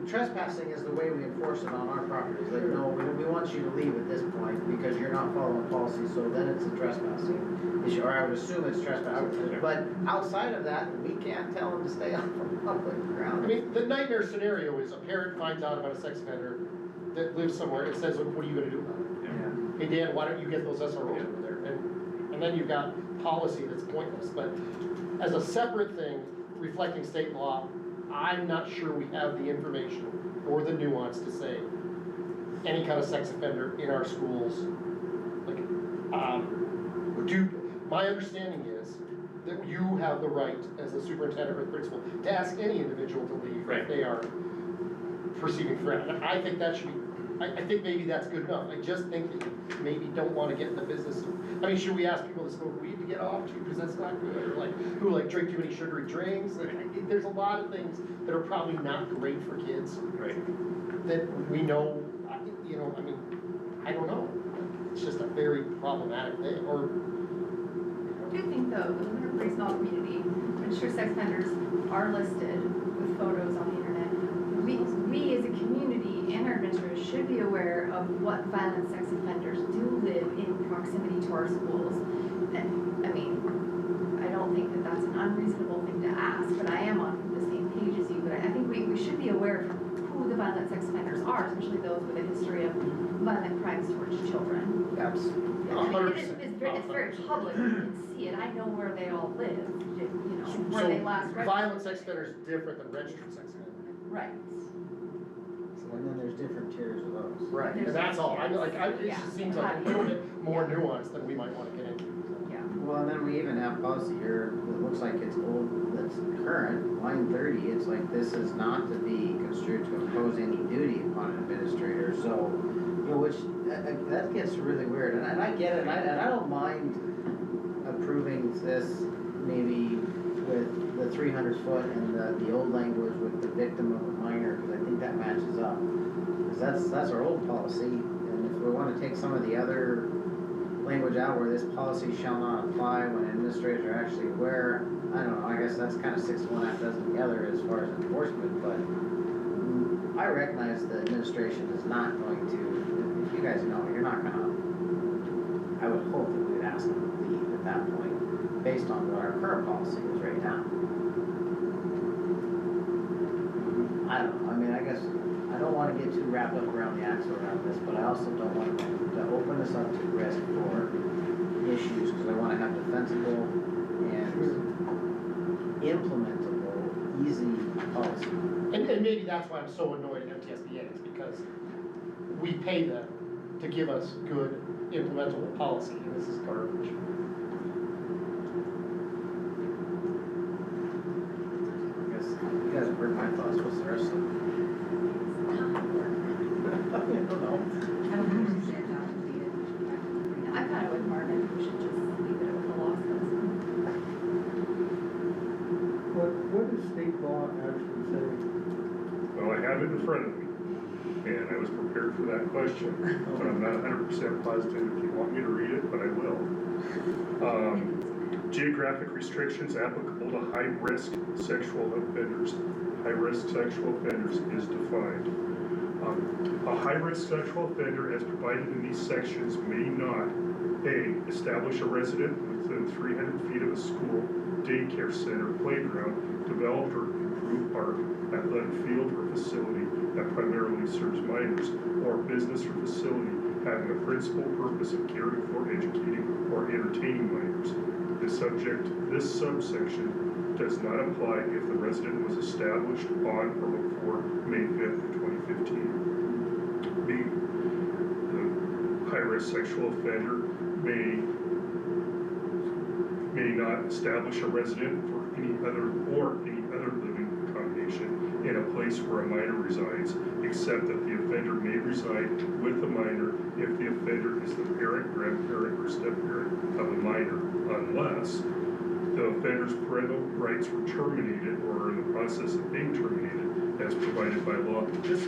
trespassing is the way we enforce it on our properties, like, no, we want you to leave at this point because you're not following policy, so then it's a trespassing issue, or I would assume it's trespassing. But outside of that, we can't tell them to stay off of public I ground. mean, the nightmare scenario is a parent finds out about a sex offender that lives somewhere and says, what are you gonna do about it? Yeah. Hey, Dan, why don't you get those SROs over there? And then you've got policy that's pointless, but as a separate thing, reflecting state law, I'm not sure we have the information or the nuance to say any kind of sex offender in our schools. Like, my understanding is that you have the right as the superintendent or the principal to ask any individual to leave if they are perceiving threat. And I think that should be, I think maybe that's good enough. I just think that you maybe don't want to get in the business of, I mean, should we ask people to smoke weed to get off too, because that's not good, or like, who like drink too many sugary drinks, like, there's a lot of things that are probably not great for kids. Right. That we know, you know, I mean, I don't know, it's just a very problematic thing, or, I do think though, that we're a pretty small community, registered sex offenders are listed with photos on the internet. We as a community and our administrators should be aware of what violent sex offenders do live in proximity to our schools. And, I mean, I don't think that that's an unreasonable thing to ask, but I am on the same page as you, but I think we should be aware of who the violent sex offenders are, especially those with a history of violent crimes towards children. absolutely. I mean, it's very public, you can see it, I know where they all live, you know, where they last registered. Violent sex offender is different than registered sex offender. Right. And then there's different tiers of those. Right, and that's all, it Yeah. just seems like a little bit more nuanced than we might wanna get into. Yeah. Well, and then we even have policy here, that looks like it's old, that's current, line 30, it's like this is not to be construed to impose any duty upon an administrator, so, you know, which, that gets really weird, and I get it, and I don't mind approving this maybe with the 300 foot and the old language with the victim of a minor, because I think that matches up. Because that's our old policy, and if we want to take some of the other language out where this policy shall not apply when administrators are actually aware, I don't know, I guess that's kind of 6 of one, half dozen the other as far as enforcement, but I recognize the administration is not going to, if you guys know, you're not gonna ask them to leave at that point, based on what our current policy is right now. I don't know, I mean, I guess, I don't wanna get too wrapped up around the axle around this, but I also don't want to open this up to risk for issues, cause I wanna have defensible and implementable, easy policy. And maybe that's why I'm so annoyed at MTSBA, is because we pay them to give us good implementable policy, and this is garbage. I guess you guys have heard my thoughts, what's the rest of them? I don't understand how to lead it. I'm kind of with Marvin, we should just leave it with the law says. What does state law actually say? Well, I have it in front of me, and I was prepared for that question, but I'm not 100% positive if you want me to read it, but I will. Geographic restrictions applicable to high-risk sexual offenders. High-risk sexual offenders is defined. A high-risk sexual offender as provided in these sections may not, A, establish a resident within 300 feet of a school, daycare center, playground, developed or improved park, athletic field or facility that primarily serves minors, or business or facility having a principal purpose of caring for, educating, or entertaining minors. This subsection does not apply if the resident was established on or before May 5th, 2015. B, the high-risk sexual offender may not establish a resident for any other living accommodation in a place where a minor resides, except that the offender may reside with the minor if the offender is the parent, grandparent, or step-parent of the minor, unless the offender's parental rights were terminated or are in the process of being terminated as provided by law. This is,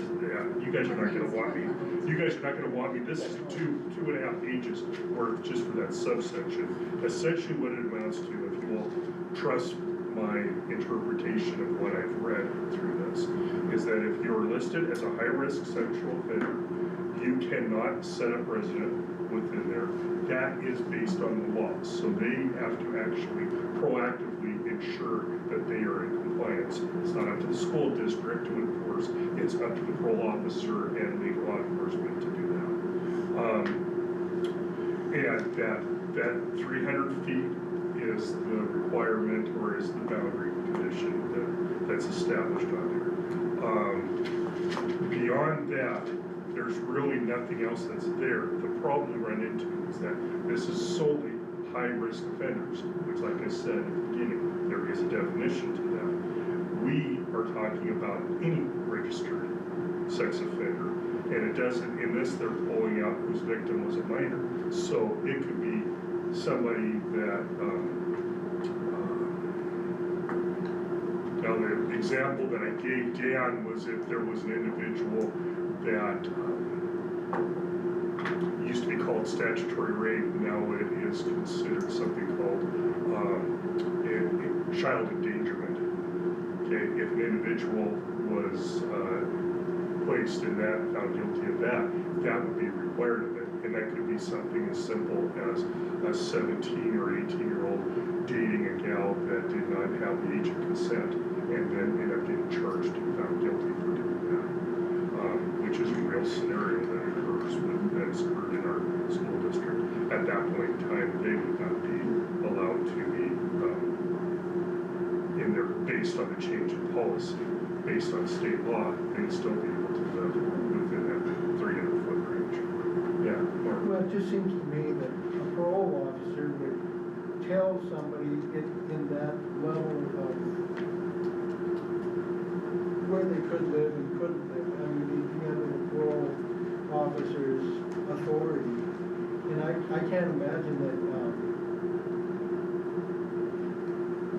you guys are not gonna want me. You guys are not gonna want me. This is two and a half pages worth just for that subsection. Essentially what it amounts to, if you will trust my interpretation of what I've read through this, is that if you're listed as a high-risk sexual offender, you cannot set up resident within there. That is based on the law. So they have to actually proactively ensure that they are in compliance. It's not up to the school district to enforce, it's up to the parole officer and legal law enforcement to do that. And that 300 feet is the requirement or is the boundary condition that's established on there. Beyond that, there's really nothing else that's there. The problem we run into is that this is solely high-risk offenders, which, like I said at the beginning, there is a definition to that. We are talking about any registered sex offender, and it doesn't, in this, they're pulling out whose victim was a minor. So it could be somebody that, now the example that I gave Dan was if there was an individual that used to be called statutory rape, now it is considered something called child endangerment. Okay, if an individual was placed in that, found guilty of that, that would be required of it. And that could be something as simple as a 17 or 18-year-old dating a gal that did not have the age of consent and then end up getting charged and found guilty for doing that, which is a real scenario that occurs that's occurred in our school district. At that point in time, they would not be allowed to be in there based on the change in policy. Based on state law, they'd still be able to live within that 300-foot range. Yeah. Well, it just seems to me that a parole officer would tell somebody in that level of where they could live and couldn't live. I mean, the end of the parole officer's authority. And I can't imagine that,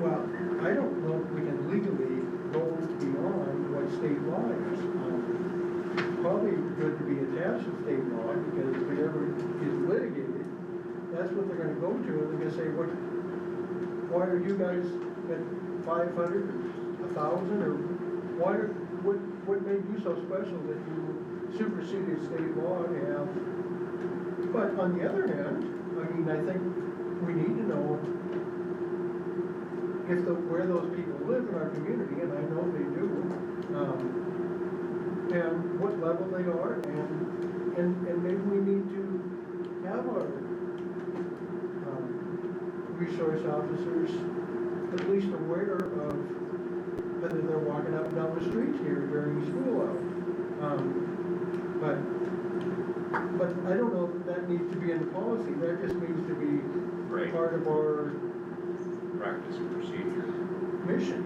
well, I don't know if we can legally go beyond what state law is. Probably good to be attached to state law, because if it ever is litigated, that's what they're gonna go to, and they're gonna say, why are you guys at 500 or 1,000, or what made you so special that you superseded state law to have? But on the other hand, I mean, I think we need to know where those people live in our community, and I know they do, and what level they are, and maybe we need to have our resource officers at least aware of whether they're walking up and down the street here during school hours. But I don't know if that needs to be in the policy, that just needs to be part of our Practice and procedure. mission.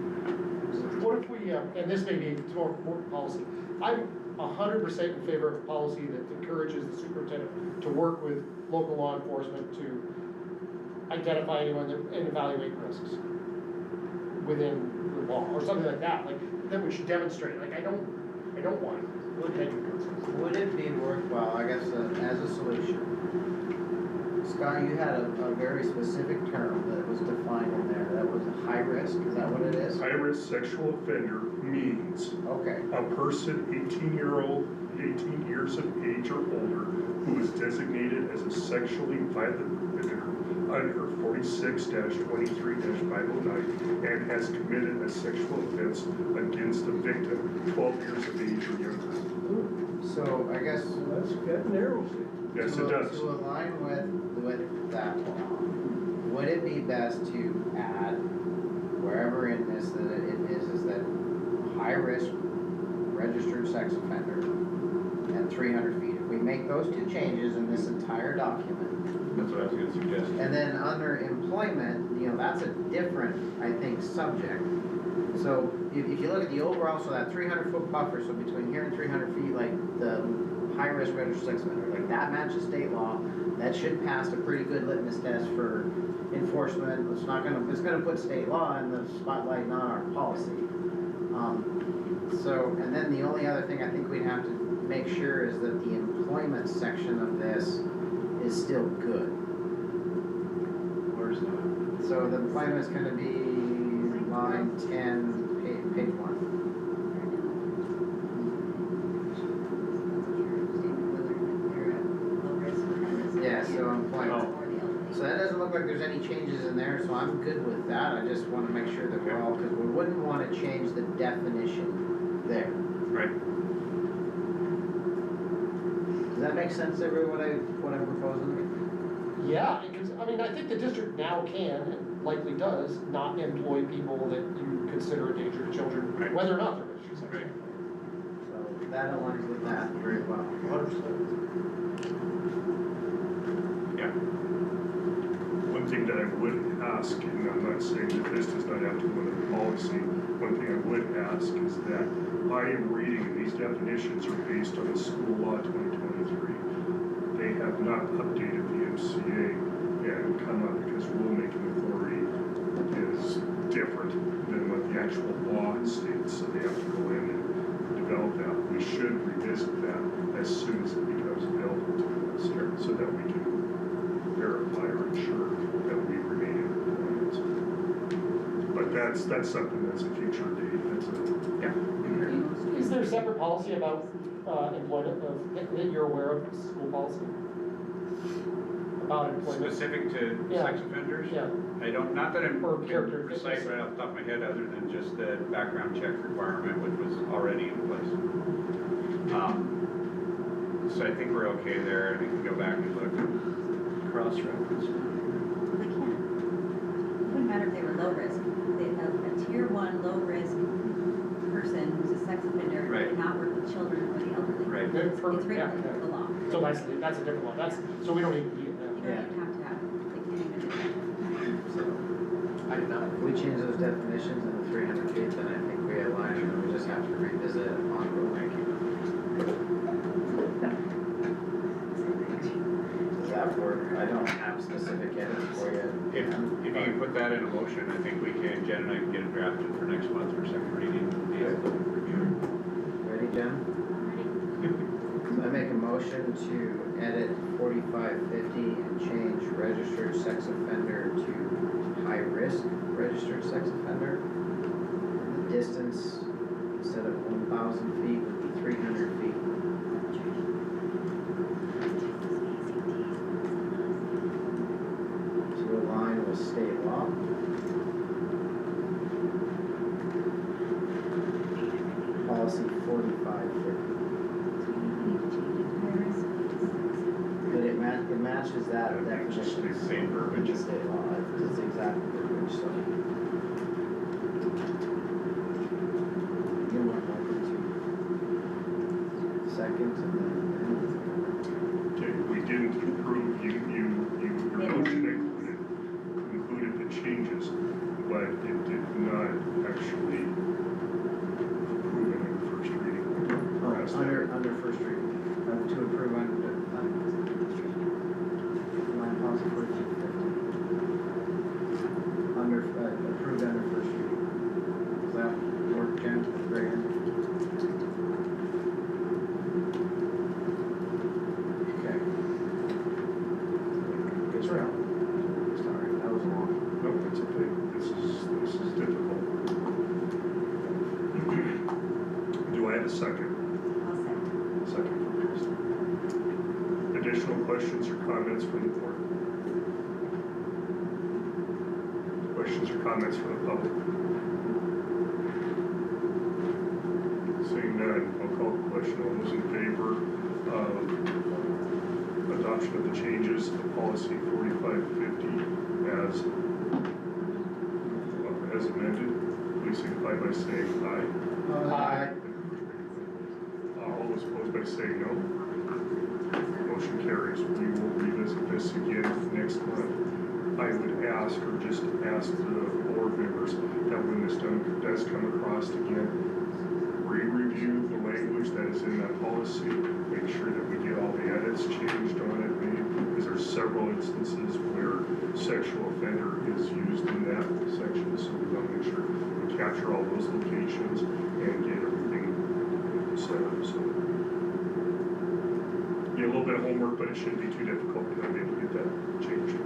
What if we, and this may be more policy, I'm 100% in favor of a policy that encourages the superintendent to work with local law enforcement to identify anyone and evaluate risks within the law, or something like that, like, then we should demonstrate, like, I don't want negative consequences. Would it be worthwhile, I guess, as a solution? Scott, you had a very specific term that was defined in there, that was high risk, is that what it is? High-risk sexual offender means a person 18 years of age or older who is designated as a sexually violent offender under 46-23-509 and has committed a sexual offense against a victim 12 years of age or younger. So I guess. That narrows it. Yes, it does. To align with that law, would it be best to add wherever in this that it is that high risk registered sex offender at 300 feet? If we make those two changes in this entire document. That's what I was gonna suggest. And then under employment, that's a different, I think, subject. So if you look at the overall, so that 300-foot buffer, so between here and 300 feet, like the high-risk registered sex offender, like that matches state law, that should pass a pretty good litmus test for enforcement. It's gonna put state law in the spotlight, not our policy. And then the only other thing I think we'd have to make sure is that the employment section of this is still good. Where's that? So the employment is gonna be line 10, page 1. Yeah, so employment. So that doesn't look like there's any changes in there, so I'm good with that. I just wanna make sure that we're all, because we wouldn't wanna change the definition there. Right. Does that make sense, everyone, what I'm proposing? Yeah, because, I think the district now can, and likely does, not employ people that you consider a danger to children, whether or not they're registered sex offenders. So that aligns with that very well. 100%. Yeah. One thing that I would ask, and I'm not saying that this does not have to go in the policy, one thing I would ask is that I am reading, and these definitions are based on the school law 2023. They have not updated the MCA and come up because rulemaking authority is different than what the actual law states, so they have to go in and develop that. We should revisit that as soon as it becomes available to us, so that we can verify or ensure that we remain in compliance. But that's something that's a future date. Is there a separate policy about employment that you're aware of, school policy? About employment? Specific to sex offenders? Yeah. I don't, not that I'm Or character precise fitness. right off the top of my head, other than just the background check requirement, which was already in place. So I think we're okay there, and we can go back and look and cross-reference. They can't. It wouldn't matter if they were low risk. A tier 1 low risk person who's a sex offender cannot work with children or the elderly. Right. It's written into the law. So that's a different law, so we don't even need it now. You don't even have to have it. They can't even do that. If we change those definitions in the 300 feet, then I think we align, and we just have to revisit it on rulemaking. Does that work? I don't have specific edits for you. If you can put that in a motion, I think we can, Jen and I can get it drafted for next month for second reading. Ready, Jen? So I make a motion to edit 4550 and change registered sex offender to high risk registered sex offender. The distance, instead of 1,000 feet, would be 300 feet. To matches that definition. Just the same verbiage. In the state law, it's the exact verbiage, so. You're more likely to second and then. Okay, we didn't approve, your motion included the changes, but it did not actually approve it in the first reading. Under first reading, to approve under first reading. Line policy 4250. Approved under first reading. Does that work, Jen? Great. Okay. Israel. Sorry, that was long. No, it's okay, this is difficult. Do I have a second? Second from Kristen. Additional questions or comments from the board? Questions or comments from the public? Seeing none, I'll call the question. All those in favor of adoption of the changes to policy 4550 as amended, please signify by saying aye. Aye. All those opposed by saying no. Motion carries. We will revisit this again next month. I would ask, or just ask the board members, that when this does come across again, re-review the language that is in that policy, make sure that we get all the edits changed on it, because there's several instances where sexual offender is used in that section, so we want to make sure we capture all those locations and get everything set up, so. Be a little bit of homework, but it shouldn't be too difficult, because I'll be able to get that changed.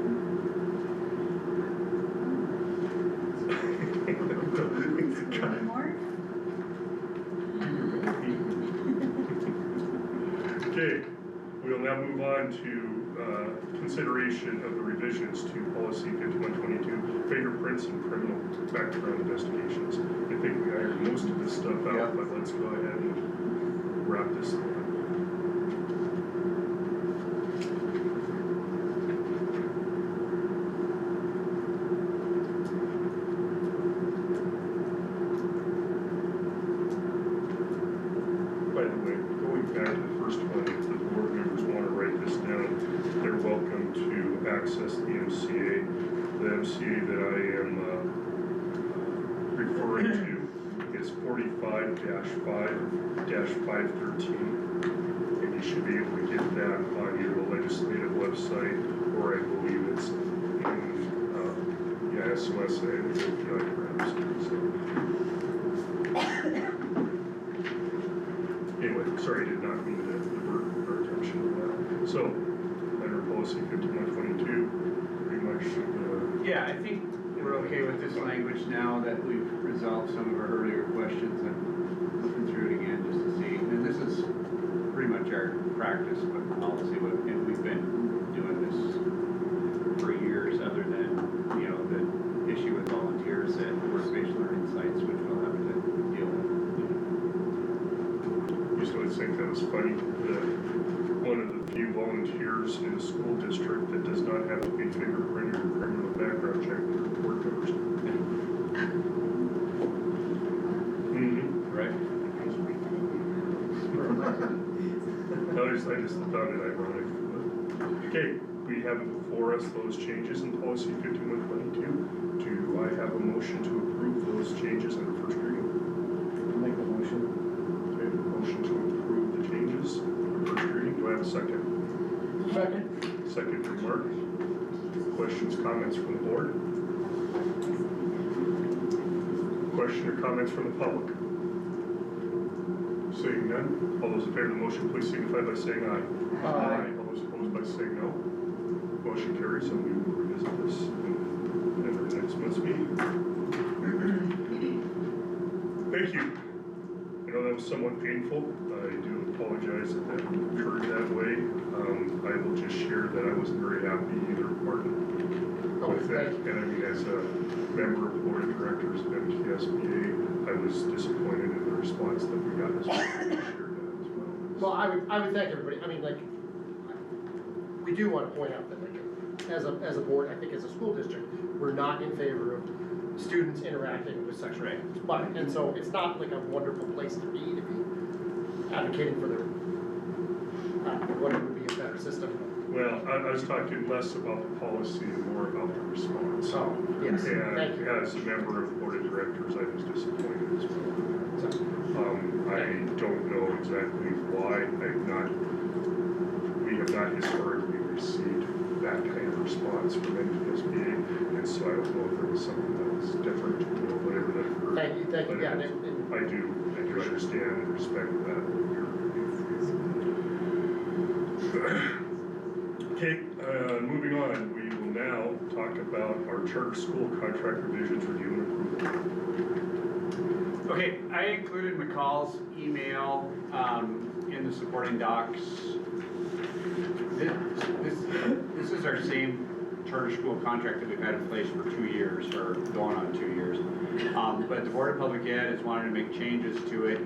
More? Okay, we'll now move on to consideration of the revisions to policy 5122, fingerprints and criminal background investigations. I think we ironed most of this stuff out, but let's go ahead and wrap this up. By the way, going back to the first one, if the board members want to write this down, they're welcome to access the MCA. The MCA that I am referring to is 45-5-513. And you should be able to get that on either the legislative website, or I believe it's in SOS and the diagrams. Anyway, sorry, I did not mean to divert our attention to that. So, under policy 5122, pretty much, Yeah, I think we're okay with this language now that we've resolved some of our earlier questions and looking through it again just to see. And this is pretty much our practice with policy, and we've been doing this for years, other than, you know, the issue with volunteers and work-based learning sites, which we'll have to deal with. used to think that was funny, that one of the few volunteers in a school district that does not have to be fingerprinted or criminal background check for board members. Right. I just thought it ironic. But, okay, we have before us those changes in policy 5122. Do I have a motion to approve those changes in the first reading? I'll make the motion. Okay, motion to approve the changes in the first reading. Do I have a second? Second. Second from Mark. Questions, comments from the board? Question or comments from the public? Seeing none, all those in favor of the motion, please signify by saying aye. Aye. All those opposed by saying no. Motion carries, and we will revisit this in our next month's meeting. Thank you. I know that was somewhat painful. I do apologize that that occurred that way. I will just share that I wasn't very happy either, Martin, with that. And I mean, as a member of the board of directors of MTSBA, I was disappointed in the response that we got as well. I shared that as well. Well, I would thank everybody, I mean, like, we do wanna point out that, like, as a board, I think as a school district, we're not in favor of students interacting with sexual acts. But, and so it's not like a wonderful place to be advocating for their, what would be a better system. Well, I was talking less about the policy and more about the response. Oh, yes, thank you. And as a member of the board of directors, I was disappointed as well. I don't know exactly why we have not historically received that kind of response from NTSBA, and so I don't know if there was something that was different, or whatever that. Thank you, But yeah. I do understand and respect that. Okay, moving on, we will now talk about our charter school contract revisions review and approval. Okay, I included McCall's email in the supporting docs. This is our same charter school contract that we've had in place for 2 years, or going on 2 years. But the Board of Public Ed is wanting to make changes to it,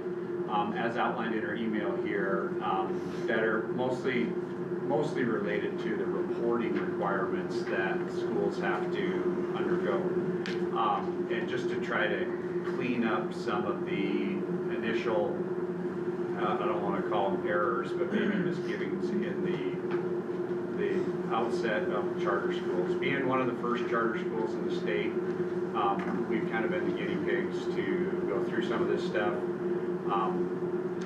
as outlined in our email here, that are mostly related to the reporting requirements that schools have to undergo. And just to try to clean up some of the initial, I don't want to call them errors, but maybe misgivings in the outset of charter schools. Being one of the first charter schools in the state, we've kind of been the guinea pigs to go through some of this stuff.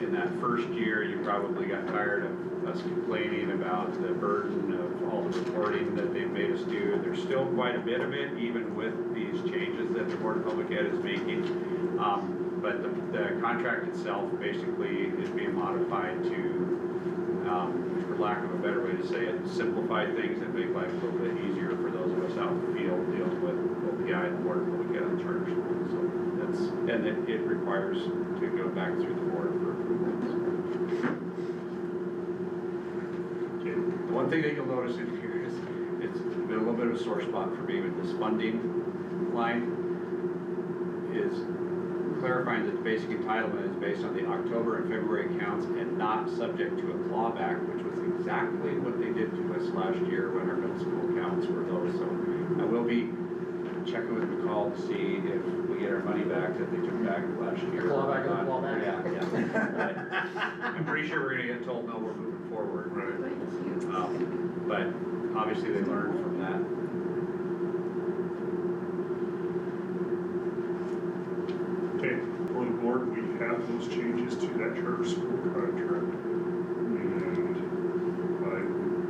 In that first year, you probably got tired of us complaining about the burden of all the reporting that they've made us do. There's still quite a bit of it, even with these changes that the Board of Public Ed is making. But the contract itself basically is being modified to, for lack of a better way to say it, simplify things and make life a little bit easier for those of us out in the field dealing with OPI and the Board of Public Ed and charter schools. So that's, and it requires to go back through the board for approval. Okay. The one thing that you'll notice in here is it's been a little bit of a sore spot for me with this funding line, is clarifying that the basic entitlement is based on the October and February accounts and not subject to a clawback, which was exactly what they did to us last year when our middle school accounts were those. So I will be checking with McCall to see if we get our money back that they took back last year. Clawback and clawback. Yeah. I'm pretty sure we're gonna get told, no, we're moving forward. Right. But obviously they learned from that. Okay, for the board, we have those changes to that charter school contract.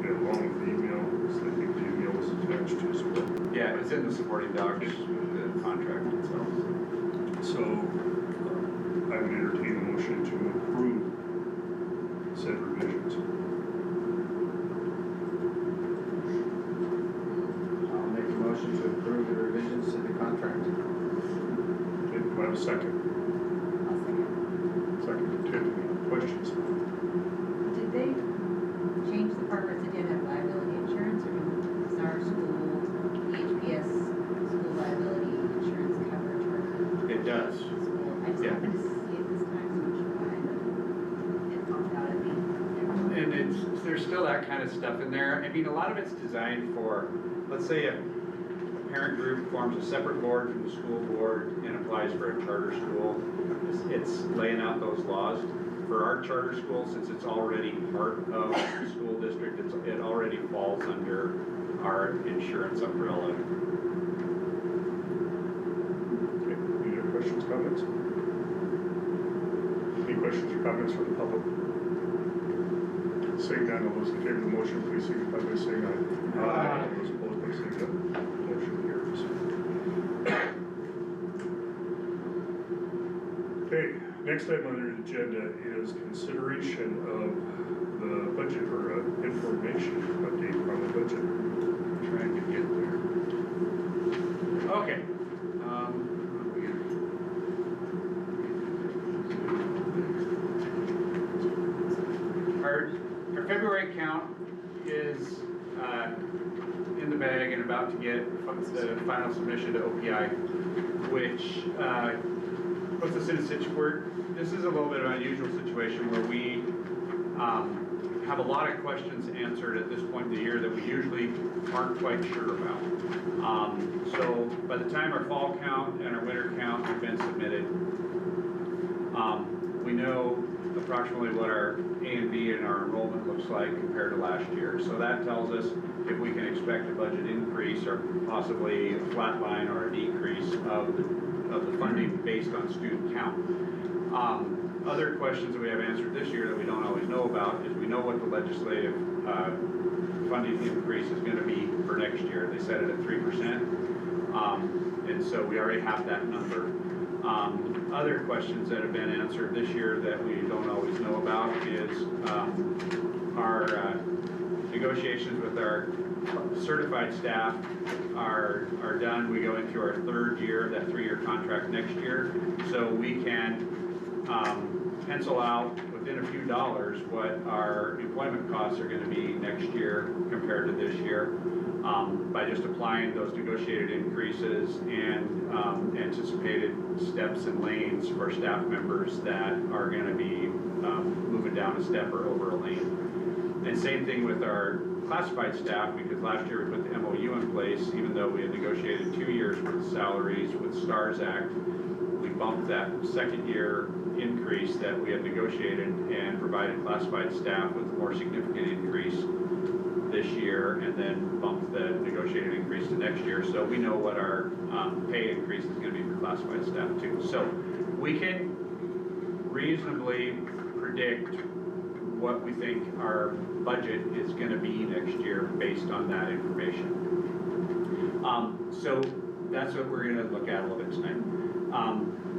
And along with the email, I think the email was attached to as well. Yeah, it's in the supporting docs, the contract itself. So, I would entertain a motion to approve said revisions. I'll make a motion to approve the revisions to the contract. Okay, do I have a second? Second to Tiffany. Questions? Did they change the part where it said you had to have liability insurance, or does our school, the HPS school liability insurance cover charter? It does. I just happened to see it this time, so I'm sure why, but it popped out at me. And there's still that kind of stuff in there. I mean, a lot of it's designed for, let's say a parent group forms a separate board from the school board and applies for a charter school. It's laying out those laws. For our charter school, since it's already part of the school district, it already falls under our insurance umbrella. Okay, any other questions, comments? Any questions or comments from the public? Seeing none, all those in favor of the motion, please signify by saying aye. Aye. All those opposed by saying no. Motion carries. Okay, next item on the agenda is consideration of the budget or information update on the budget. Trying to get there. Okay. Our February count is in the bag and about to get the final submission to OPI, which puts us in a situation where this is a little bit of an unusual situation where we have a lot of questions answered at this point in the year that we usually aren't quite sure about. So by the time our fall count and our winter count have been submitted, we know approximately what our A and B and our enrollment looks like compared to last year. So that tells us if we can expect a budget increase or possibly a flat line or a decrease of the funding based on student count. Other questions that we have answered this year that we don't always know about is we know what the legislative funding increase is going to be for next year. They set it at 3%, and so we already have that number. Other questions that have been answered this year that we don't always know about is our negotiations with our certified staff are done. We go into our third year of that 3-year contract next year, so we can pencil out within a few dollars what our employment costs are going to be next year compared to this year by just applying those negotiated increases and anticipated steps and lanes for staff members that are going to be moving down a step or over a lane. And same thing with our classified staff, because last year we put the MOU in place, even though we had negotiated 2 years worth of salaries with STARS Act, we bumped that second year increase that we had negotiated and provided classified staff with a more significant increase this year, and then bumped the negotiated increase to next year. So we know what our pay increase is going to be for classified staff too. So we can reasonably predict what we think our budget is going to be next year based on that information. So that's what we're going to look at a little bit tonight.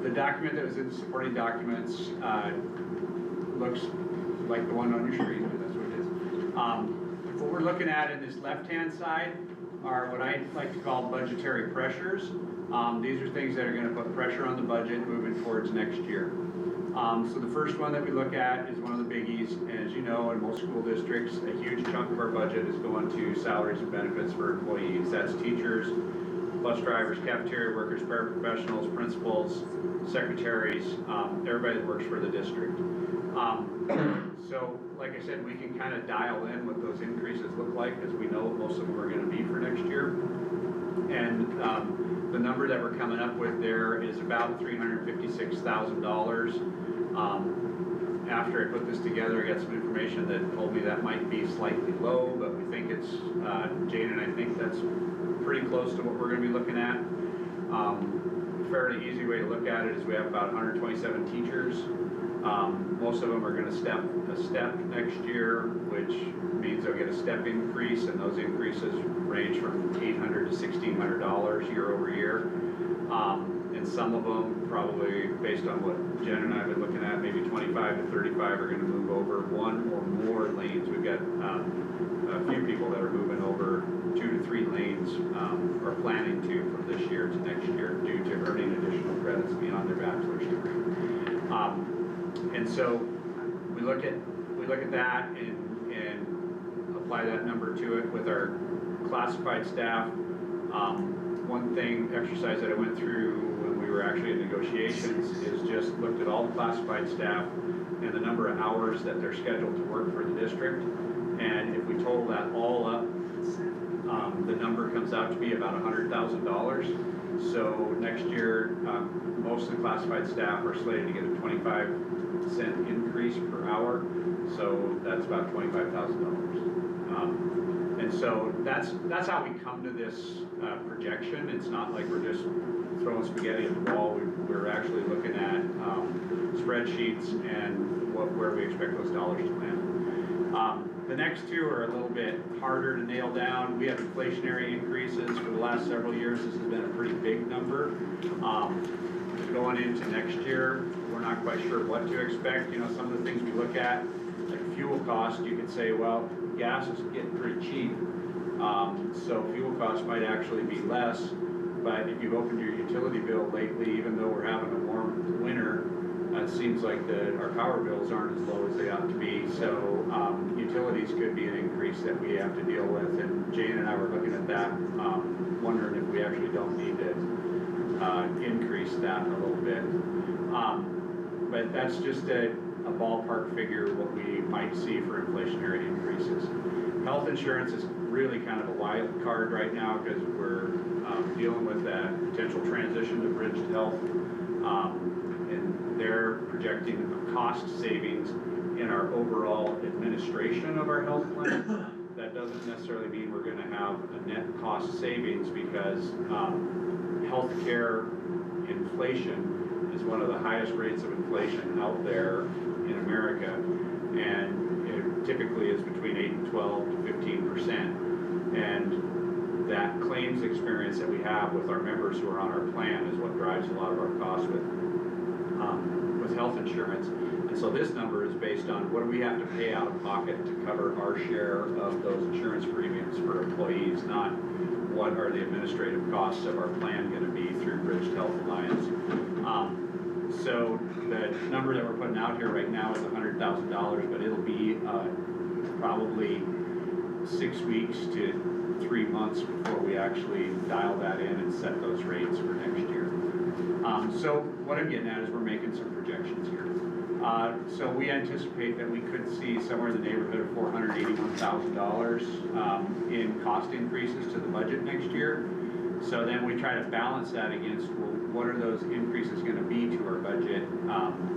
The document that was in the supporting documents looks like the one on your screen, but that's what it is. What we're looking at in this left-hand side are what I like to call budgetary pressures. These are things that are going to put pressure on the budget moving towards next year. So the first one that we look at is one of the biggies, and as you know, in most school districts, a huge chunk of our budget is going to salaries and benefits for employees. That's teachers, bus drivers, cafeteria workers, paraprofessionals, principals, secretaries, everybody that works for the district. So, like I said, we can kind of dial in what those increases look like, because we know what most of them are going to be for next year. And the number that we're coming up with there is about $356,000. After I put this together, I got some information that told me that might be slightly low, but we think it's, Jane and I think that's pretty close to what we're going to be looking at. Fairly easy way to look at it is we have about 127 teachers. Most of them are going to step a step next year, which means they'll get a step increase, and those increases range from $800 to $1,600 year over year. And some of them, probably based on what Jen and I have been looking at, maybe 25 to 35 are going to move over one or more lanes. We've got a few people that are moving over 2 to 3 lanes, or planning to from this year to next year due to earning additional credits beyond their bachelor's degree. And so we look at that and apply that number to it with our classified staff. One exercise that I went through when we were actually in negotiations is just looked at all the classified staff and the number of hours that they're scheduled to work for the district. And if we total that all up, the number comes out to be about $100,000. So next year, most of the classified staff are slated to get a 25-cent increase per hour. So that's about $25,000. And so that's how we come to this projection. It's not like we're just throwing spaghetti at the wall. We're actually looking at spreadsheets and where we expect those dollars to land. The next two are a little bit harder to nail down. We have inflationary increases for the last several years. This has been a pretty big number. Going into next year, we're not quite sure what to expect. You know, some of the things we look at, like fuel cost, you could say, well, gas is getting pretty cheap. So fuel costs might actually be less. But if you've opened your utility bill lately, even though we're having a warm winter, it seems like our power bills aren't as low as they ought to be. So utilities could be an increase that we have to deal with. And Jane and I were looking at that, wondering if we actually don't need to increase that a little bit. But that's just a a ballpark figure what we might see for inflationary increases. Health insurance is really kind of a wild card right now because we're dealing with that potential transition to Bridged Health. And they're projecting a cost savings in our overall administration of our health plan. That doesn't necessarily mean we're gonna have a net cost savings because healthcare inflation is one of the highest rates of inflation out there in America. And it typically is between 8 and 12 to 15%. And that claims experience that we have with our members who are on our plan is what drives a lot of our costs with health insurance. And so this number is based on what do we have to pay out of pocket to cover our share of those insurance premiums for employees, not what are the administrative costs of our plan going to be through Bridged Health Alliance. So the number that we're putting out here right now is $100,000, but it'll be probably 6 weeks to 3 months before we actually dial that in and set those rates for next year. So what I'm getting at is we're making some projections here. So we anticipate that we could see somewhere in the neighborhood of $481,000 in cost increases to the budget next year. So then we try to balance that against, well, what are those increases going to be to our budget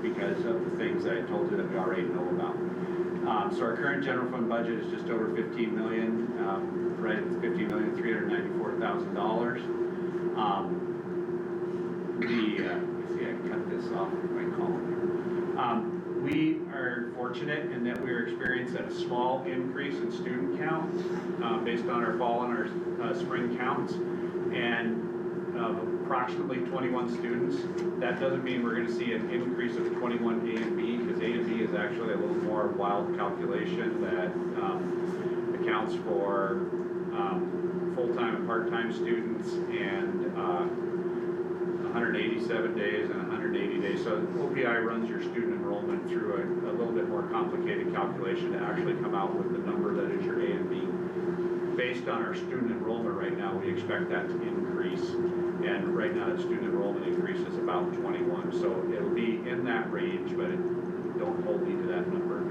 because of the things that I told you that we already know about. So our current general fund budget is just over $15 million, right at $15,394,000. See, I cut this off of my column here. We are fortunate in that we are experiencing a small increase in student count based on our fall and our spring counts, and approximately 21 students. That doesn't mean we're going to see an increase of 21 A and B, because A and B is actually a little more wild calculation that accounts for full-time and part-time students and 187 days and 180 days. So OPI runs your student enrollment through a little bit more complicated calculation to actually come out with the number that is your A and B. Based on our student enrollment right now, we expect that to increase. And right now, the student enrollment increase is about 21. So it'll be in that range, but don't hold me to that number.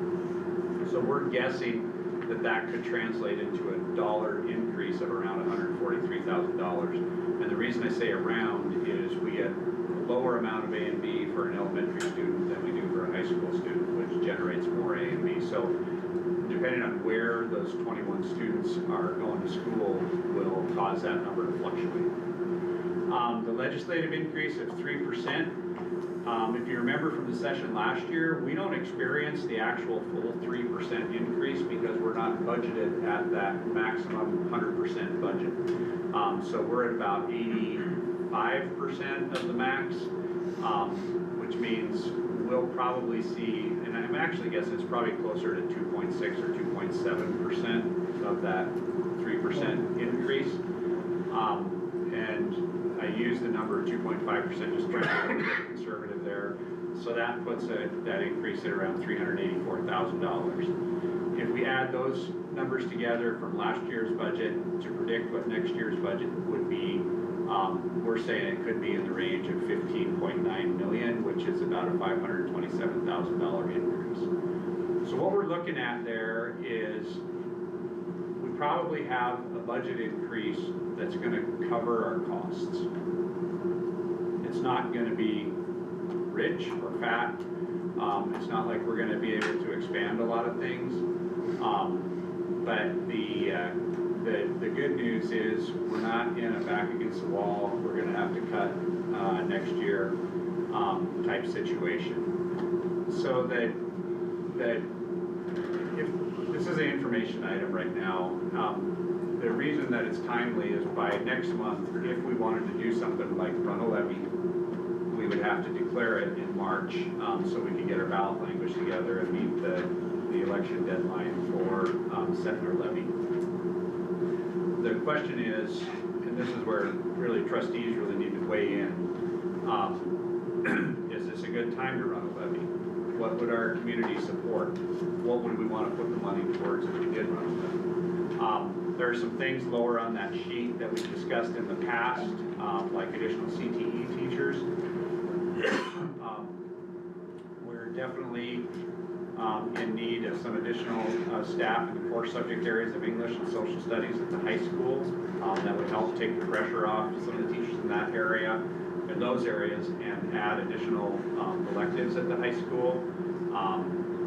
So we're guessing that that could translate into a dollar increase of around $143,000. And the reason I say around is we get a lower amount of A and B for an elementary student than we do for a high school student, which generates more A and B. So depending on where those 21 students are going to school will cause that number to fluctuate. The legislative increase of 3%, if you remember from the session last year, we don't experience the actual full 3% increase because we're not budgeted at that maximum 100% budget. So we're at about 85% of the max, which means we'll probably see, and I'm actually guessing it's probably closer to 2.6 or 2.7% of that 3% increase. And I use the number 2.5% just trying to be a bit conservative there. So that puts that increase at around $384,000. If we add those numbers together from last year's budget to predict what next year's budget would be, we're saying it could be in the range of 15.9 million, which is about a $527,000 increase. So what we're looking at there is we probably have a budget increase that's going to cover our costs. It's not going to be rich or fat. It's not like we're going to be able to expand a lot of things. But the good news is we're not in a back against the wall, we're going to have to cut next year type situation. So that if this is an information item right now, the reason that it's timely is by next month, if we wanted to do something like run a levy, we would have to declare it in March so we can get our ballot language together and meet the election deadline for setting our levy. The question is, and this is where really trustees really need to weigh in, is this a good time to run a levy? What would our community support? What would we want to put the money towards if we did run a levy? There are some things lower on that sheet that we've discussed in the past, like additional CTE teachers. We're definitely in need of some additional staff in the core subject areas of English and social studies at the high school. That would help take the pressure off some of the teachers in that area, in those areas, and add additional electives at the high school.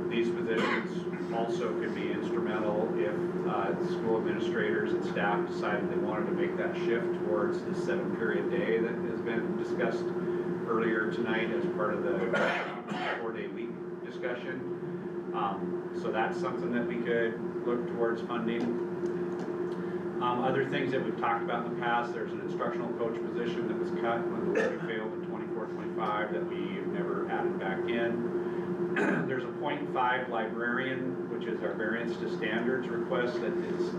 These positions also could be instrumental if school administrators and staff decided they wanted to make that shift towards the 7-period day that has been discussed earlier tonight as part of the 4-day week discussion. So that's something that we could look towards funding. Other things that we've talked about in the past, there's an instructional coach position that was cut when the levy failed in 24-25 that we never added back in. There's a .5 librarian, which is our variance to standards request that is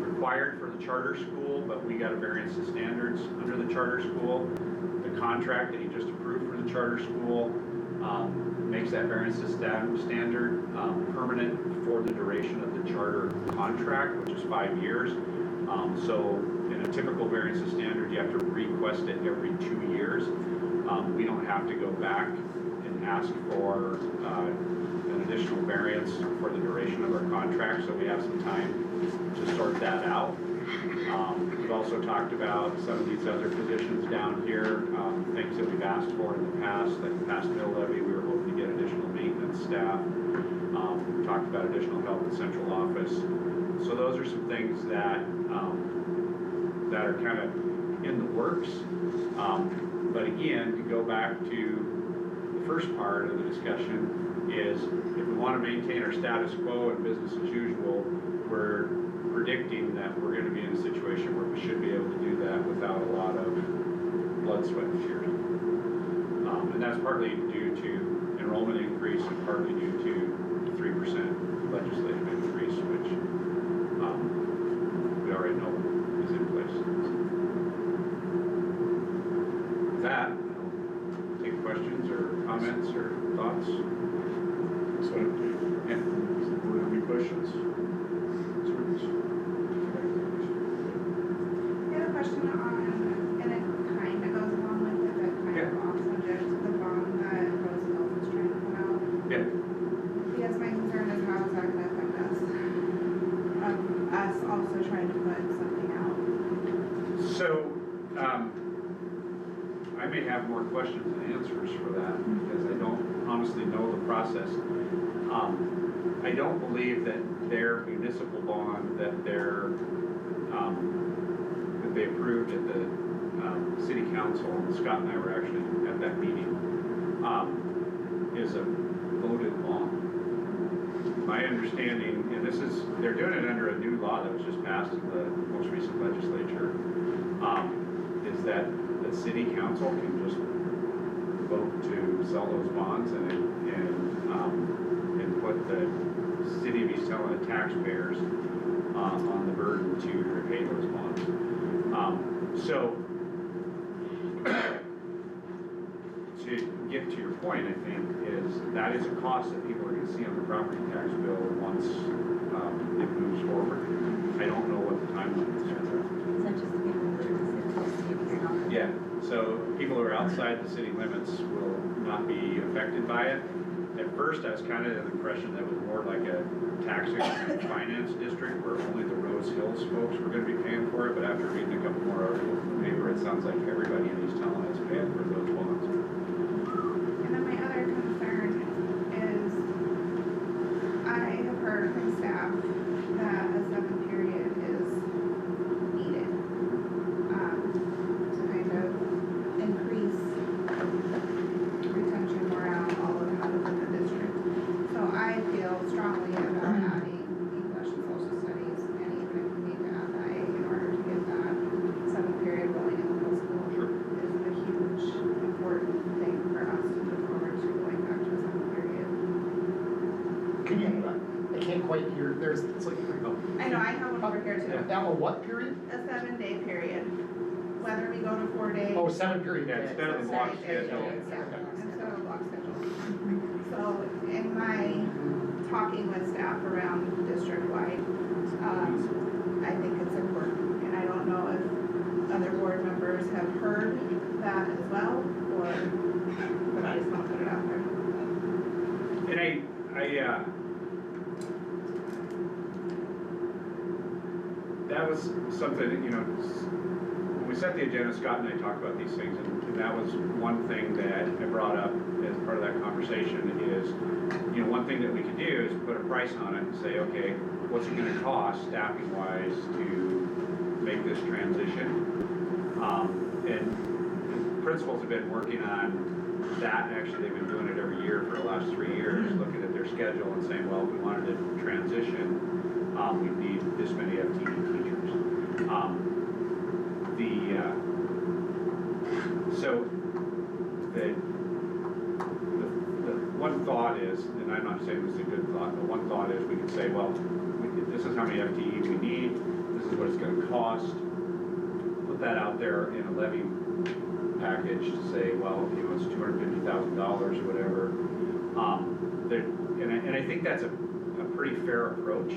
required for the charter school, but we got a variance to standards under the charter school. The contract that you just approved for the charter school makes that variance to standard permanent for the duration of the charter contract, which is 5 years. So in a typical variance to standard, you have to request it every 2 years. We don't have to go back and ask for an additional variance for the duration of our contract, so we have some time to sort that out. We've also talked about some of these other positions down here, things that we've asked for in the past, like the past mill levy, we were hoping to get additional maintenance staff. We've talked about additional help in central office. So those are some things that that are kind of in the works. But again, to go back to the first part of the discussion is if we want to maintain our status quo and business as usual, we're predicting that we're going to be in a situation where we should be able to do that without a lot of blood, sweat, and tears. And that's partly due to enrollment increase and partly due to 3% legislative increase, which we already know is in place. With that, I'll take questions or comments or thoughts. So, yeah, any questions? I had a question on, and it kind of goes along with it, but kind of off subject, the bond that Roosevelt was trying to put out. Yeah. Because my concern is how is that gonna affect us? Us also trying to put something out. So, I may have more questions than answers for that because I don't honestly know the process. I don't believe that their municipal bond that that they approved at the city council, and Scott and I were actually at that meeting, is a voted bond. My understanding, and they're doing it under a new law that was just passed in the most recent legislature, is that the city council can just vote to sell those bonds and put the city of East Helena taxpayers on the burden to repay those bonds. So to get to your point, I think, is that is a cost that people are going to see on the property tax bill once it moves forward. I don't know what the timeline is. Is that just the people who are in the city? Yeah, so people who are outside the city limits will not be affected by it. At first, I was kind of of the impression that it was more like a tax exempt finance district where only the Rose Hills folks were going to be paying for it, but after reading a couple more articles in the paper, it sounds like everybody in East Helena is paying for those bonds. And then my other concern is, I have heard from staff that a 7th period is needed, to kind of increase retention, morale, all of that within the district. So I feel strongly about adding English and social studies, and even if we need to add that in order to get that 7th period going in the middle school, is a huge, important thing for us to move forward to going back to a 7th period. Can you, I can't quite hear, it's like, I know, I have one over here too. that one what period? A 7-day period, whether we go to 4 days. Oh, 7 period. Yeah, instead of the block schedule. Instead of a block schedule. So in my talking with staff around district-wide, I think it's important. And I don't know if other board members have heard that as well, or, but I just want to put it out that was something, when we set the agenda, Scott and I talked about these things, and that was one thing that I brought up as part of that conversation is, one thing that we could do is put a price on it and say, okay, what's it gonna cost staffing wise to make this transition? And principals have been working on that, actually they've been doing it every year for the last 3 years, looking at their schedule and saying, well, if we wanted to transition, we need this many FTE teachers. So the one thought is, and I'm not saying this is a good thought, but one thought is we could say, well, this is how many FTE we need, this is what it's gonna cost, put that out there in a levy package to say, well, it's $250,000 or whatever. And I think that's a pretty fair approach.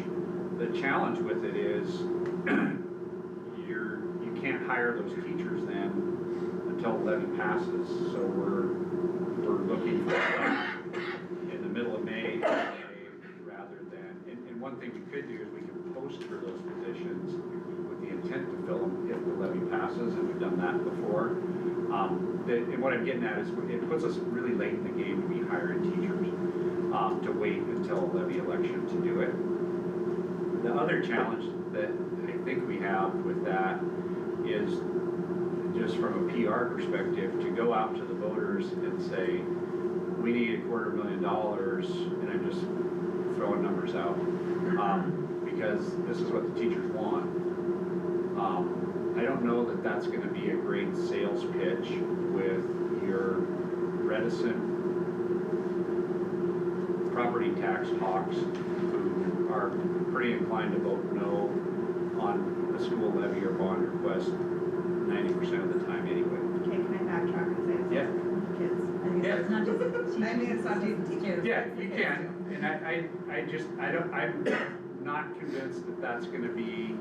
The challenge with it is you can't hire those teachers then until the levy passes. So we're looking for that in the middle of May rather than. And one thing we could do is we can post for those positions with the intent to fill them if the levy passes, and we've done that before. And what I'm getting at is it puts us really late in the game to be hiring teachers to wait until a levy election to do it. The other challenge that I think we have with that is just from a PR perspective to go out to the voters and say, we need $250,000, and I'm just throwing numbers out, because this is what the teachers want. I don't know that that's going to be a great sales pitch with your reticent property tax hawks who are pretty inclined to vote no on a school levy or bond request 90% of the time anyway. Okay, can I backtrack and say it's Yeah. kids? Yeah. It's not just teachers. I mean, it's not just teachers. Yeah, you can, and I'm not convinced that that's gonna be,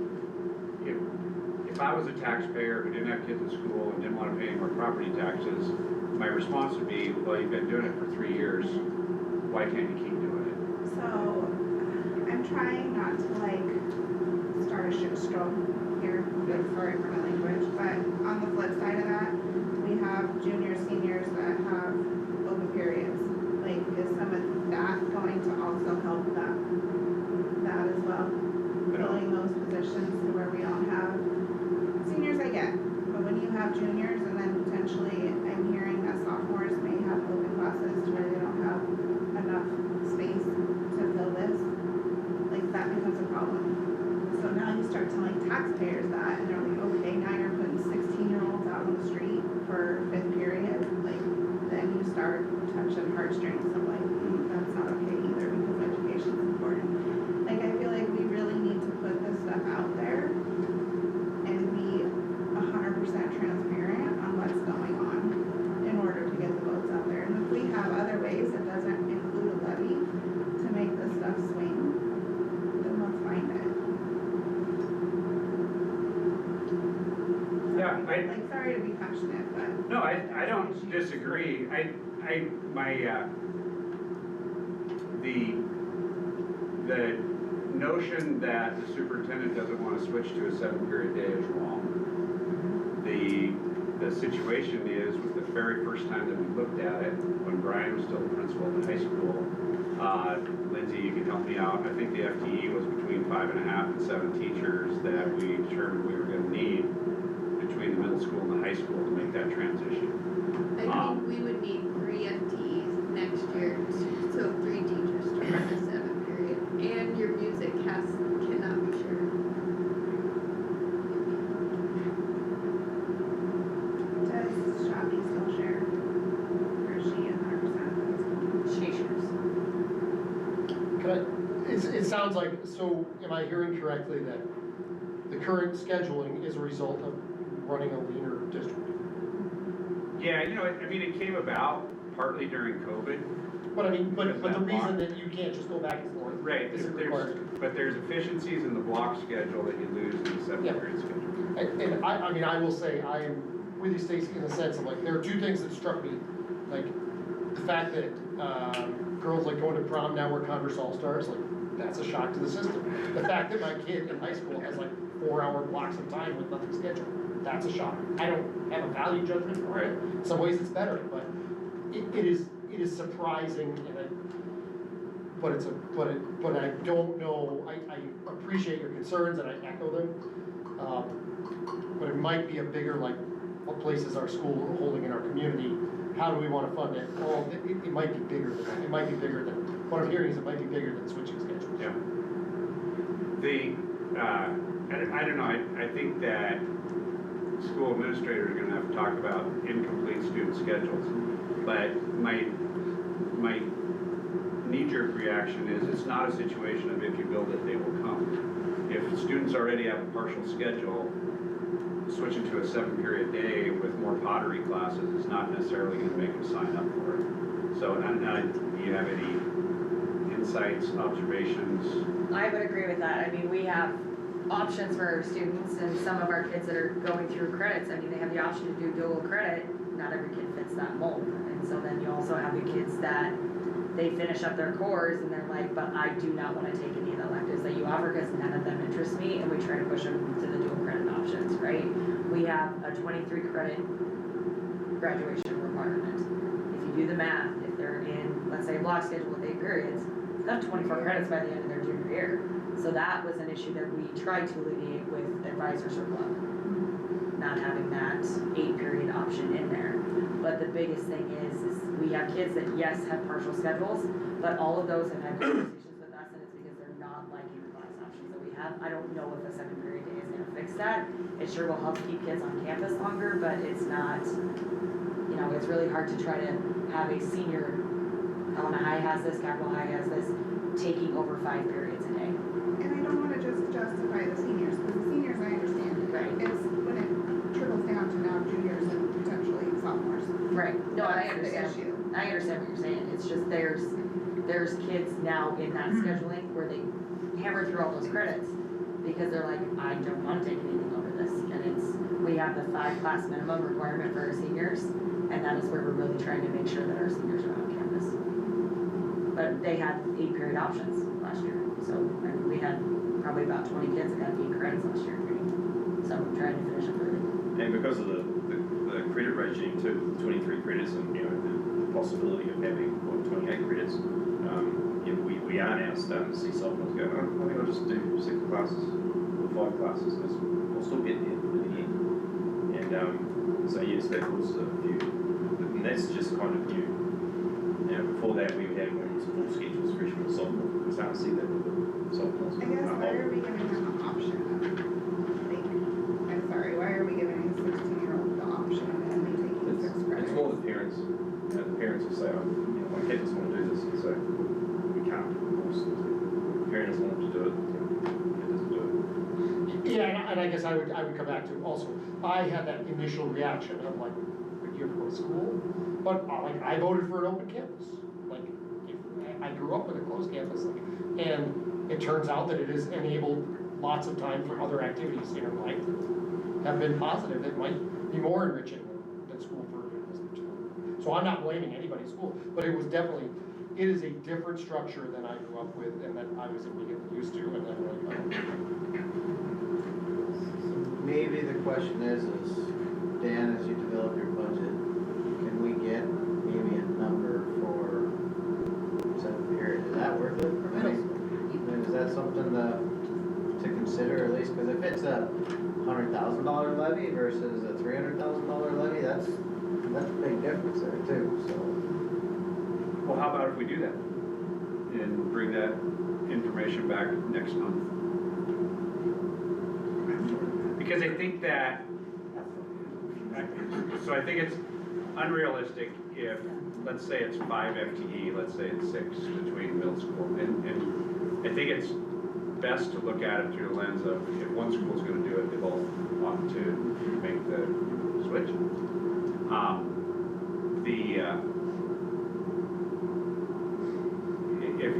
if I was a taxpayer who didn't have kids in school and didn't wanna pay any more property taxes, my response would be, well, you've been doing it for 3 years, why can't you keep doing it? So, I'm trying not to start a shitstorm here, sorry for my language, but on the flip side of that, we have juniors, seniors that have open periods. Is some of that going to also help that as well? Filling those positions to where we don't have, seniors I get, but when you have juniors and then potentially I'm hearing that sophomores may have open classes to where they don't have enough space to fill this, that becomes a problem. So now you start telling taxpayers that, and they're like, okay, now you're putting 16-year-olds out on the street for 5th period, then you start touching heartstrings of that's not okay either, because education is important. I feel like we really need to put this stuff out there and be 100% transparent on what's going on in order to get the votes out there. And if we have other ways that doesn't include a levy to make this stuff swing, then let's find it. Yeah, sorry to be passionate, but. No, I don't disagree. The notion that the superintendent doesn't want to switch to a 7-period day is wrong. The situation is, with the very first time that we looked at it, when Brian was still the principal in high school, Lindsay, you can help me out, I think the FTE was between 5.5 and 7 teachers that we determined we were going to need between the middle school and the high school to make that transition. I think we would need 3 FTEs next year, so 3 teachers to run the 7th period, and your music cannot be shared. Does Shopee still share? Or is she 100%? She shares. It sounds like, so am I hearing correctly that the current scheduling is a result of running a leaner district? Yeah, it came about partly during COVID. But the reason that you can't just go back and forth. Right, is it required? but there's efficiencies in the block schedule that you lose in the 7th-period schedule. And I will say, I am with you, Stacy, in the sense of there are 2 things that struck me. The fact that girls going to prom now wear Converse All-Stars, that's a shock to the system. The fact that my kid in high school has 4-hour blocks of time with nothing scheduled. That's a shock. I don't have a value judgment for it. In some ways it's better, but it is surprising and but I don't know, I appreciate your concerns and I echo them. But it might be a bigger, like, what place is our school holding in our community? How do we wanna fund it? Oh, it might be bigger than that. It might be bigger than, what I'm hearing is it might be bigger than switching schedules. Yeah. I don't know, I think that school administrators are gonna have to talk about incomplete student schedules. But my knee-jerk reaction is it's not a situation of if you build it, they will come. If students already have a partial schedule, switching to a 7-period day with more pottery classes is not necessarily gonna make them sign up for it. So, do you have any insights, observations? I would agree with that. I mean, we have options for our students and some of our kids that are going through credits. I mean, they have the option to do dual credit. Not every kid fits that mold. And so then you also have the kids that they finish up their cores and they're like, but I do not want to take any of the electives that you offer because none of them interest me, and we try to push them to the dual credit options, right? We have a 23 credit graduation requirement. If you do the math, if they're in, let's say, a block schedule with 8 periods, they'll have 24 credits by the end of their junior year. So that was an issue that we tried to alleviate with Advisors or Club, not having that 8-period option in there. But the biggest thing is we have kids that, yes, have partial schedules, but all of those have had conversations with us, and it's because they're not liking the class options that we have. I don't know if a 2nd-period day is gonna fix that. It sure will help keep kids on campus longer, but it's not, you know, it's really hard to try to have a senior, Helena High has this, Capital High has this, taking over 5 periods a day. And I don't wanna just justify the seniors, because the seniors, I understand it. Right. It's when it trickles down to now juniors and potentially sophomores. Right, no, I That's the understand, issue. I understand what you're saying, it's just there's kids now in that scheduling where they hammer through all those credits because they're like, I don't wanna take anything over this, and we have the 5-class minimum requirement for our seniors, and that is where we're really trying to make sure that our seniors are on campus. But they had 8-period options last year, so, I mean, we had probably about 20 kids that got 8 credits last year, so we're trying to finish up early. And because of the credit regime too, 23 credits and, you know, the possibility of having, 28 credits, you know, we are now starting to see sophomores go, oh, I think I'll just do 6 classes or 5 classes, because we'll still get there in the end. And so yes, that was a few, and that's just kind of new. You know, before that we were having full schedules, freshman and sophomore. We're starting to see that with the sophomores. I guess, why are we giving them an option of, like, I'm sorry, why are we giving a 16-year-old the option of only taking 6 credits? It's more the parents. You know, the parents will say, oh, you know, my kid doesn't want to do this, and so we can't force them to. The parents want them to do it, the kid doesn't do it. Yeah, and I guess I would come back to also, I had that initial reaction of like, would you ever go to school? But like, I voted for an open campus. Like, I grew up with a closed campus, like, and it turns out that it has enabled lots of time for other activities in our life that have been positive. It might be more enriching than school for children. So I'm not blaming anybody's school, but it was definitely, it is a different structure than I grew up with and that I was immediately used to, and then like, Maybe the question is Dan, as you develop your budget, can we get maybe a number for 7th period? Is that worth it for middle school? And is that something to consider at least? Because if it's a $100,000 levy versus a $300,000 levy, that's a big difference there too, so. Well, how about if we do that and bring that information back next month? Because I think that, so I think it's unrealistic if, let's say it's 5 FTE, let's say it's 6 between middle school. And I think it's best to look at it through the lens of if one school's gonna do it, they both want to make the switch.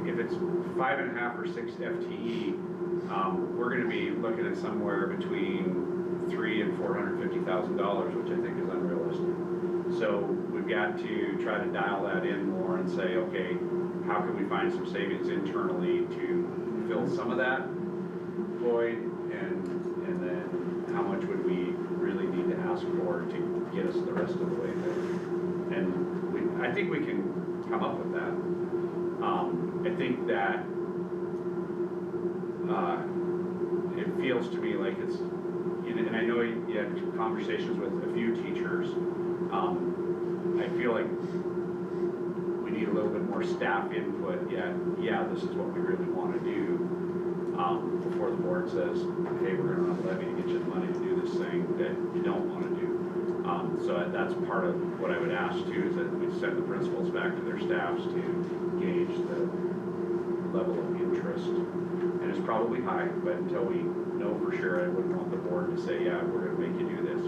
If it's 5.5 or 6 FTE, we're gonna be looking at somewhere between $300,000 and $450,000, which I think is unrealistic. So we've got to try to dial that in more and say, okay, how can we find some savings internally to fill some of that void and think we can come up with that. I think that, it feels to me like it's, and I know you had conversations with a few teachers. I feel like we need a little bit more staff input, yeah, this is what we really wanna do, before the board says, hey, we're gonna run a levy to get you the money to do this thing that you don't wanna do. So that's part of what I would ask too, is that we send the principals back to their staffs to gauge the level of interest. And it's probably high, but until we know for sure, I wouldn't want the board to say, yeah, we're gonna make you do this.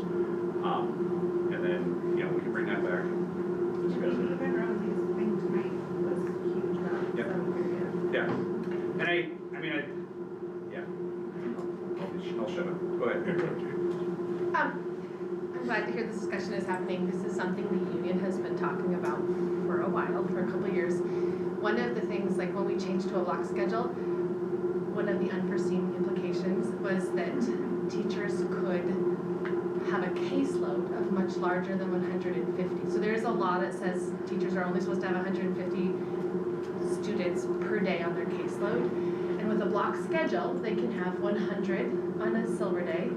And then, we can bring that back and discuss it. Even Rosie's thing tonight was huge about Yep. seventh period. Yeah, and I'll shut up, go ahead. I'm glad to hear this discussion is happening. This is something the union has been talking about for a while, for a couple of years. One of the things, like when we changed to a block schedule, one of the unforeseen implications was that teachers could have a caseload of much larger than 150. So there's a law that says teachers are only supposed to have 150 students per day on their caseload. And with a block schedule, they can have 100 on a silver day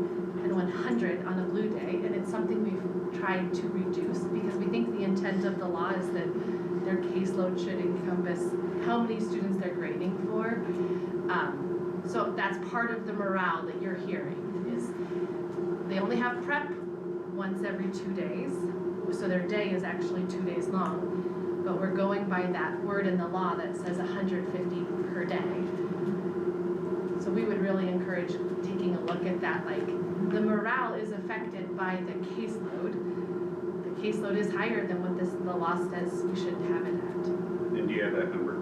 and 100 on a blue day. And it's something we've tried to reduce because we think the intent of the law is that their caseload should encompass how many students they're grading for. So that's part of the morale that you're hearing is they only have prep once every 2 days. So their day is actually 2 days long, but we're going by that word in the law that says 150 per day. So we would really encourage taking a look at that, like the morale is affected by the caseload. The caseload is higher than what the law says we should have it at. And do you have that number?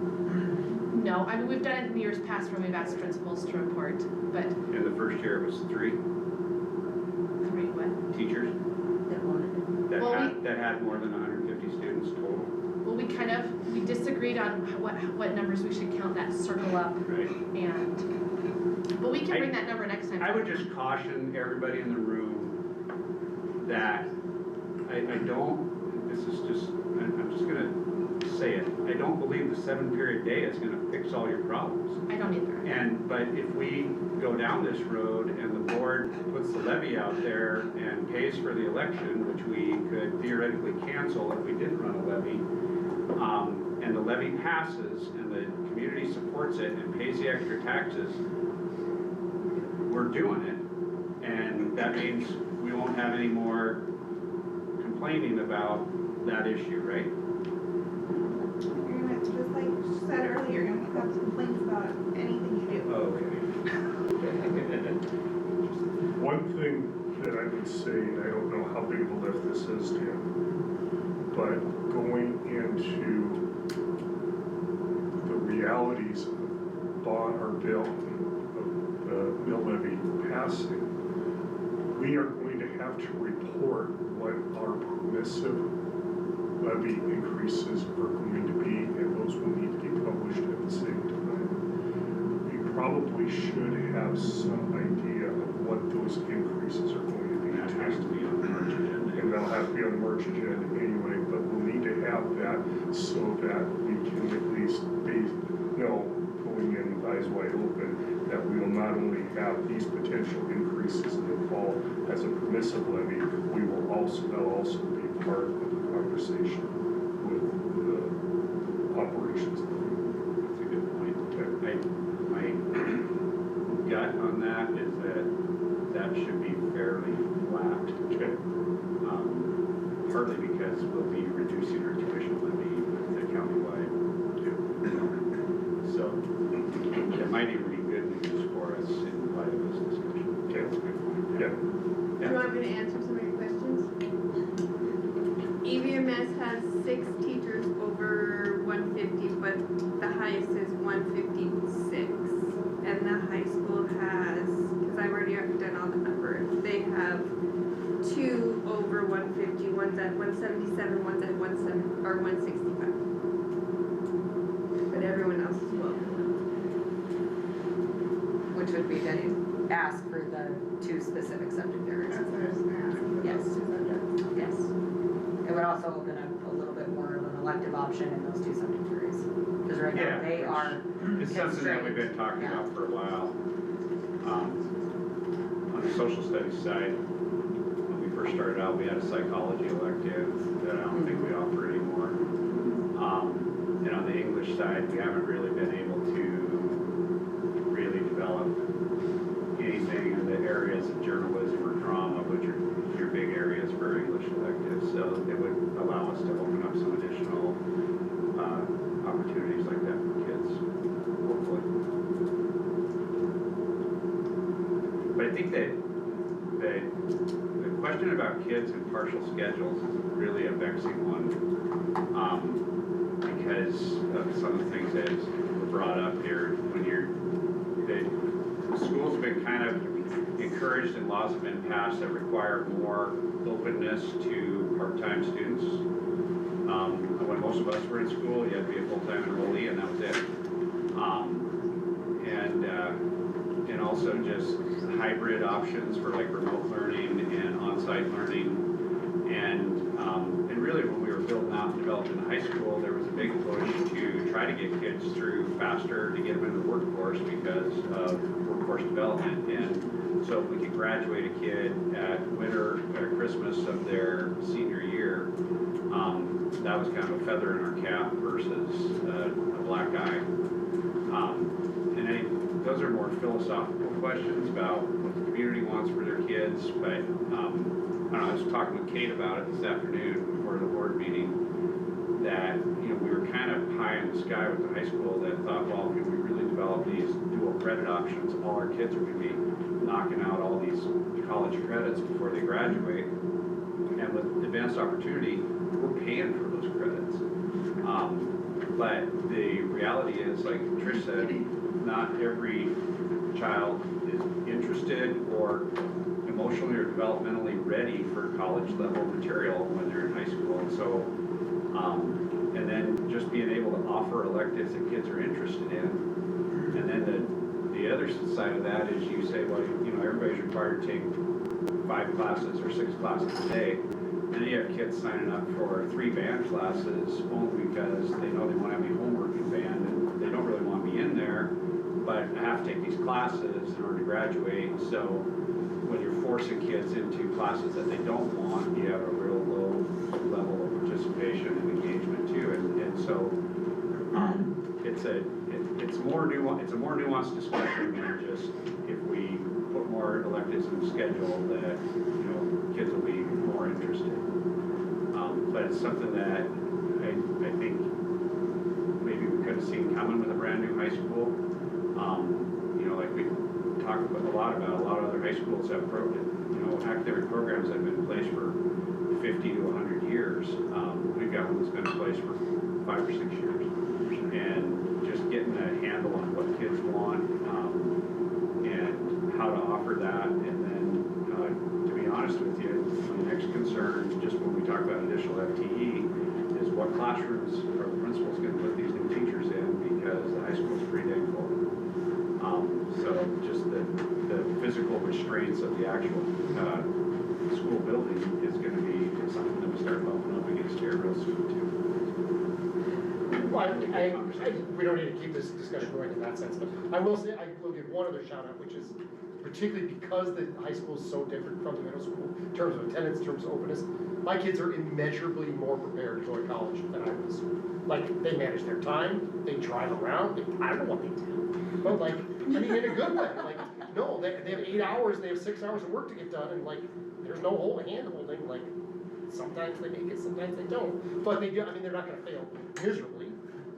No, I mean, we've done it in years past where we've asked principals to report, but. In the first year, it was 3 what? teachers that had more than 150 students total. Well, we disagreed on what numbers we should count that circle up. Right. But we can bring that number next time. I would just caution everybody in the room that I don't, this is just, I'm just gonna say it, I don't believe the 7-period day is gonna fix all your problems. I don't either. But if we go down this road and the board puts the levy out there and pays for the election, which we could theoretically cancel if we didn't run a levy, and the levy passes and the community supports it and pays the extra taxes, we're doing it. And that means we won't have any more complaining about that issue, right? You're gonna, just like she said earlier, you're gonna have complaints about anything you do. Okay. One thing that I would say, and I don't know how big of a lift this is, Dan, but going into the realities of bond or bill, of the mill levy passing, we are going to have to report what our permissive levy increases are going to be, and those will need to be published at the same time. We probably should have some idea of what those increases are going to be. That has to be on the March agenda. And that'll have to be on the March agenda anyway, but we'll need to have that so that we can at least going in with eyes wide open, that we will not only have these potential increases in the fall as a permissive levy, that'll also be part of the conversation with the operations levy. That's a good point. My gut on that is that should be fairly flat. Okay. Partly because we'll be reducing our tuition levy with the countywide. So it might even be good news for us in light of this discussion. Okay. That's a good point. Yeah. Do you want me to answer some of your questions? EVMS has 6 teachers over 150, but the highest is 156. And the high school has, because I've already done all the numbers, they have 2 over 150, one's at 177, one's at 165. But everyone else is low. Which would be then ask for the 2 specific subject areas. That's what I was gonna ask. Yes. Yes. It would also open up a little bit more of an election elective option in those two subject areas. Cause right now, Yeah, they which are It's something that we've been constrained. talking Yeah. about for a while. On the social studies side, when we first started out, we had a psychology elective that I don't think we offer anymore. And on the English side, we haven't really been able to really develop anything in the areas of journalism or drama, which are your big areas for English electives. So it would allow us to open up some additional opportunities like that for kids, hopefully. But I think that the question about kids and partial schedules is really a vexing one, because of some of the things that were brought up here. When the schools have been kind of encouraged and laws have been passed that require more openness to part-time students. When most of us were in school, you had to be a full-time enrollee and that was it. And also just hybrid options for like remote learning and on-site learning. And really when we were building out and developing the high school, there was a big push to try to get kids through faster to get them into the workforce because of workforce development. And so if we could graduate a kid at winter or Christmas of their senior year, that was kind of a feather in our cap versus a black eye. Those are more philosophical questions about what the community wants for their kids, but I don't know, I was talking with Kate about it this afternoon before the board meeting, that, you know, we were kind of high in the sky with the high school that thought, well, if we really develop these dual credit options, all our kids are gonna be knocking out all these college credits before they graduate. And with advanced opportunity, we're paying for those credits. But the reality is, like Trish said, not every child is interested or emotionally or developmentally ready for college level material when they're in high school. And so, and then just being able to offer electives that kids are interested in. And then the other side of that is you say, well, you know, everybody's required to take 5 classes or 6 classes a day. And then you have kids signing up for 3 band classes only because they know they want to have any homework in band and they don't really want to be in there, but I have to take these classes in order to graduate. So when you're forcing kids into classes that they don't want, you have a real low level of participation and engagement too. And so it's a more nuanced discussion than just if we put more electives in the schedule that, you know, kids will be more interested. But it's something that I think maybe we could have seen coming with a brand new high school. You know, like we talk about a lot of other high schools have academic programs that have been in place for 50 to 100 years. We've got one that's been in place for 5 or 6 years. And just getting a handle on what kids want, and how to offer that. And then, to be honest with you, my next concern, just when we talk about additional FTE, is what classrooms are the principals gonna put these new teachers in, because the high school's pretty dang full. So just the physical restraints of the actual school building is gonna be something that we start bumping up against here real soon too. Well, we don't need to keep this discussion going in that sense, but I will say, I will give one other shout out, which is particularly because the high school is so different from the middle school in terms of attendance, in terms of openness. My kids are immeasurably more prepared to go to college than I was. Like, they manage their time, they drive around, I don't know what they do, but like, I mean, in a good way, like, no, they have 8 hours, they have 6 hours of work to get done, and like, there's no hand holding, like, sometimes they make it, sometimes they don't, but they do, I mean, they're not gonna fail miserably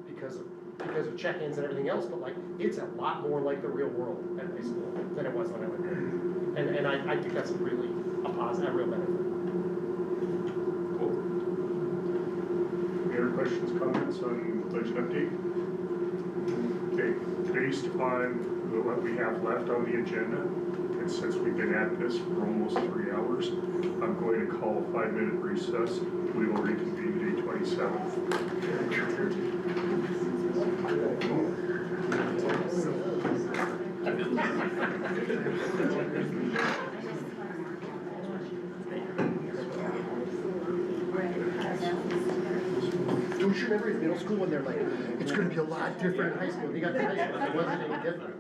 because of check-ins and everything else, but like, it's a lot more like the real world at high school than it was when I went there. And I think that's really a positive, a real benefit. Cool. Any other questions, comments on budget update? Okay, based on what we have left on the agenda, and since we've been at this for almost 3 hours, I'm going to call a 5-minute recess. We will reconvene May 27th. Don't you you remember in middle school when they're like, it's gonna be a lot different in high school, they got to high school, it wasn't any different.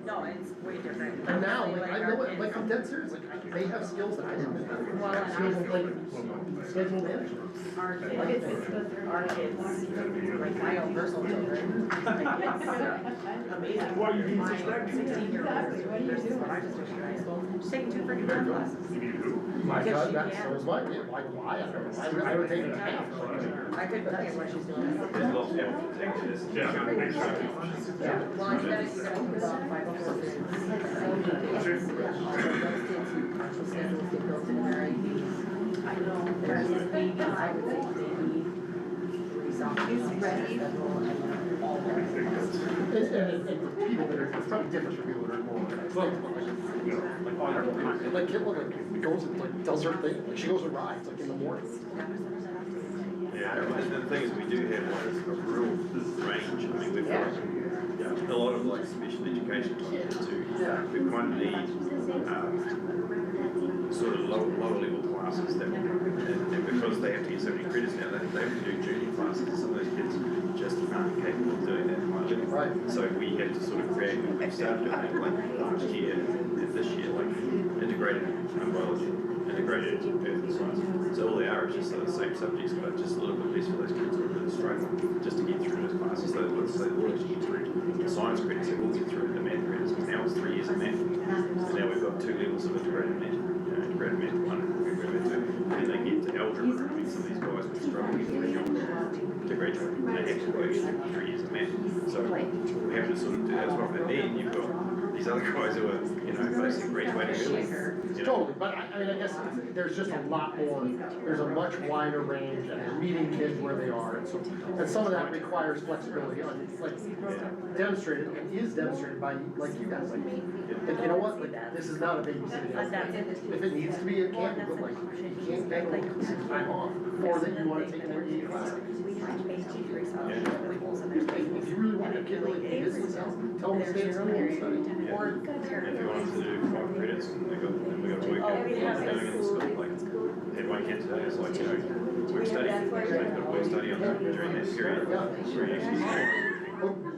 No, it's way different. And now, like, I know our it, like, I'm dead serious, like, they have skills that I didn't have. Well, and Skills of, I like, schedule management. Our kids, like my own personal children, it's amazing. What do you My expect? 16-year-old versus what I just took in high school. She's taking 2 freaking math classes. You need who? My Because God, she that's, can. so is mine, yeah, why, I don't know, I would take it in half. I couldn't tell you what she's doing. There's lots of different things. Yeah, makes sense. Well, instead of, you gotta move on 504 foods. All those kids who actual schedules get built into their IEPs. I know. There's maybe, I would say maybe 3 sophomores on their schedule and then all their classes. And for people that are, it's probably different for people that are more, like, kid, like, goes and like, does her thing, like, she goes and rides, like, in the morning. Yeah, and the thing is, we do have like a real range, I mean, we've got a lot of like special education kids too. We kind of need, sort of lower level classes that, and because they have to get so many credits now, they have to do junior classes, some of those kids just aren't capable of doing that high level. Right. So we had to sort of create, we started doing that like last year and this year, like integrated biology, integrated earth and science. So all they are is just the same subjects, but just a little bit less for those kids who are really struggling, just to get through those classes. So let's say they'll actually get through the science credits, they will get through the math credits, because now it's 3 years of math. And now we've got 2 levels of integrated math, integrated math 1 and integrated math 2. And they get to algebra, I mean, some of these guys will struggle to get to graduate, and they have to go get 3 years of math. So we have to sort of do that as well, but then you've got these other guys who are, you know, basically graduating early. You know? Totally, but I mean, I guess there's just a lot more, there's a much wider range, and they're meeting kids where they are, and so, and some of that requires flexibility, like demonstrated, and is demonstrated by, like you guys, like, you know what, like, this is not a babysitting effort. If it needs to be, it can be, but like, you can't take like some time off, or that you wanna take an EE class. If you really want your kid to like be busy, tell them to stay in school and study. Yeah. If you want them to do 5 credits and we got to work out what they're doing in the school, like, had one kid today, it's like, you know, work study, so he's got to work study on that during that period, where he actually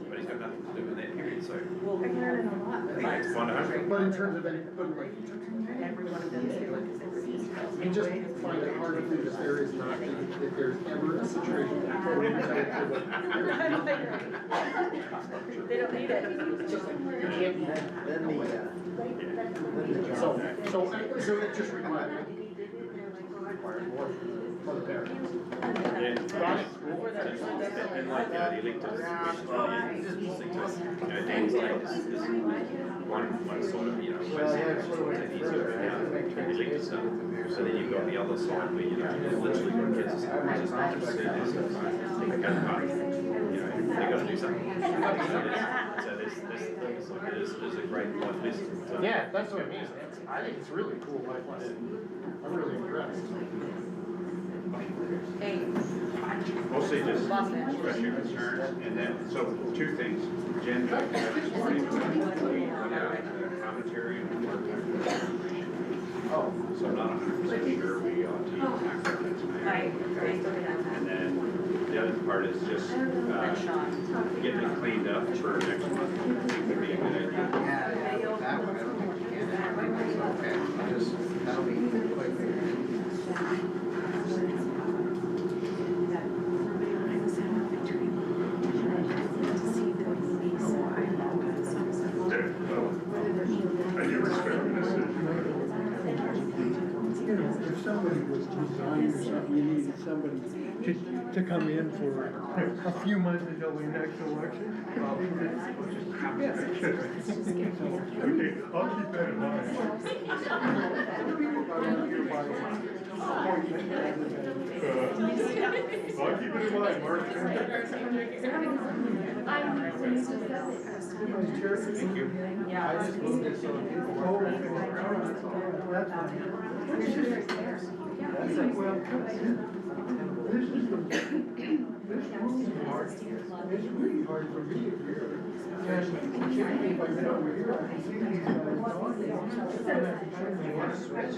but he's got nothing to do in that period, so. It's fun to have. But in terms of any, but like, Every one of them is doing it because they're you just find it hard to believe if there is not, if there's ever a situation. They don't need it. You can't be, Then the so it just requires more for the parents. And like, the electives, which is interesting to, you know, Dan's like, is one sort of, you know, sort of easier right now, the elective stuff. So then you've got the other side where, you know, you've literally got kids just not interested in this, they go hard, you know, they gotta do something. So there's like, it is a great life lesson. So- Yeah, that's what I mean, I think it's really cool life lesson. I'm really impressed. Hey, Mostly just express your concerns, and then, so 2 things. Jen, this morning, we put out a commentary on work. Oh. So I'm not 100% sure we ought to tackle that tonight. And then the other part is just, getting it cleaned up for next month. I think would be a good idea. Yeah, that one, I don't think you can. Okay, just, that'll be quick. I do respect the decision. You know, if somebody was resigned or something, you needed somebody to come in for a few months until the next election. Okay, I'll keep that in mind. I'll keep it in mind, Mark. Thank you. I just moved it so people were. That's fine. Well, this is this room's hard. It's really hard for me here. And if I get over here, I can see these guys talking. And I can turn the lights switch.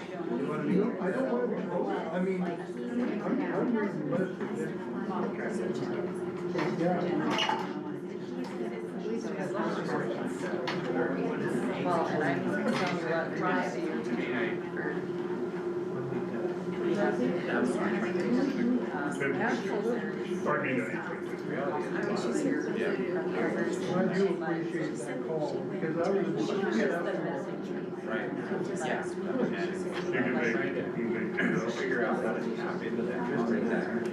No, I don't want to be close. I mean, I'm reading lists of this. Yeah. Well, and I'm telling you what, Friday, I do appreciate that call, because I was looking at that. Right. Yeah. And they'll figure out how to tap into that just right there.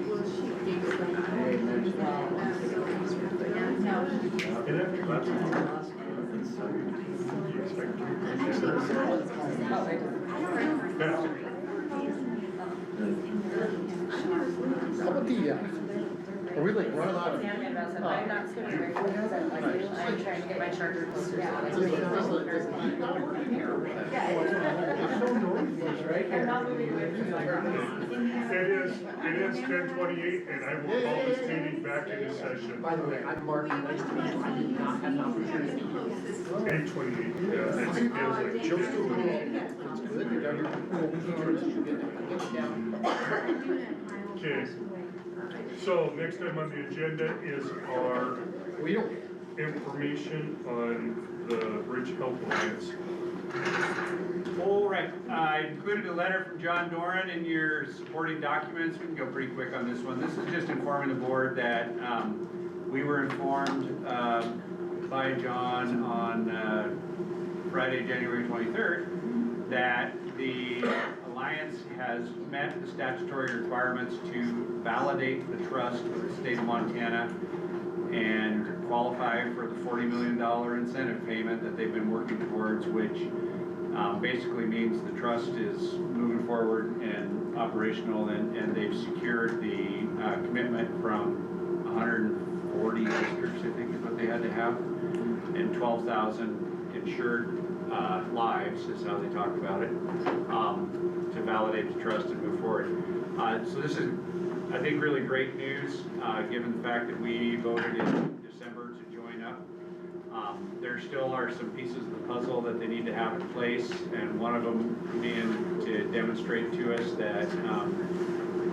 And after that, you expect How about the, are we like running out of? I'm not swimming very fast, like you, I'm trying to get my charger closer, so I can make It's so noisy, right? I'm not moving away from my It is 10:28, and I will call this meeting back into session. By the way, I'm Mark, nice to meet you, I did not have an opportunity to meet you. 8:28, yeah, it feels like. Joe's still cool. It's good, you're Okay, so next time on the agenda is our information on the Bridge Health Alliance. All right, I included a letter from John Doran in your supporting documents. We can go pretty quick on this one. This is just informing the board that we were informed by John on Friday, January 23rd, that the Alliance has met the statutory requirements to validate the trust with the state of Montana and qualify for the $40 million incentive payment that they've been working towards, which basically means the trust is moving forward and operational, and they've secured the commitment from 140 districts, I think is what they had to have, and 12,000 insured lives is how they talk about it, to validate the trust and move forward. So this is, I think, really great news, given the fact that we voted in December to join up. There still are some pieces of the puzzle that they need to have in place, and one of them being to demonstrate to us that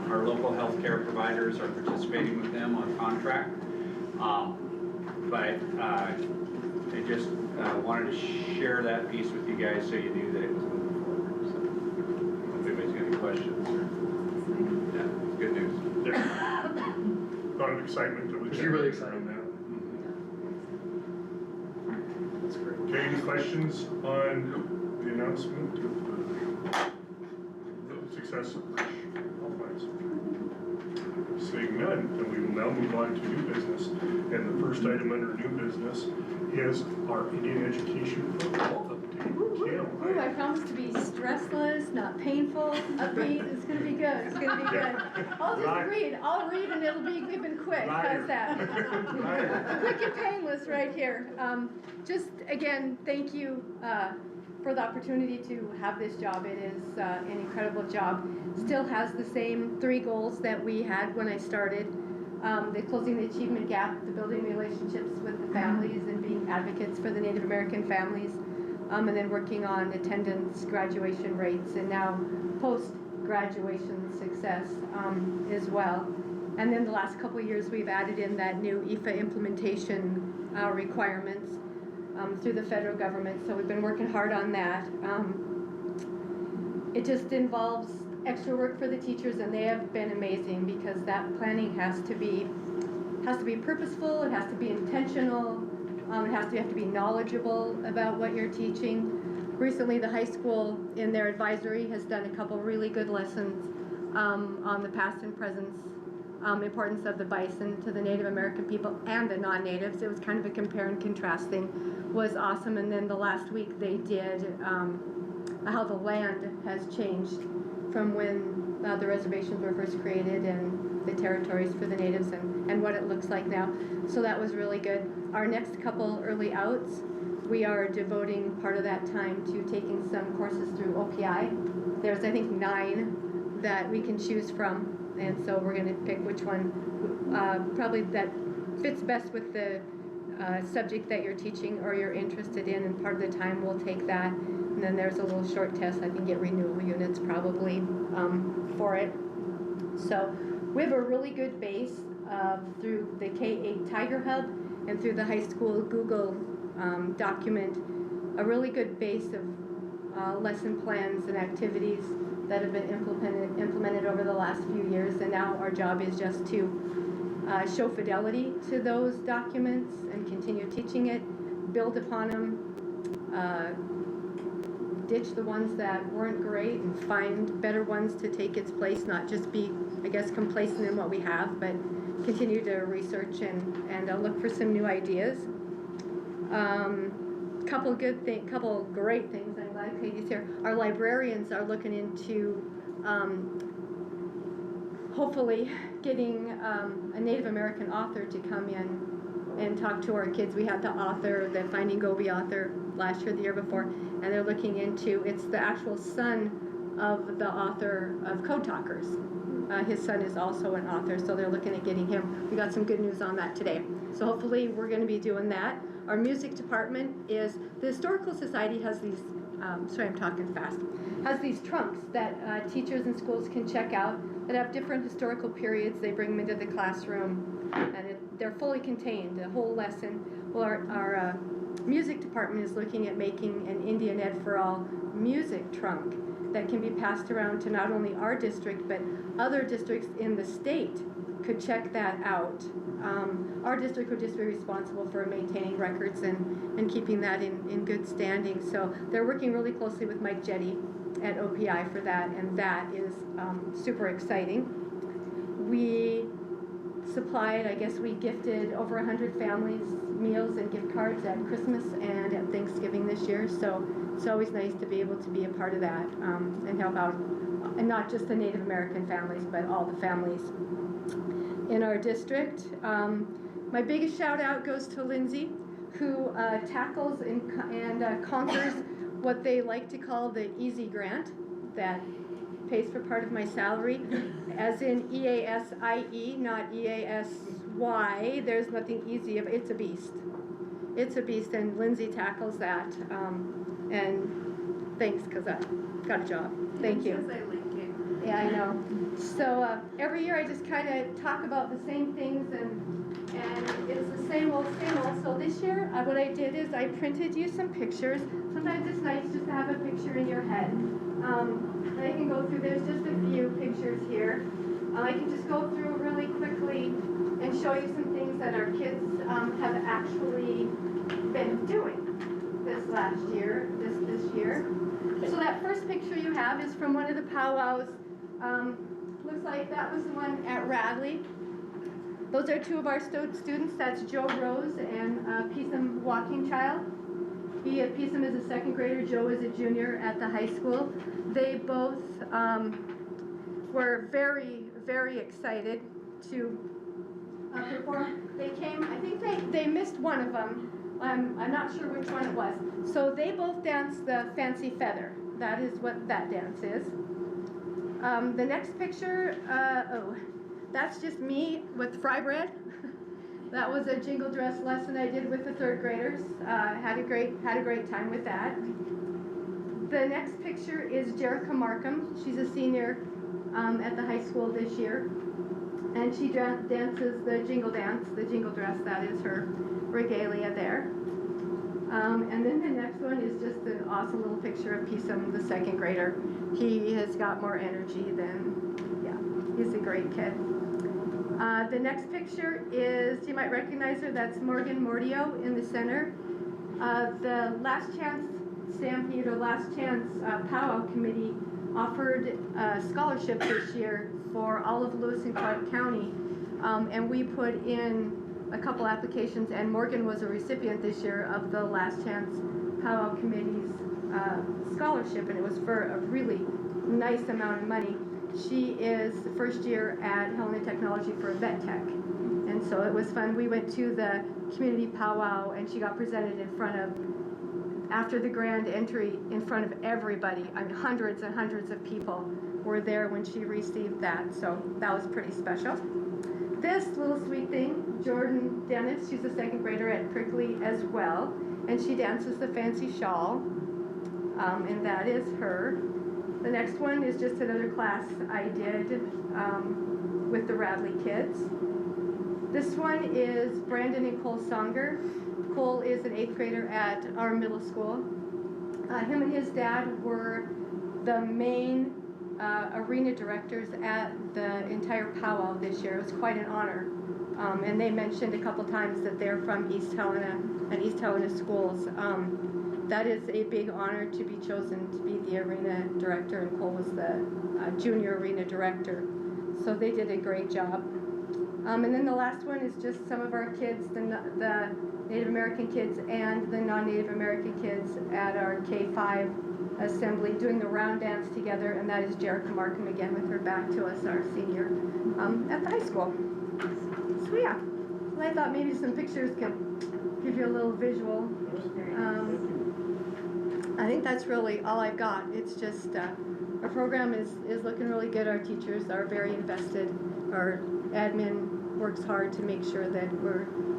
our local healthcare providers are participating with them on contract. But I just wanted to share that piece with you guys so you knew that it was moving forward. So, if anybody's got any questions, or, yeah, it's good news. Yeah. A lot of excitement that was. Was you really excited? Around that. That's great. Okay, any questions on the announcement of the success of Bridge Health Alliance? Seeing none, then we will now move on to new business. And the first item under new business is our Indian Education Football update. Ooh, I promise to be stressless, not painful, upbeat. It's gonna be good. It's gonna be good. I'll just read. I'll read and it'll be even quick. How's that? Quick and painless right here. Just again, thank you for the opportunity to have this job. It is an incredible job. Still has the same 3 goals that we had when I started. The closing the achievement gap, the building relationships with the families and being advocates for the Native American families, and then working on attendance, graduation rates, and now post-graduation success as well. And then the last couple of years we've added in that new IFA implementation requirements through the federal government, so we've been working hard on that. It just involves extra work for the teachers, and they have been amazing because that planning has to be purposeful, it has to be intentional, it has to be knowledgeable about what you're teaching. Recently, the high school in their advisory has done a couple really good lessons on the past and present importance of the bison to the Native American people and the non-natives. It was kind of a compare and contrast thing, was awesome. And then the last week they did how the land has changed from when the reservations were first created and the territories for the natives and what it looks like now. So that was really good. Our next couple early outs, we are devoting part of that time to taking some courses through OPI. There's, I think, 9 that we can choose from, and so we're going to pick which one probably that fits best with the subject that you're teaching or you're interested in, and part of the time we'll take that. And then there's a little short test, I can get renewal units probably for it. So we have a really good base through the K-8 Tiger Hub and through the high school Google document, a really good base of lesson plans and activities that have been implemented over the last few years. And now our job is just to show fidelity to those documents and continue teaching it, build upon them, ditch the ones that weren't great and find better ones to take its place, not just be, I guess, complacent in what we have, but continue to research and look for some new ideas. Couple great things, I'm glad Katie's here. Our librarians are looking into hopefully getting a Native American author to come in and talk to our kids. We had the Finding Gobi author last year, the year before, and they're looking into, it's the actual son of the author of Code Talkers. His son is also an author, so they're looking at getting him. We got some good news on that today. So hopefully we're gonna be doing that. Our music department is, the Historical Society has these, sorry I'm talking fast, has these trunks that teachers and schools can check out that have different historical periods. They bring them into the classroom and they're fully contained, the whole lesson. Well, our music department is looking at making an Indian Ed for All music trunk that can be passed around to not only our district, but other districts in the state could check that out. Our district would just be responsible for maintaining records and keeping that in good standing. So they're working really closely with Mike Jetty at OPI for that, and that is super exciting. We supplied, I guess we gifted over 100 families meals and gift cards at Christmas and at Thanksgiving this year. So it's always nice to be able to be a part of that and help out, and not just the Native American families, but all the families in our district. My biggest shout out goes to Lindsay, who tackles and conquers what they like to call the easy grant that pays for part of my salary, as in EASIE, not EASY. There's nothing easy, it's a beast. It's a beast, and Lindsay tackles that. And thanks, because I got a job. Thank you. Because I like it. Yeah, I know. So every year I just kind of talk about the same things, and it's the same old, same old. So this year, what I did is I printed you some pictures. Sometimes it's nice just to have a picture in your head. I can go through, there's just a few pictures here. I can just go through really quickly and show you some things that our kids have actually been doing this last year, this year. So that first picture you have is from one of the powwows. Looks like that was the one at Radley. Those are two of our students. That's Joe Rose and Peasom Walking Child. Peasom is a second grader. Joe is a junior at the high school. They both were very, very excited to perform. They came, I think they missed one of them. I'm not sure which one it was. So they both danced the Fancy Feather. That is what that dance is. The next picture, that's just me with fry bread. That was a jingle dress lesson I did with the third graders. Had a great time with that. The next picture is Jerica Markham. She's a senior at the high school this year. And she dances the jingle dance, the jingle dress. That is her regalia there. And then the next one is just an awesome little picture of Peasom, the second grader. He has got more energy than, yeah, he's a great kid. The next picture is, you might recognize her, that's Morgan Mordio in the center. The Last Chance Stampede, or Last Chance Powwow Committee offered a scholarship this year for all of Lewis and Clark County. And we put in a couple applications, and Morgan was a recipient this year of the Last Chance Powwow Committee's scholarship, and it was for a really nice amount of money. She is the first year at Helena Technology for vet tech, and so it was fun. We went to the community powwow, and she got presented in front of, after the grand entry, in front of everybody. I mean, hundreds and hundreds of people were there when she received that, so that was pretty special. This little sweet thing, Jordan Dennis, she's a second grader at Prickly as well, and she dances the Fancy Shawl. and that is her. The next one is just another class I did with the Radley kids. This one is Brandon and Cole Songer. Cole is an 8th grader at our middle school. Him and his dad were the main arena directors at the entire powwow this year. It was quite an honor. And they mentioned a couple times that they're from East Helena and East Helena schools. That is a big honor to be chosen to be the arena director, and Cole was the junior arena director. So they did a great job. And then the last one is just some of our kids, the Native American kids and the non-Native American kids at our K-5 assembly doing the round dance together, and that is Jerica Markham again with her back to us, our senior, at the high school. So yeah, I thought maybe some pictures could give you a little visual. I think that's really all I've got. It's just, our program is looking really good. Our teachers are very invested. Our admin works hard to make sure that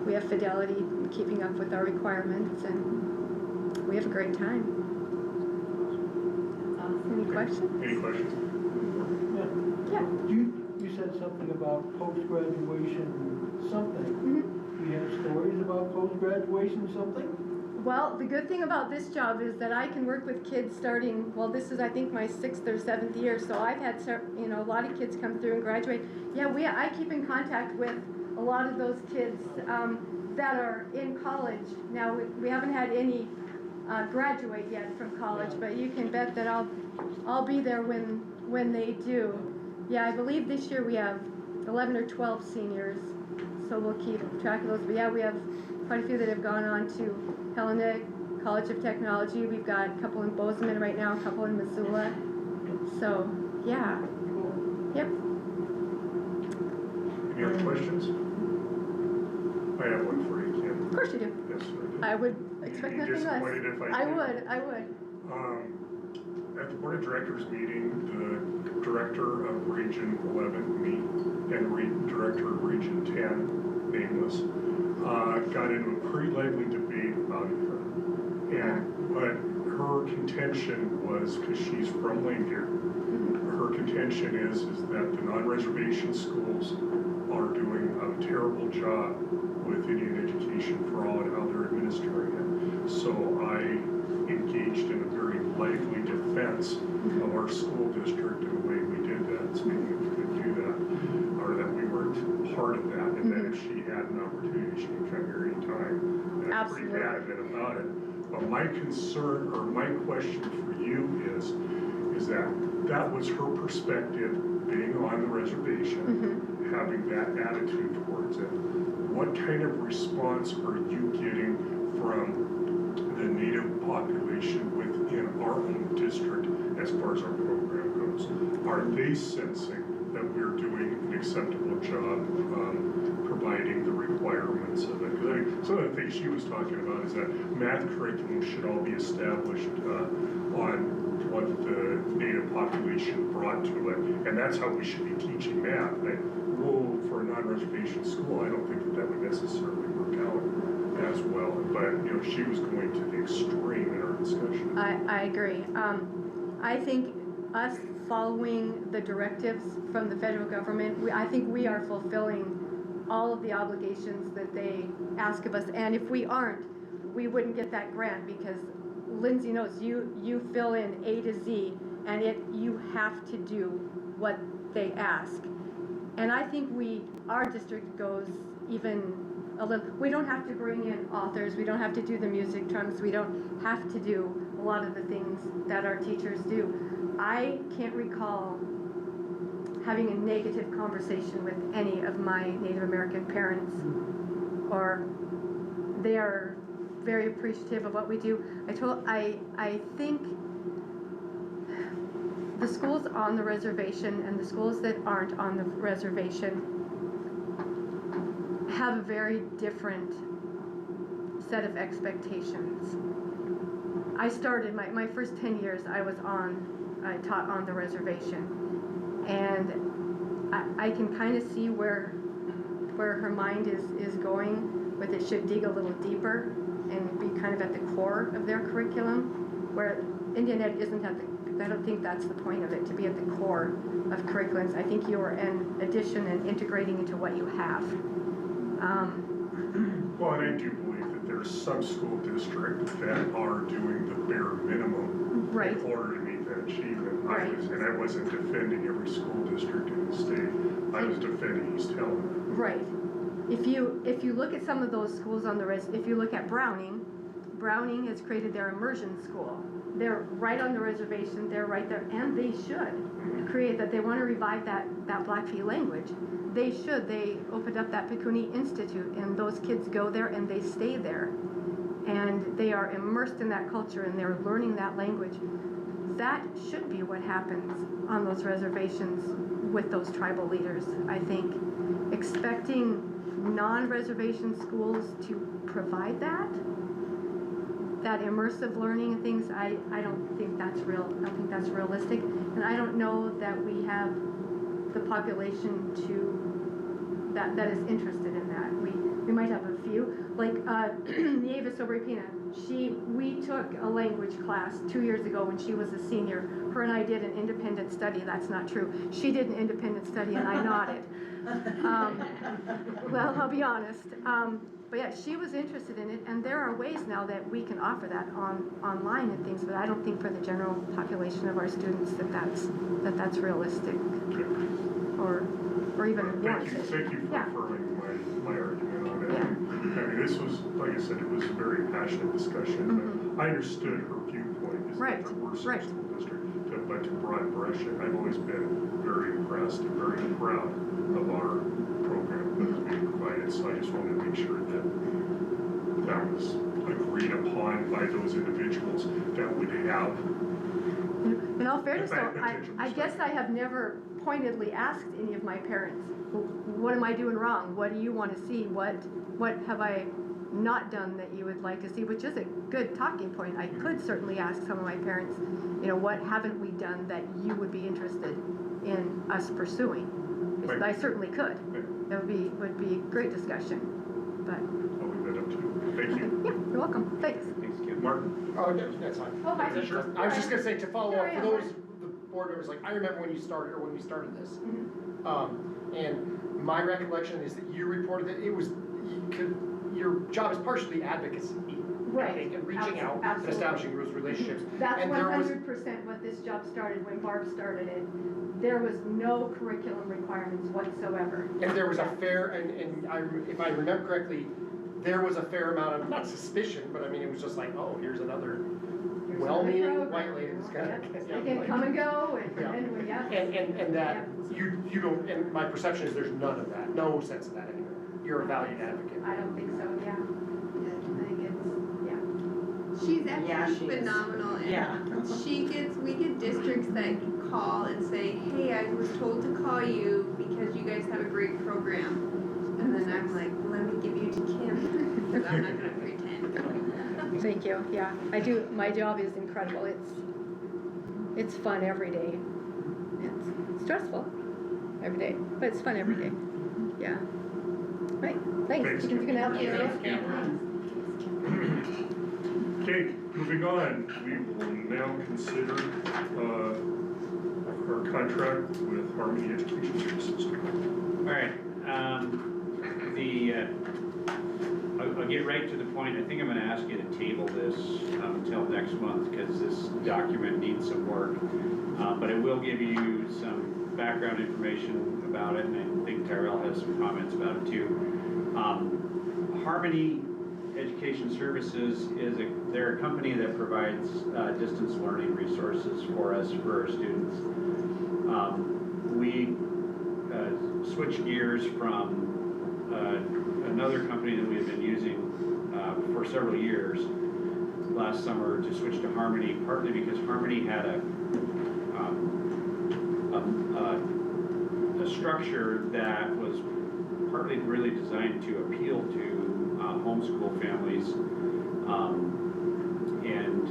we have fidelity in keeping up with our requirements, and we have a great time. Any questions? Any questions? Yeah. You said something about post-graduation something. Mm-hmm. You have stories about post-graduation something? Well, the good thing about this job is that I can work with kids starting, well, this is I think my 6th or 7th year, so I've had a lot of kids come through and graduate. Yeah, I keep in contact with a lot of those kids that are in college. Now, we haven't had any graduate yet from college, but you can bet that I'll be there when they do. Yeah, I believe this year we have 11 or 12 seniors, so we'll keep track of those. But yeah, we have quite a few that have gone on to Helena College of Technology. We've got a couple in Bozeman right now, a couple in Missoula. So, yeah. Yep. Any other questions? I have one for you, Kim. Of course you do. Yes, I do. I would expect You'd be nothing less. disappointed if I did. I would. At the Board of Directors meeting, the Director of Region 11, me, and the Director of Region 10, nameless, got into a pretty lively debate about her. But her contention was, because she's from Lakeview, her contention is that the non-reservation schools are doing a terrible job with Indian education for all and how they're administering it. So I engaged in a very lively defense of our school district in the way we did that, speaking of could do that, or that we weren't part of that, and that if she had an opportunity, she could come here anytime. And I'm pretty adamant about it. But my concern, or my question for you is that was her perspective, being on the reservation, having that attitude towards it. What kind of response are you getting from the Native population within our own district as far as our program goes? Are they sensing that we're doing an acceptable job providing the requirements of it? Because I think some of the things she was talking about is that math curriculum should all be established on what the Native population brought to it, and that's how we should be teaching math. For a non-reservation school, I don't think that would necessarily work out as well. But she was going to the extreme in our discussion. I agree. I think us following the directives from the federal government, I think we are fulfilling all of the obligations that they ask of us. And if we aren't, we wouldn't get that grant, because Lindsay knows you fill in A to Z, and you have to do what they ask. And I think our district goes even a little, we don't have to bring in authors, we don't have to do the music trunks, we don't have to do a lot of the things that our teachers do. I can't recall having a negative conversation with any of my Native American parents, or they are very appreciative of what we do. I think the schools on the reservation and the schools that aren't on the reservation have a very different set of expectations. I started my first 10 years I taught on the reservation, and I can kind of see where her mind is going with it should dig a little deeper and be kind of at the core of their curriculum, where Indian Ed isn't at the, I don't think that's the point of it, to be at the core of curriculums. I think you're an addition and integrating into what you have. Well, and I do believe that there's some school districts that are doing the bare minimum Right. in order to meet that achievement. Right. I wasn't defending every school district in the state. I was defending East Helena. Right. If you look at some of those schools on the if you look at Browning has created their immersion school. They're right on the reservation, they're right there, and they should create that. They want to revive that Blackfeet language. They should. They opened up that Pikuni Institute, and those kids go there and they stay there. And they are immersed in that culture and they're learning that language. That should be what happens on those reservations with those tribal leaders, I think. Expecting non-reservation schools to provide that immersive learning and things, I don't think that's real. I don't think that's realistic. And I don't know that we have the population that is interested in that. We might have a few, like Nieva Sobrepina. We took a language class 2 years ago when she was a senior. Her and I did an independent study. That's not true. She did an independent study and I nodded. Well, I'll be honest. But yeah, she was interested in it, and there are ways now that we can offer that online and things. But I don't think for the general population of our students that's realistic, or even warranted. Thank you for Yeah. affirming my argument on it. Yeah. I mean, this was, like I said, it was a very passionate discussion, but I understood her viewpoint. Is Right, that we're right. school district, but to broad brush it, I've always been very impressed and very proud of our program that is being provided. So I just wanted to make sure that that was agreed upon by those individuals that would have. In all fairness, though, That potential I guess I have never pointedly asked any of my parents, what am I doing wrong? What do you want to see? What have I not done that you would like to see? Which is a good talking point. I could certainly ask some of my parents, what haven't we done that you would be interested in us pursuing? I certainly could. That would be a great discussion, but. I'll leave that up to you. Thank you. Yeah, you're welcome. Thanks. Thanks, Kim. Martin? Oh, that's fine. Oh, hi. Sure. I was just gonna say, to follow Here up, I for am, those, Martin. the board members, like, I remember when we started this. And my recollection is that you reported that your job is partially advocacy, Right. I think, and reaching out and Absolutely. establishing those relationships. That's And there was 100% what this job started, when Barb started it. There was no curriculum requirements whatsoever. And there was a fair, if I remember correctly, there was a fair amount of, not suspicion, but I mean, it was just like, oh, here's another well-meaning white lady that's gonna. They can come and go, and Yeah. anyway, yeah. And that, you don't, and my perception is there's none of that, no sense of that anymore. You're a valued advocate. I don't think so, yeah. I think it's, Yeah. she's Yeah, actually she is. phenomenal, and Yeah. we get districts that call and say, hey, I was told to call you because you guys have a great program. And then I'm like, let me give you to Kim, because I'm not gonna pretend. Thank you, yeah. I do, my job is incredible. It's fun every day. It's stressful every day, but it's fun every day. Yeah. Right, thanks. You can help me. Okay, moving on, we will now consider our contract with Harmony Education Services. All right, I'll get right to the point. I think I'm gonna ask you to table this until next month, because this document needs some work. But it will give you some background information about it, and I think Tyrell has some comments about it too. Harmony Education Services they're a company that provides distance learning resources for us, for our students. We switched gears from another company that we have been using for several years last summer to switch to Harmony, partly because Harmony had a structure that was partly really designed to appeal to homeschool families and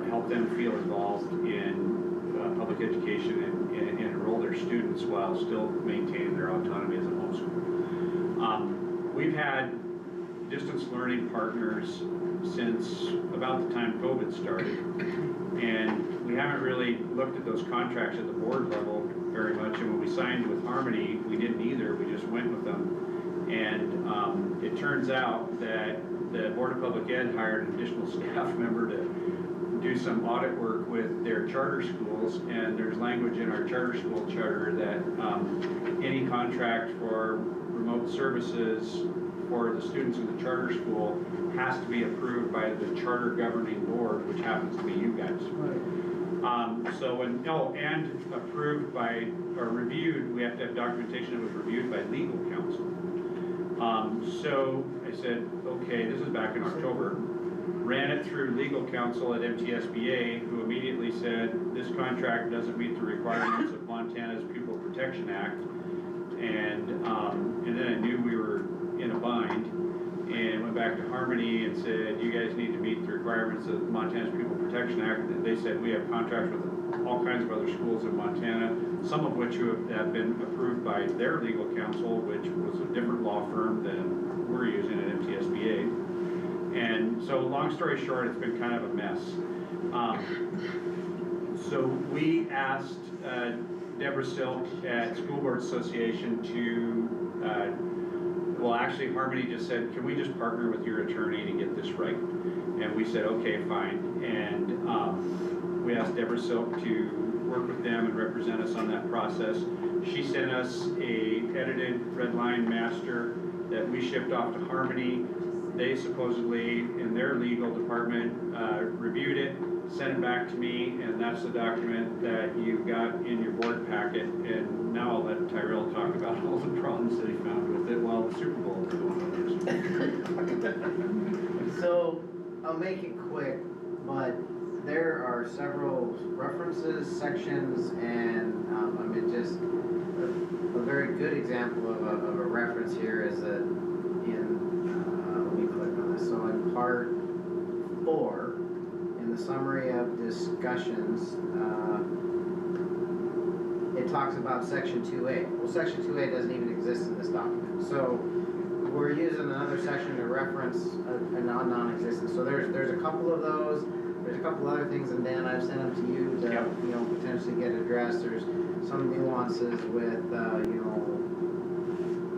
help them feel involved in public education and enroll their students while still maintaining their autonomy as a homeschool. We've had distance learning partners since about the time COVID started, And we haven't really looked at those contracts at the board level very much, and when we signed with Harmony, we didn't either, we just went with them. And it turns out that the Board of Public Ed hired an additional staff member to do some audit work with their charter schools, and there's language in our charter school charter that any contract for remote services for the students in the charter school has to be approved by the charter governing board, which happens to be you guys. And approved by, or reviewed, we have to have documentation that was reviewed by legal counsel. So I said, okay, this is back in October, ran it through legal counsel at MTSBA, who immediately said, this contract doesn't meet the requirements of Montana's Pupil Protection Act. And then I knew we were in a bind, and went back to Harmony and said, you guys need to meet the requirements of Montana's Pupil Protection Act. And they said, we have contracts with all kinds of other schools in Montana, some of which have been approved by their legal counsel, which was a different law firm than we're using at MTSBA. And so long story short, it's been kind of a mess. So we asked Deborah Silk at School Board Association to, well, actually Harmony just said, can we just partner with your attorney to get this right? And we said, okay, fine. And we asked Deborah Silk to work with them and represent us on that process. She sent us a edited red line master that we shipped off to Harmony. They supposedly, in their legal department, reviewed it, sent it back to me, and that's the document that you got in your board packet. And now I'll let Tyrell talk about all the problems that he found with it while the Super Bowl was going on. So, I'll make it quick, but there are several references, sections, and just a very good example of a reference here is that let me click on this. So in part 4, in the summary of discussions, it talks about section 2A. Well, section 2A doesn't even exist in this document. So we're using another section to reference a non-existent. So there's a couple of those. There's a couple other things, and then I've sent them to you to potentially get addressed. There's some nuances with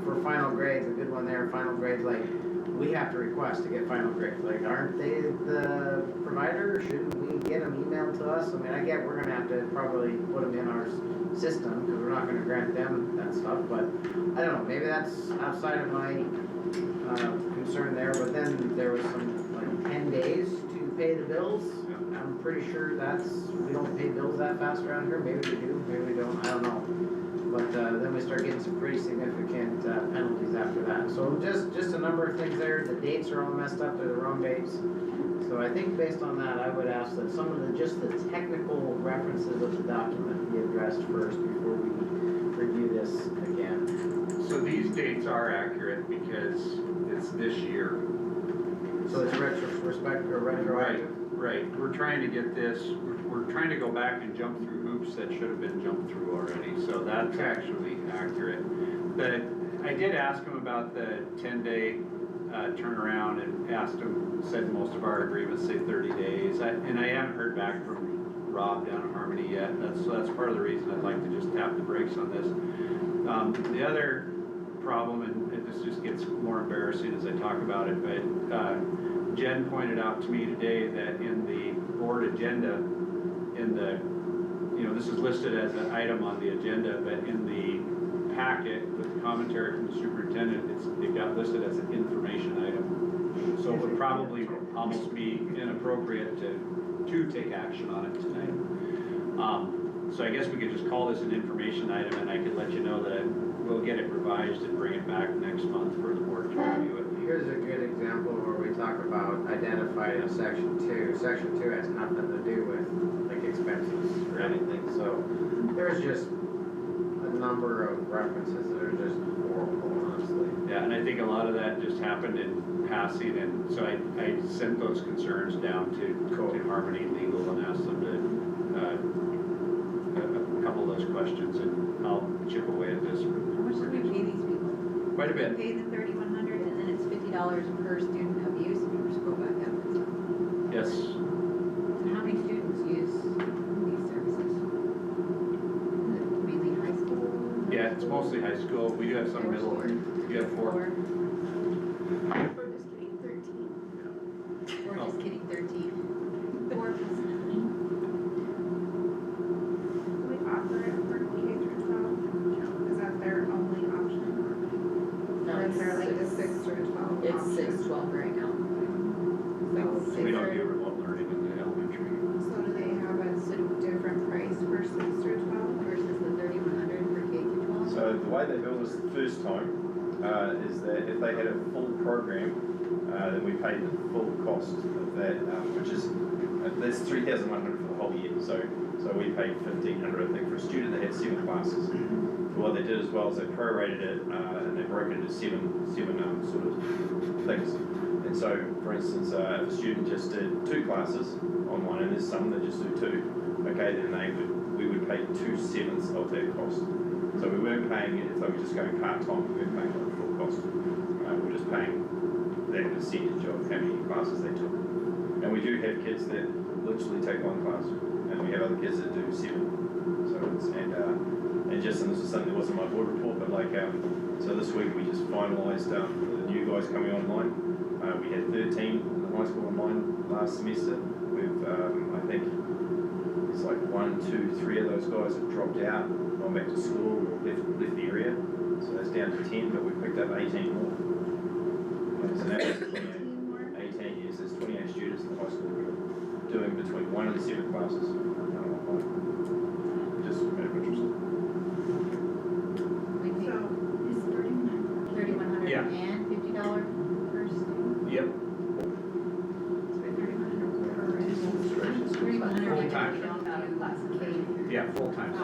for final grades. A good one there. Final grades, like we have to request to get final grades. Like, aren't they the provider? Shouldn't we get them emailed to us? I mean, I get we're gonna have to probably put them in our system because we're not gonna grant them that stuff. But I don't know. Maybe that's outside of my concern there. But then there was some like 10 days to pay the bills. I'm pretty sure we don't pay bills that fast around here. Maybe we do, maybe we don't, I don't know. But then we start getting some pretty significant penalties after that. So just a number of things there. The dates are all messed up, they're the wrong dates. So I think based on that, I would ask that some of just the technical references of the document be addressed first before we review this again. So these dates are accurate because it's this year. So it's retrospective or retroactive? Right, we're trying to get this, we're trying to go back and jump through hoops that should have been jumped through already, so that's actually accurate. But I did ask him about the 10-day turnaround and asked him, said most of our agreements say 30 days. And I haven't heard back from Rob down at Harmony yet. That's part of the reason I'd like to just tap the brakes on this. The other problem, and this just gets more embarrassing as I talk about it, but Jen pointed out to me today that in the board agenda, this is listed as an item on the agenda, but in the packet with commentary from the superintendent, it got listed as an information item. So it would probably almost be inappropriate to take action on it tonight. So I guess we could just call this an information item, and I could let you know that we'll get it revised and bring it back next month for the board to review it. Here's a good example where we talk about identified in section 2. Section 2 has nothing to do with like expenses or anything. So there's just a number of references that are just horrible, honestly. Yeah, and I think a lot of that just happened in passing, and so I sent those concerns down to Harmony Legal and asked them to a couple of those questions, and I'll chip away at this. How much do we pay these people? Quite a bit. We pay the $3,100 and then it's $50 per student of use if you were to go back up. Yes. So how many students use Yeah, it's mostly high school, we do have some middle, we have 4. We're just kidding, 13. We're just kidding, 13. 4 plus 9. Do we offer it for K through 12? Is that their only option? No, Or is there like a it's 6 through 12 It's option? 6-12 right now. So We don't do remote learning in the elementary. So do they have a different price for 6 through 12? Versus the 3,100 for K through 12. So the way they billed us the first time is that if they had a full program, then we paid the full cost of that, which is that's $3,100 for the whole year. So we paid $1,500, I think, for a student that had 7 classes. What they did as well is they prorated it and they broke it into seven sort of things. And so, for instance, if a student just did 2 classes online, and there's some that just do 2, okay, then we would pay 2/7 of that cost. So we weren't paying it if they were just going part-time, we weren't paying the full cost. We're just paying that percentage of how many classes they took. And we do have kids that literally take 1 class, and we have other kids that do 7. So it's, and just, and this is something that wasn't my board report, but like, so this week we just finalised the new guys coming online. We had 13 in the high school online last semester. We've, I think, it's like 1, 2, 3 of those guys have dropped out, gone back to school, or left the area. So that's down to 10, but we picked up 18 more. So now it's 18 years, there's 28 students in the high school who are doing between 1 and 7 classes. Just out of interest. Is 3,100 Yeah. and $50 per student? Yep. $3,100 Full-time. out of class K. Yeah, full-time, so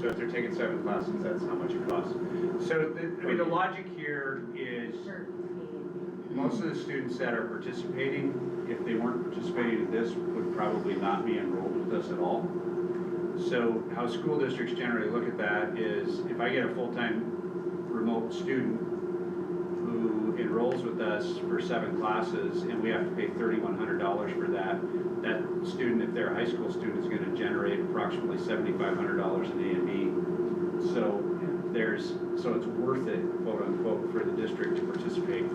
if they're taking 7 classes, that's how much it costs. So, the logic here is, most of the students that are participating, if they weren't participating in this, would probably not be enrolled with us at all. So how school districts generally look at that is, if I get a full-time remote student who enrolls with us for 7 classes, and we have to pay $3,100 for that, that student, if they're a high school student, is gonna generate approximately $7,500 in A&B. So so it's worth it, quote unquote, for the district to participate.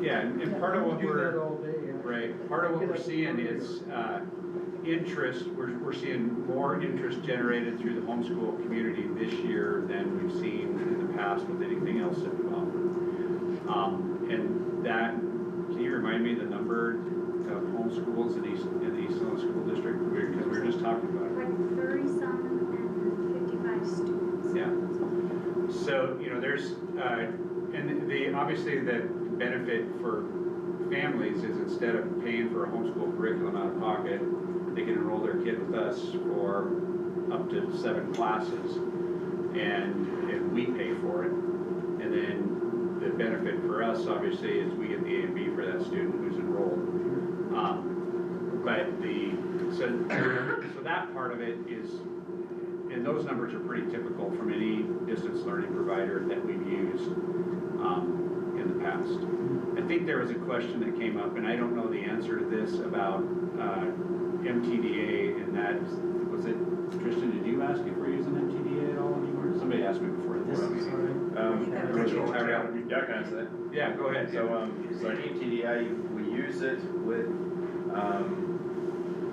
Yeah, and part of what part of what we're seeing is interest. We're seeing more interest generated through the homeschool community this year than we've seen in the past with anything else that we've offered. And that, can you remind me the number of homeschools in the East Sullivan School District? Because we were just talking about it. Like 30-some and 55 students. Yeah. So, there's, and obviously the benefit for families is instead of paying for a homeschool curriculum out of pocket, they can enroll their kid with us for up to 7 classes, and we pay for it. And then the benefit for us, obviously, is we get the A&B for that student who's enrolled. So that part of it is, and those numbers are pretty typical from any distance learning provider that we've used in the past. I think there was a question that came up, and I don't know the answer to this, about MTDA, and that, was it, Tristan, did you ask if we're using MTDA at all anymore? Somebody asked me before this meeting. Yeah, I can answer that. Yeah, go ahead. So MTDA, we use it with,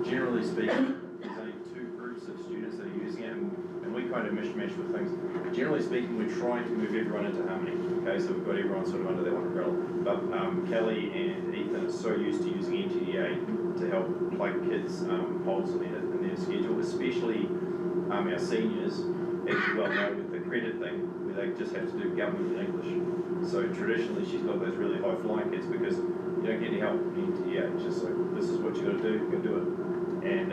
generally speaking, there's only 2 groups of students that are using it, and we kind of mishmash with things. Generally speaking, we're trying to move everyone into Harmony. Okay, so we've got everyone sort of under that one umbrella. But Kelly and Ethan are so used to using MTDA to help plug kids' holes in their schedule, especially our seniors, as you well know, with the credit thing, where they just have to do government and English. So traditionally, she's got those really high-flying kids because you don't get any help in MTDA. It's just like, this is what you got to do, go do it. And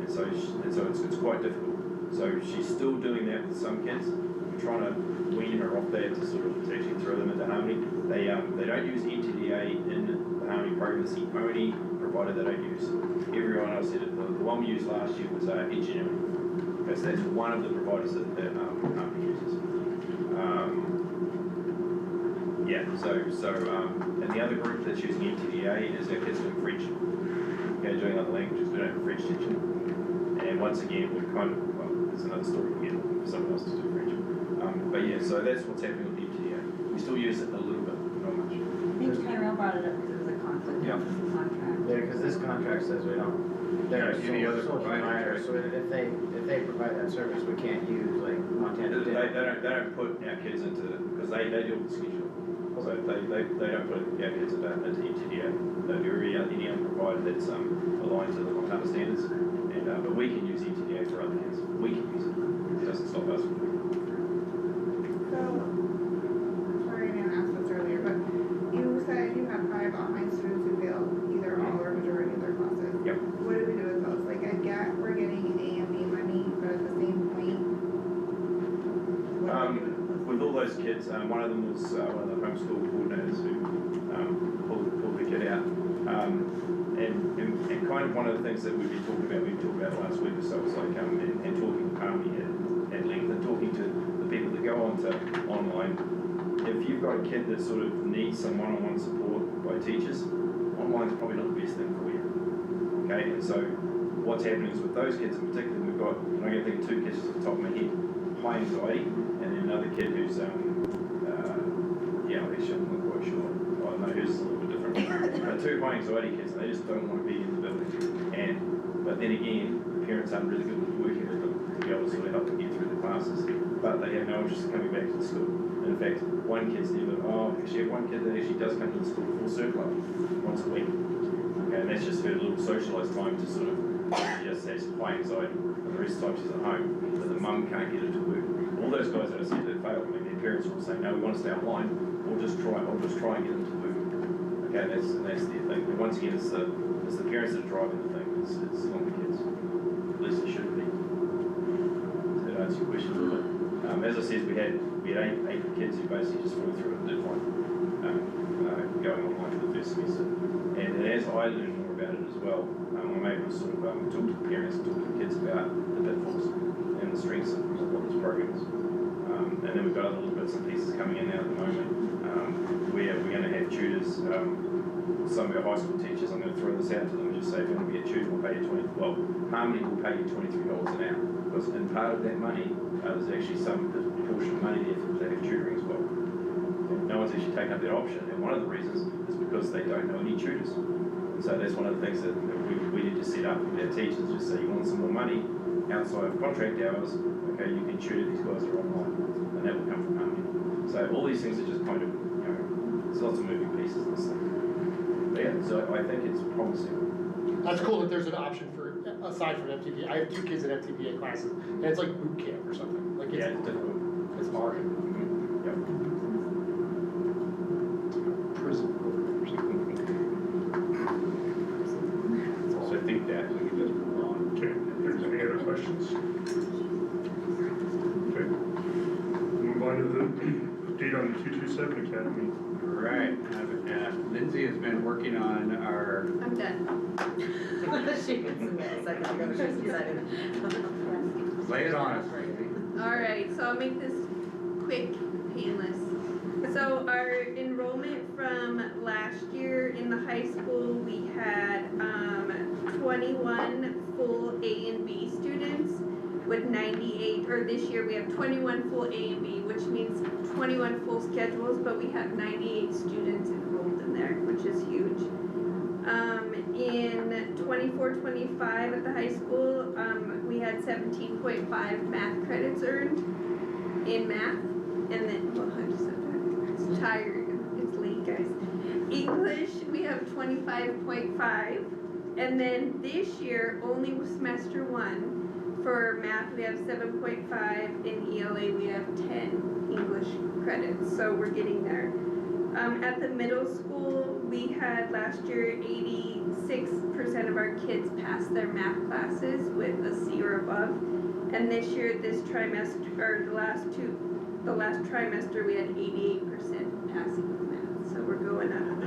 so it's quite difficult. So she's still doing that with some kids. We're trying to wean her off there to sort of actually throw them into Harmony. They don't use MTDA in the Harmony program. It's the only provider they don't use. Everyone else did it. The one we used last year was Engineering. Okay, so that's one of the providers that Harmony uses. And the other group that's using MTDA is our kids doing French. Okay, doing other languages, we don't have a French teacher. And once again, we've kind of, well, it's another story again for someone else to Yeah, so that's what's happening with ETDA. We still use it a little bit, not much. I think Tyrell brought it up because it was a conflict Yeah. of the contract. Yeah, cause this contract says we don't. Yeah, They're any other sole provider. provider, so if they provide that service, we can't use like Montana They did. don't put our kids into, because they deal with the schedule. So they don't put our kids into ETDA. They do any other provider that's aligned to the Montana standards. And, but we can use ETDA for other kids. We can use it. It doesn't stop us from doing it. So, sorry I didn't ask this earlier, but you said you have 5 online students who failed either all or majority of their classes. Yep. What do we do with those? Like, I get we're getting A and B money, but at the same point, what do we do with those? With all those kids, one of them was one of the homeschool coordinators who pulled the kid out. And kind of one of the things that we talked about last week or so was like, and talking with Palmy at length and talking to the people that go on to online. If you've got a kid that sort of needs some one-on-one support by teachers, online's probably not the best thing for you. Okay, and so what's happening is with those kids in particular, we've got, I'm going to think of 2 kids off the top of my head, high anxiety, and then another kid who's, yeah, actually I'm not quite sure. I don't know who's a little bit different. But 2 high anxiety kids, and they just don't want to be in the building. But then again, the parents aren't really good at working with them to be able to sort of help them get through the classes. But they have no interest in coming back to the school. And in fact, one kid's never, actually one kid that actually does come to the school full circle once a week. Okay, and that's just her little socialised time to sort of, she just has high anxiety, and the rest of the time she's at home, but the mum can't get her to work. All those guys that I said that failed, I mean, their parents will say, no, we want to stay online, I'll just try and get them to work. Okay, that's the thing. And once again, it's the parents that are driving the thing, it's not the kids. At least it should be. So that answers your question a little bit. As I said, we had 8 kids who basically just went through and did fine, going online for the first semester. And as I learned more about it as well, I'm able to sort of talk to the parents and talk to the kids about the pitfalls and the strengths of what this program is. And then we've got other little bits and pieces coming in now at the moment. We're going to have tutors. Some of our high school teachers, I'm going to throw this out to them and just say, if you want to be a tutor, we'll pay you Harmony will pay you $23 an hour. Because in part of that money, there's actually some portion of money there for they have tutoring as well. No one's actually taken up that option, and one of the reasons is because they don't know any tutors. And so that's one of the things that we need to set up with our teachers, just say, you want some more money outside of contract hours, okay, you can tutor these guys that are online, and that will come from Harmony. So all these things are just kind of, there's lots of moving pieces in this thing. But yeah, so I think it's promising. That's cool that there's an option for, aside from FTPA. I have 2 kids in FTPA classes, and it's like boot camp or something. Like Yeah, it's difficult. It's hard. Yep. Prison programs. So I think that we can just move on. Okay, if there's any other questions? Okay. Move on to the update on the 227 Academy. Right, Lindsay has been working on our. I'm done. She gets a minute, second ago, she's excited. Lay it on us, Lindsay. Alright, so I'll make this quick, painless. So our enrollment from last year in the high school, we had 21 full A and B students with 98, or this year we have 21 full A and B, which means 21 full schedules, but we have 98 students enrolled in there, which is huge. In 24-25 at the high school, we had 17.5 math credits earned in math, and then, well, I just said that, it's tired, it's late, guys. English, we have 25.5, and then this year, only with semester 1, for math we have 7.5, in ELA we have 10 English credits, so we're getting there. At the middle school, we had last year 86% of our kids pass their math classes with a C or above. And this year, this trimester, or the last trimester, we had 88% passing with math, so we're going up.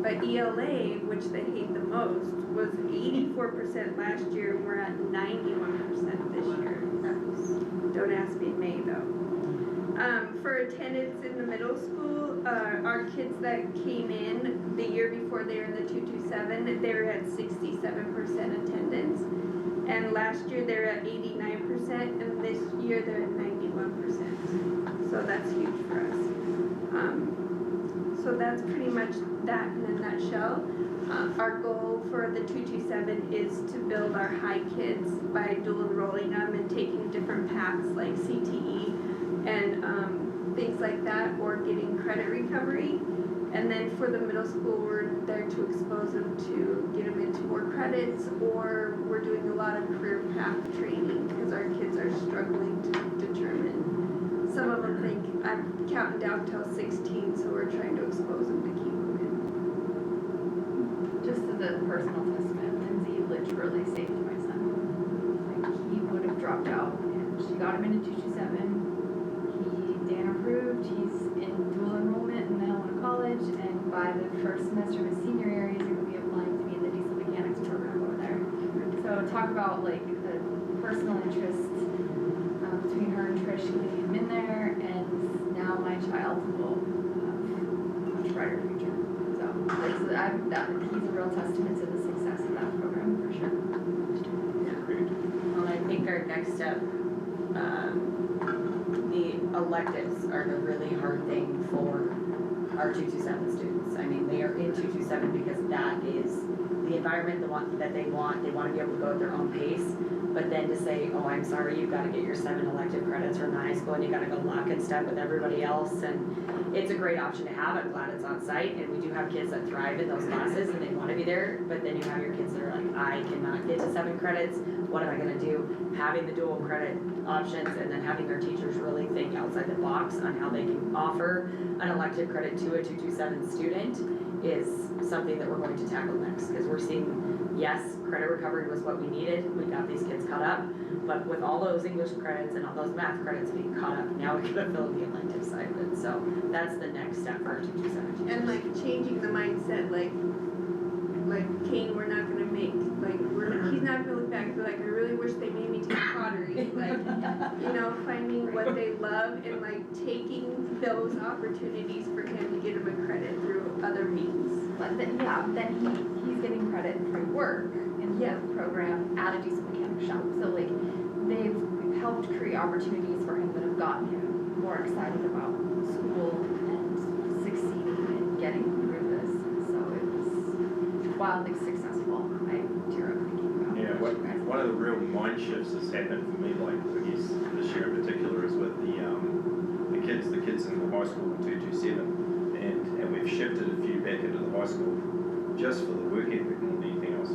But ELA, which they hate the most, was 84% last year, and we're at 91% this year. Don't ask me in May though. For attendance in the middle school, our kids that came in the year before they were in the 227, they were at 67% attendance. And last year they were at 89%, and this year they're at 91%. so that's huge for us. So that's pretty much that in a nutshell. Our goal for the 227 is to build our high kids by dual enrolling them and taking different paths like CTE and things like that, or getting credit recovery. And then for the middle school, we're there to expose them to get them into more credits, or we're doing a lot of career path training because our kids are struggling to determine. Some of them think I'm counting down till 16, so we're trying to expose them to keep moving. Just as a personal testament, Lindsay literally saved my son. Like, he would have dropped out, and she got him into 227. Dan approved, he's in dual enrollment in Menalona College, and by the first semester of his senior year, he's going to be applying to be in the diesel mechanics program over there. So talk about like the personal interest between her and Trish getting him in there, and now my child will have a much brighter future. So he's a real testament to the success of that program for sure. Well, I think our next step, the electives are the really hard thing for our 227 students. I mean, they are in 227 because that is the environment that they want. They want to be able to go at their own pace. But then to say, oh, I'm sorry, you've got to get your 7 elective credits from high school and you got to go lock and step with everybody else. And it's a great option to have. I'm glad it's on site. And we do have kids that thrive in those classes and they want to be there. But then you have your kids that are like, I cannot get to 7 credits. What am I going to do? Having the dual credit options and then having our teachers really think outside the box on how they can offer an elective credit to a 227 student is something that we're going to tackle next, because we're seeing, yes, credit recovery was what we needed. We got these kids caught up, but with all those English credits and all those math credits being caught up, now we're gonna fill in the elective side of it. So that's the next step for our 227. And like changing the mindset, like Kane, we're not gonna make, he's not gonna look back and be like, I really wish they made me take pottery. Like, finding what they love and like taking those opportunities for him to get him a credit through other means. But then, he's getting credit for work in the program at a diesel mechanic shop. So like, they've helped create opportunities for him that have gotten him more excited about school and succeeding and getting through this. So it's wildly successful. I tear up thinking about Yeah, one of the real mind shifts that's happened for me, like I guess this year in particular, is with the kids in the high school in 227, and we've shifted a few back into the high school just for the work ethic more than anything else.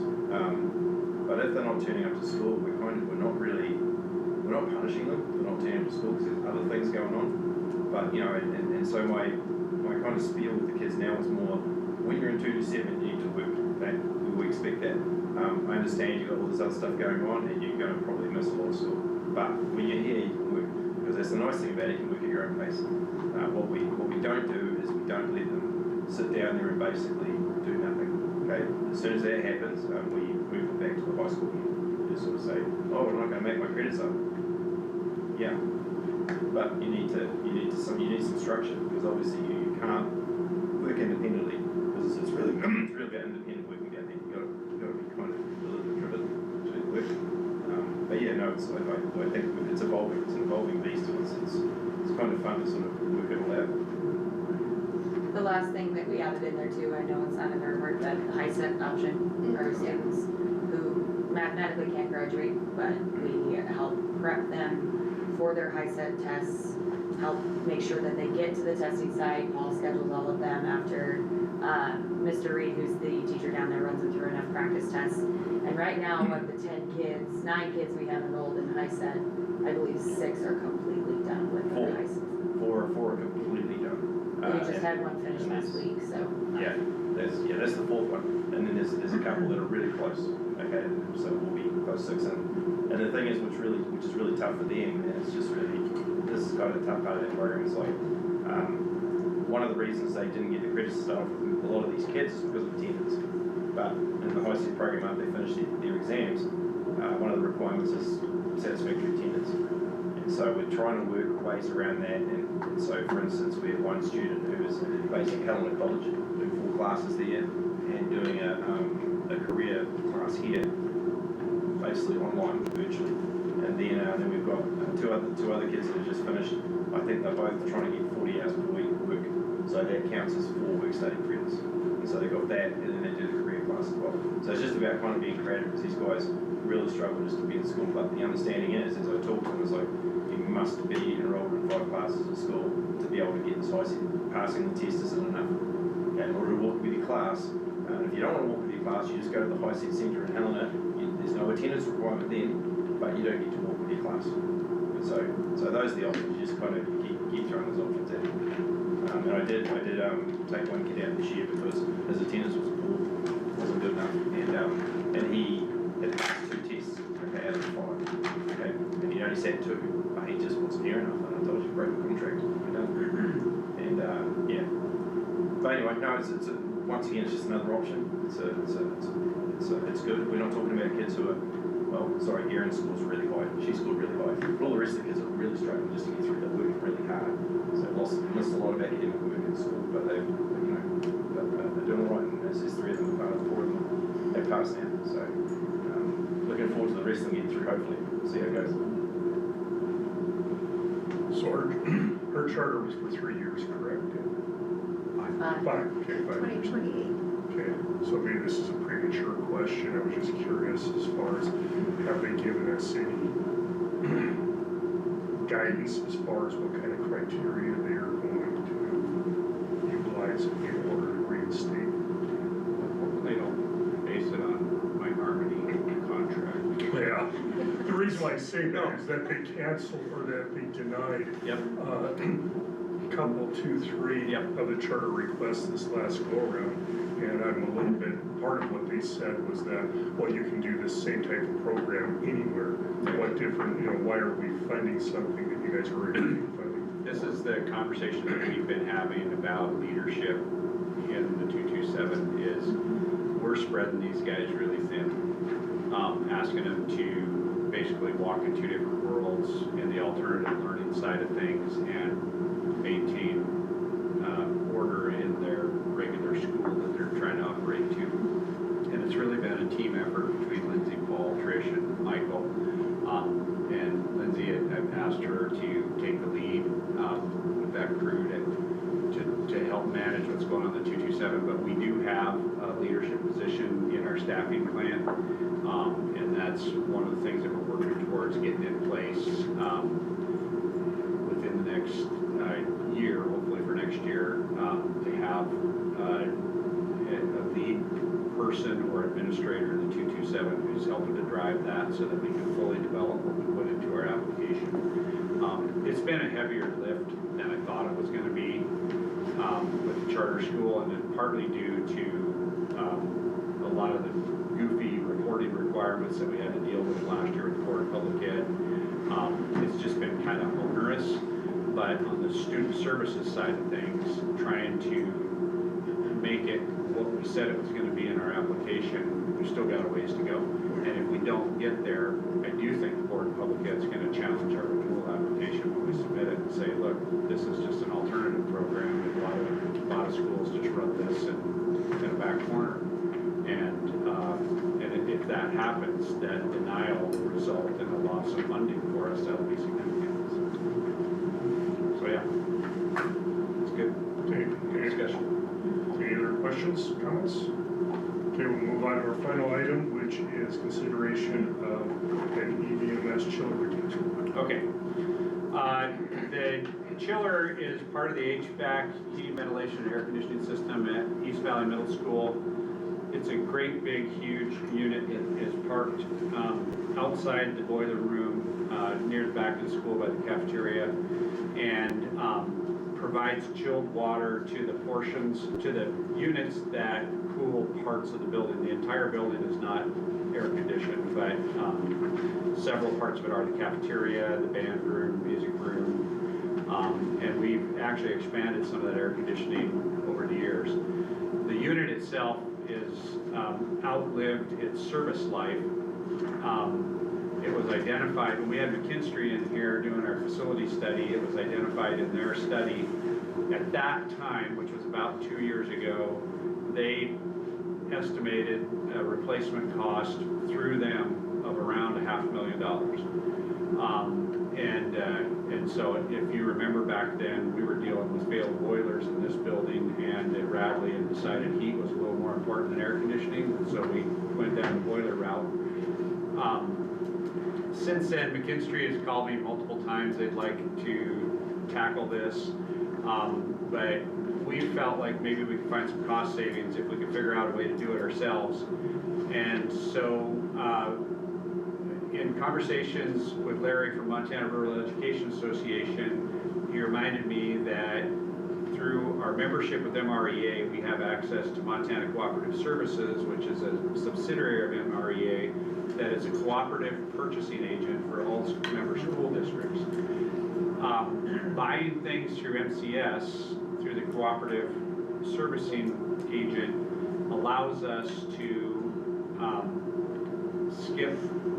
But if they're not turning up to school, we're not punishing them for not turning up to school because there's other things going on. But and so my kind of spiel with the kids now is more, when you're in 227, you need to work. We expect that. I understand you've got all this other stuff going on and you're going to probably miss a lot of school. But when you're here, you can work. Because that's the nice thing about it, you can work at your own pace. What we don't do is we don't let them sit down there and basically do nothing. Okay? As soon as that happens, we move them back to the high school and just sort of say, oh, we're not going to make my credits up. Yeah. But you need some structure, because obviously you can't work independently, because it's really about independent working down there. You've got to be kind of a little bit driven to work. But yeah, no, I think it's evolving. It's an evolving beast. It's kind of fun to sort of work it all out. The last thing that we added in there too, I know it's not in the report, but the high set option for our students who mathematically can't graduate, but we help prep them for their high set tests, help make sure that they get to the testing site. Paul schedules all of them after Mr. Reed, who's the teacher down there, runs them through enough practice tests. And right now, of the 9 kids we have enrolled in high set, I believe 6 are completely done with their high set. Four are completely done. We just had one finish last week, so. Yeah, that's the 4th one, and then there's a couple that are really close. Okay, so we'll be close 6 and the thing is, which is really tough for them, and it's just really, this is kind of a tough part of that program. It's like one of the reasons they didn't get the credits to start with a lot of these kids is because of attendance. But in the high set program, after they finish their exams, one of the requirements is satisfactory attendance. And so we're trying to work ways around that. And so, for instance, we have one student who is based at Helena College, doing 4 classes there, and doing a career class here, basically online, virtually. And then we've got two other kids that have just finished. I think they're both trying to get 40 hours per week work, so that counts as 4 week study credits. And so they got that, and then they did a career class as well. So it's just about kind of being creative, because these guys really struggle just to be in school. But the understanding is, as I talked to them, is like you must be enrolled in 5 classes at school to be able to get this IC. Passing the test isn't enough. Okay, in order to walk with your class, if you don't want to walk with your class, you just go to the High Seat Centre in Helena. There's no attendance requirement then, but you don't get to walk with your class. And so those are the options. You just kind of keep throwing those options at them. And I did take one kid out this year because his attendance was poor, wasn't good enough, and he had passed 2 tests, okay, out of 5, okay, and he only sat 2, but he just wasn't near enough, and I told you break the contract, you know, and yeah. But anyway, no, it's once again, it's just another option. It's good. We're not talking about kids who are, well, sorry, Erin's school's really high. She scored really high. But all the rest of the kids are really struggling just to get through. They're working really hard. So missed a lot of academic work in school, but they're doing all right. And there's 3 of them, 4 of them, they've passed now. So looking forward to the rest of them getting through. Hopefully, see how it goes. So her charter was for 3 years, correct? 5. Okay, 5 years. 2028. Okay, so maybe this is a premature question. I was just curious as far as have they given us any guidance as far as what kind of criteria they are going to utilize in order to reinstate? They don't base it on my Harmony contract. Yeah, the reason why I say that is that they canceled or that they denied couple 2, 3 of the charter requests this last go around. And I'm a little bit, part of what they said was that, well, you can do this same type of program anywhere. What different, why are we funding something that you guys are already funding? This is the conversation that we've been having about leadership in the 227 is we're spreading these guys really thin, asking them to basically walk in 2 different worlds in the alternative learning side of things and maintain order in their regular school that they're trying to operate to. And it's really been a team effort between Lindsay, Paul, Trish, and Michael. And Lindsay, I've asked her to take the lead with that crew to help manage what's going on in the 227. But we do have a leadership position in our staffing plan, and that's one of the things that we're working towards getting in place within the next year, hopefully for next year, to have a lead person or administrator in the 227 who's helping to drive that so that we can fully develop what we put into our application. It's been a heavier lift than I thought it was going to be with the charter school, and then partly due to a lot of the goofy reporting requirements that we had to deal with last year with the Board of Public Ed. It's just been kind of onerous. But on the student services side of things, trying to make it what we said it was going to be in our application, we've still got a ways to go. And if we don't get there, I do think the Board of Public Ed is going to challenge our renewal application when we submit it and say, look, this is just an alternative program. And a lot of schools just run this in a back corner. And if that happens, that denial will result in a loss of funding for us. That'll be significant. So yeah, it's good. Okay. Discussion. Any other questions, comments? Okay, we'll move on to our final item, which is consideration of an EVMS chiller routine. Okay. The chiller is part of the HVAC, heating, ventilation, and air conditioning system at East Valley Middle School. It's a great, big, huge unit. It is parked outside the boiler room near the back of the school by the cafeteria, and provides chilled water to the portions, to the units that cool parts of the building. The entire building is not air conditioned, but several parts of it are: the cafeteria, the band room, music room, and we've actually expanded some of that air conditioning over the years. The unit itself is outlived its service life. It was identified, when we had McKinstry in here doing our facility study, it was identified in their study at that time, which was about 2 years ago, they estimated a replacement cost through them of around $500,000. And so if you remember back then, we were dealing with failed boilers in this building, and at Radley had decided heat was a little more important than air conditioning, and so we went down the boiler route. Since then, McKinstry has called me multiple times, they'd like to tackle this, but we felt like maybe we could find some cost savings if we could figure out a way to do it ourselves. And so, in conversations with Larry from Montana Rural Education Association, he reminded me that through our membership with MREA, we have access to Montana Cooperative Services, which is a subsidiary of MREA that is a cooperative purchasing agent for all member school districts. Buying things through MCS, through the cooperative servicing agent, allows us to skip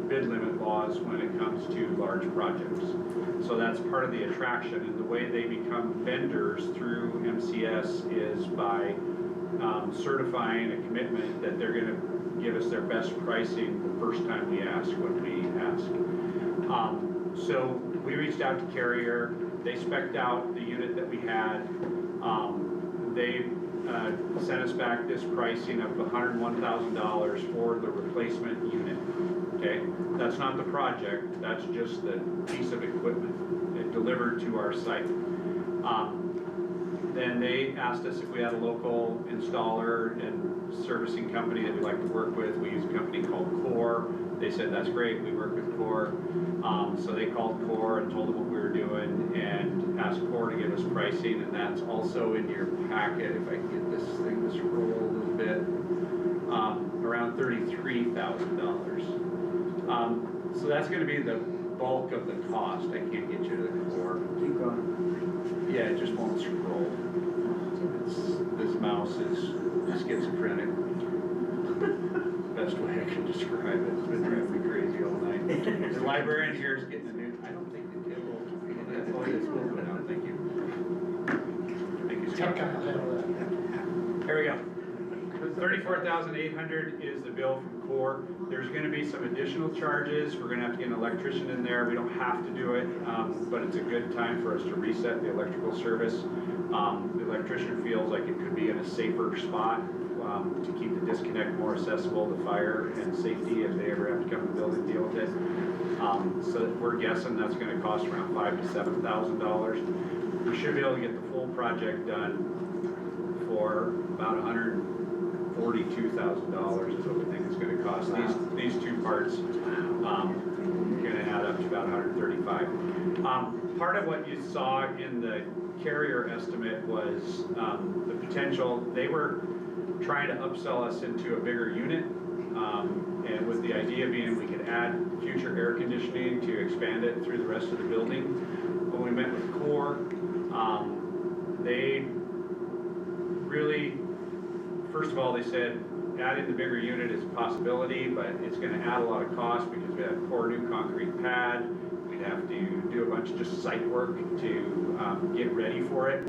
bid limit laws when it comes to large projects. So that's part of the attraction, and the way they become vendors through MCS is by certifying a commitment that they're gonna give us their best pricing the first time we ask, when we ask. So we reached out to Carrier, they spec'd out the unit that we had. They sent us back this pricing of $101,000 for the replacement unit. Okay, that's not the project, that's just the piece of equipment it delivered to our site. Then they asked us if we had a local installer and servicing company that we'd like to work with. We use a company called Core. They said, that's great, we work with Core. So they called Core and told them what we were doing and asked Core to give us pricing, and that's also in your packet, if I can get this thing to scroll a little bit, around $33,000. So that's gonna be the bulk of the cost. I can't get you to the Core. Keep going. Yeah, it just won't scroll. This mouse is schizophrenic. Best way I can describe it. It's been driving me crazy all night. The librarian here is getting a new, I don't think the kid will. Oh, it's moving out, thank you. Thank you, Scott. Here we go. 34,800 is the bill from Core. There's gonna be some additional charges. We're gonna have to get an electrician in there. We don't have to do it, but it's a good time for us to reset the electrical service. The electrician feels like it could be in a safer spot to keep the disconnect more accessible to fire and safety if they ever have to come to the building and deal with it. So we're guessing that's gonna cost around $5,000 to $7,000. We should be able to get the full project done for about $142,000 is what we think it's gonna cost. These two parts gonna add up to about $135,000. Part of what you saw in the Carrier estimate was the potential. They were trying to upsell us into a bigger unit, and with the idea being we could add future air conditioning to expand it through the rest of the building. When we met with Core, they really, first of all, they said adding the bigger unit is a possibility, but it's gonna add a lot of cost because we have to pour a new concrete pad. We'd have to do a bunch of just site work to get ready for it.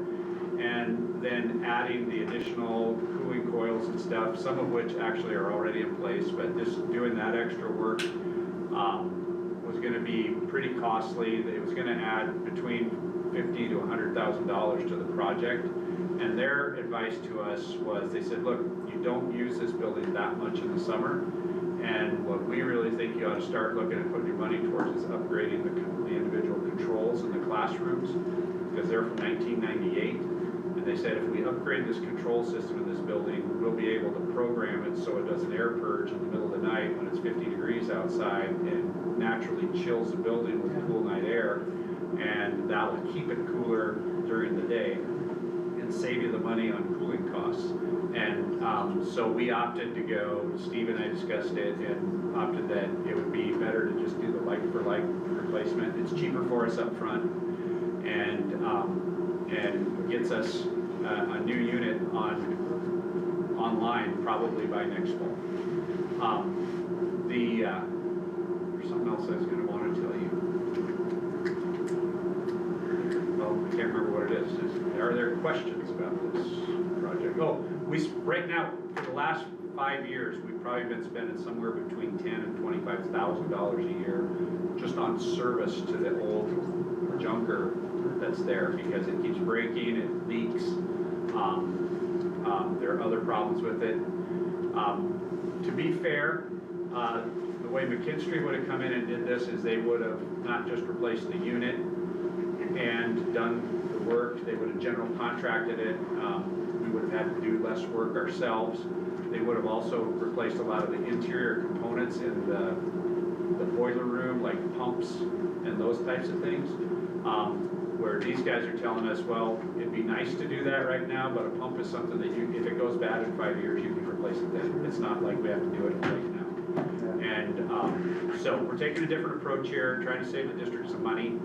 And then adding the additional cooling coils and stuff, some of which actually are already in place, but just doing that extra work was gonna be pretty costly. It was gonna add between $50,000 to $100,000 to the project. And their advice to us was, they said, look, you don't use this building that much in the summer, and what we really think you ought to start looking at putting your money towards is upgrading the individual controls in the classrooms, because they're from 1998. And they said if we upgrade this control system in this building, we'll be able to program it so it does an air purge in the middle of the night when it's 50 degrees outside and naturally chills the building with cool night air, and that'll keep it cooler during the day and save you the money on cooling costs. And so we opted to go, Steve and I discussed it and opted that it would be better to just do the like for like replacement. It's cheaper for us up front, and gets us a new unit online probably by next fall. There's something else I was going to want to tell you. Well, I can't remember what it is. Are there questions about this project? Oh, right now, for the last 5 years, we've probably been spending somewhere between $10,000 and $25,000 a year just on service to the old junker that's there, because it keeps breaking, it leaks. There are other problems with it. To be fair, the way McKinstry would have come in and did this is they would have not just replaced the unit and done the work, they would have general contracted it. We would have had to do less work ourselves. They would have also replaced a lot of the interior components in the boiler room, like pumps and those types of things. Where these guys are telling us, well, it'd be nice to do that right now, but a pump is something that you, if it goes bad in 5 years, you can replace it then. It's not like we have to do it right now. And so we're taking a different approach here, trying to save the district some money.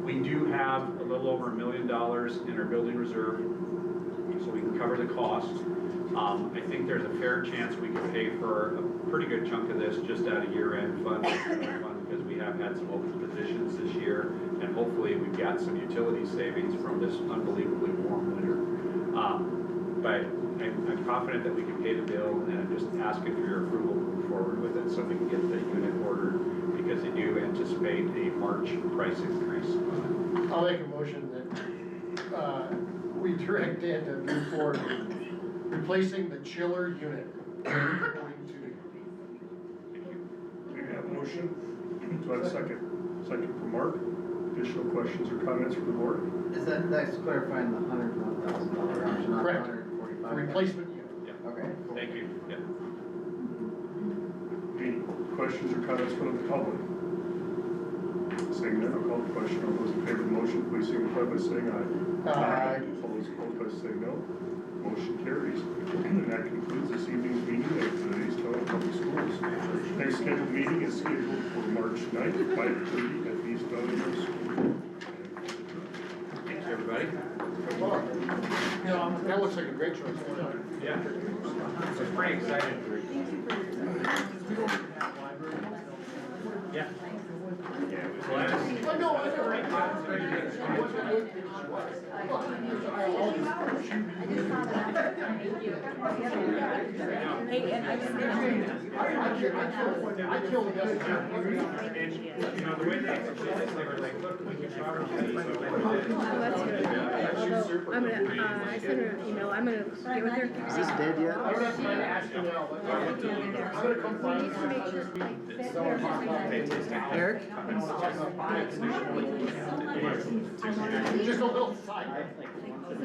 We do have a little over $1 million in our building reserve, so we can cover the cost. I think there's a fair chance we can pay for a pretty good chunk of this just out of year-end fund, because we have had some open positions this year, and hopefully we've got some utility savings from this unbelievably warm winter. But I'm confident that we can pay the bill, and I'm just asking for your approval to move forward with it so we can get the unit ordered, because they do anticipate a March price increase. I'll make a motion that, we direct Dan to move forward replacing the chiller unit. We have a motion. Do I have a second? Second from Mark. Additional questions or comments from the board? Is that's clarifying the $101,000 option, not Correct. $145,000? Replacement unit. Yeah. Okay. Thank you. Yeah. Any questions or comments from the public? Seeing none, I'll call the question. All those in favor of the motion, please signify by saying aye. Aye. All those opposed by saying no. Motion carries. And that concludes this evening's meeting of the East Valley Public Schools. Next scheduled meeting is scheduled for March 9th, 5:30 at East Valley Middle School. Thanks, everybody. Yeah, that looks like a great choice. Yeah. I'm pretty excited. Yeah. Hey, and I just. I killed the other You know, the way they explained this, they were like, look, we can probably. I'm gonna, I sent her an email, I'm gonna get with her. Is this dead yet? I don't have time to ask you now, but I'm gonna come We need to make sure, like, Eric? Just a little side. They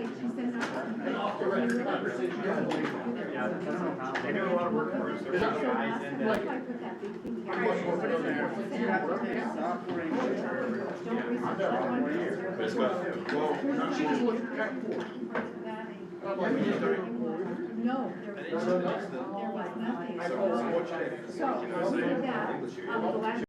do a lot of work for us. They're good guys, and Like, I put that big thing I'm much more familiar with it. Let's go. She just looked kind of bored. I'm like, No, there was nothing. So, with that, the last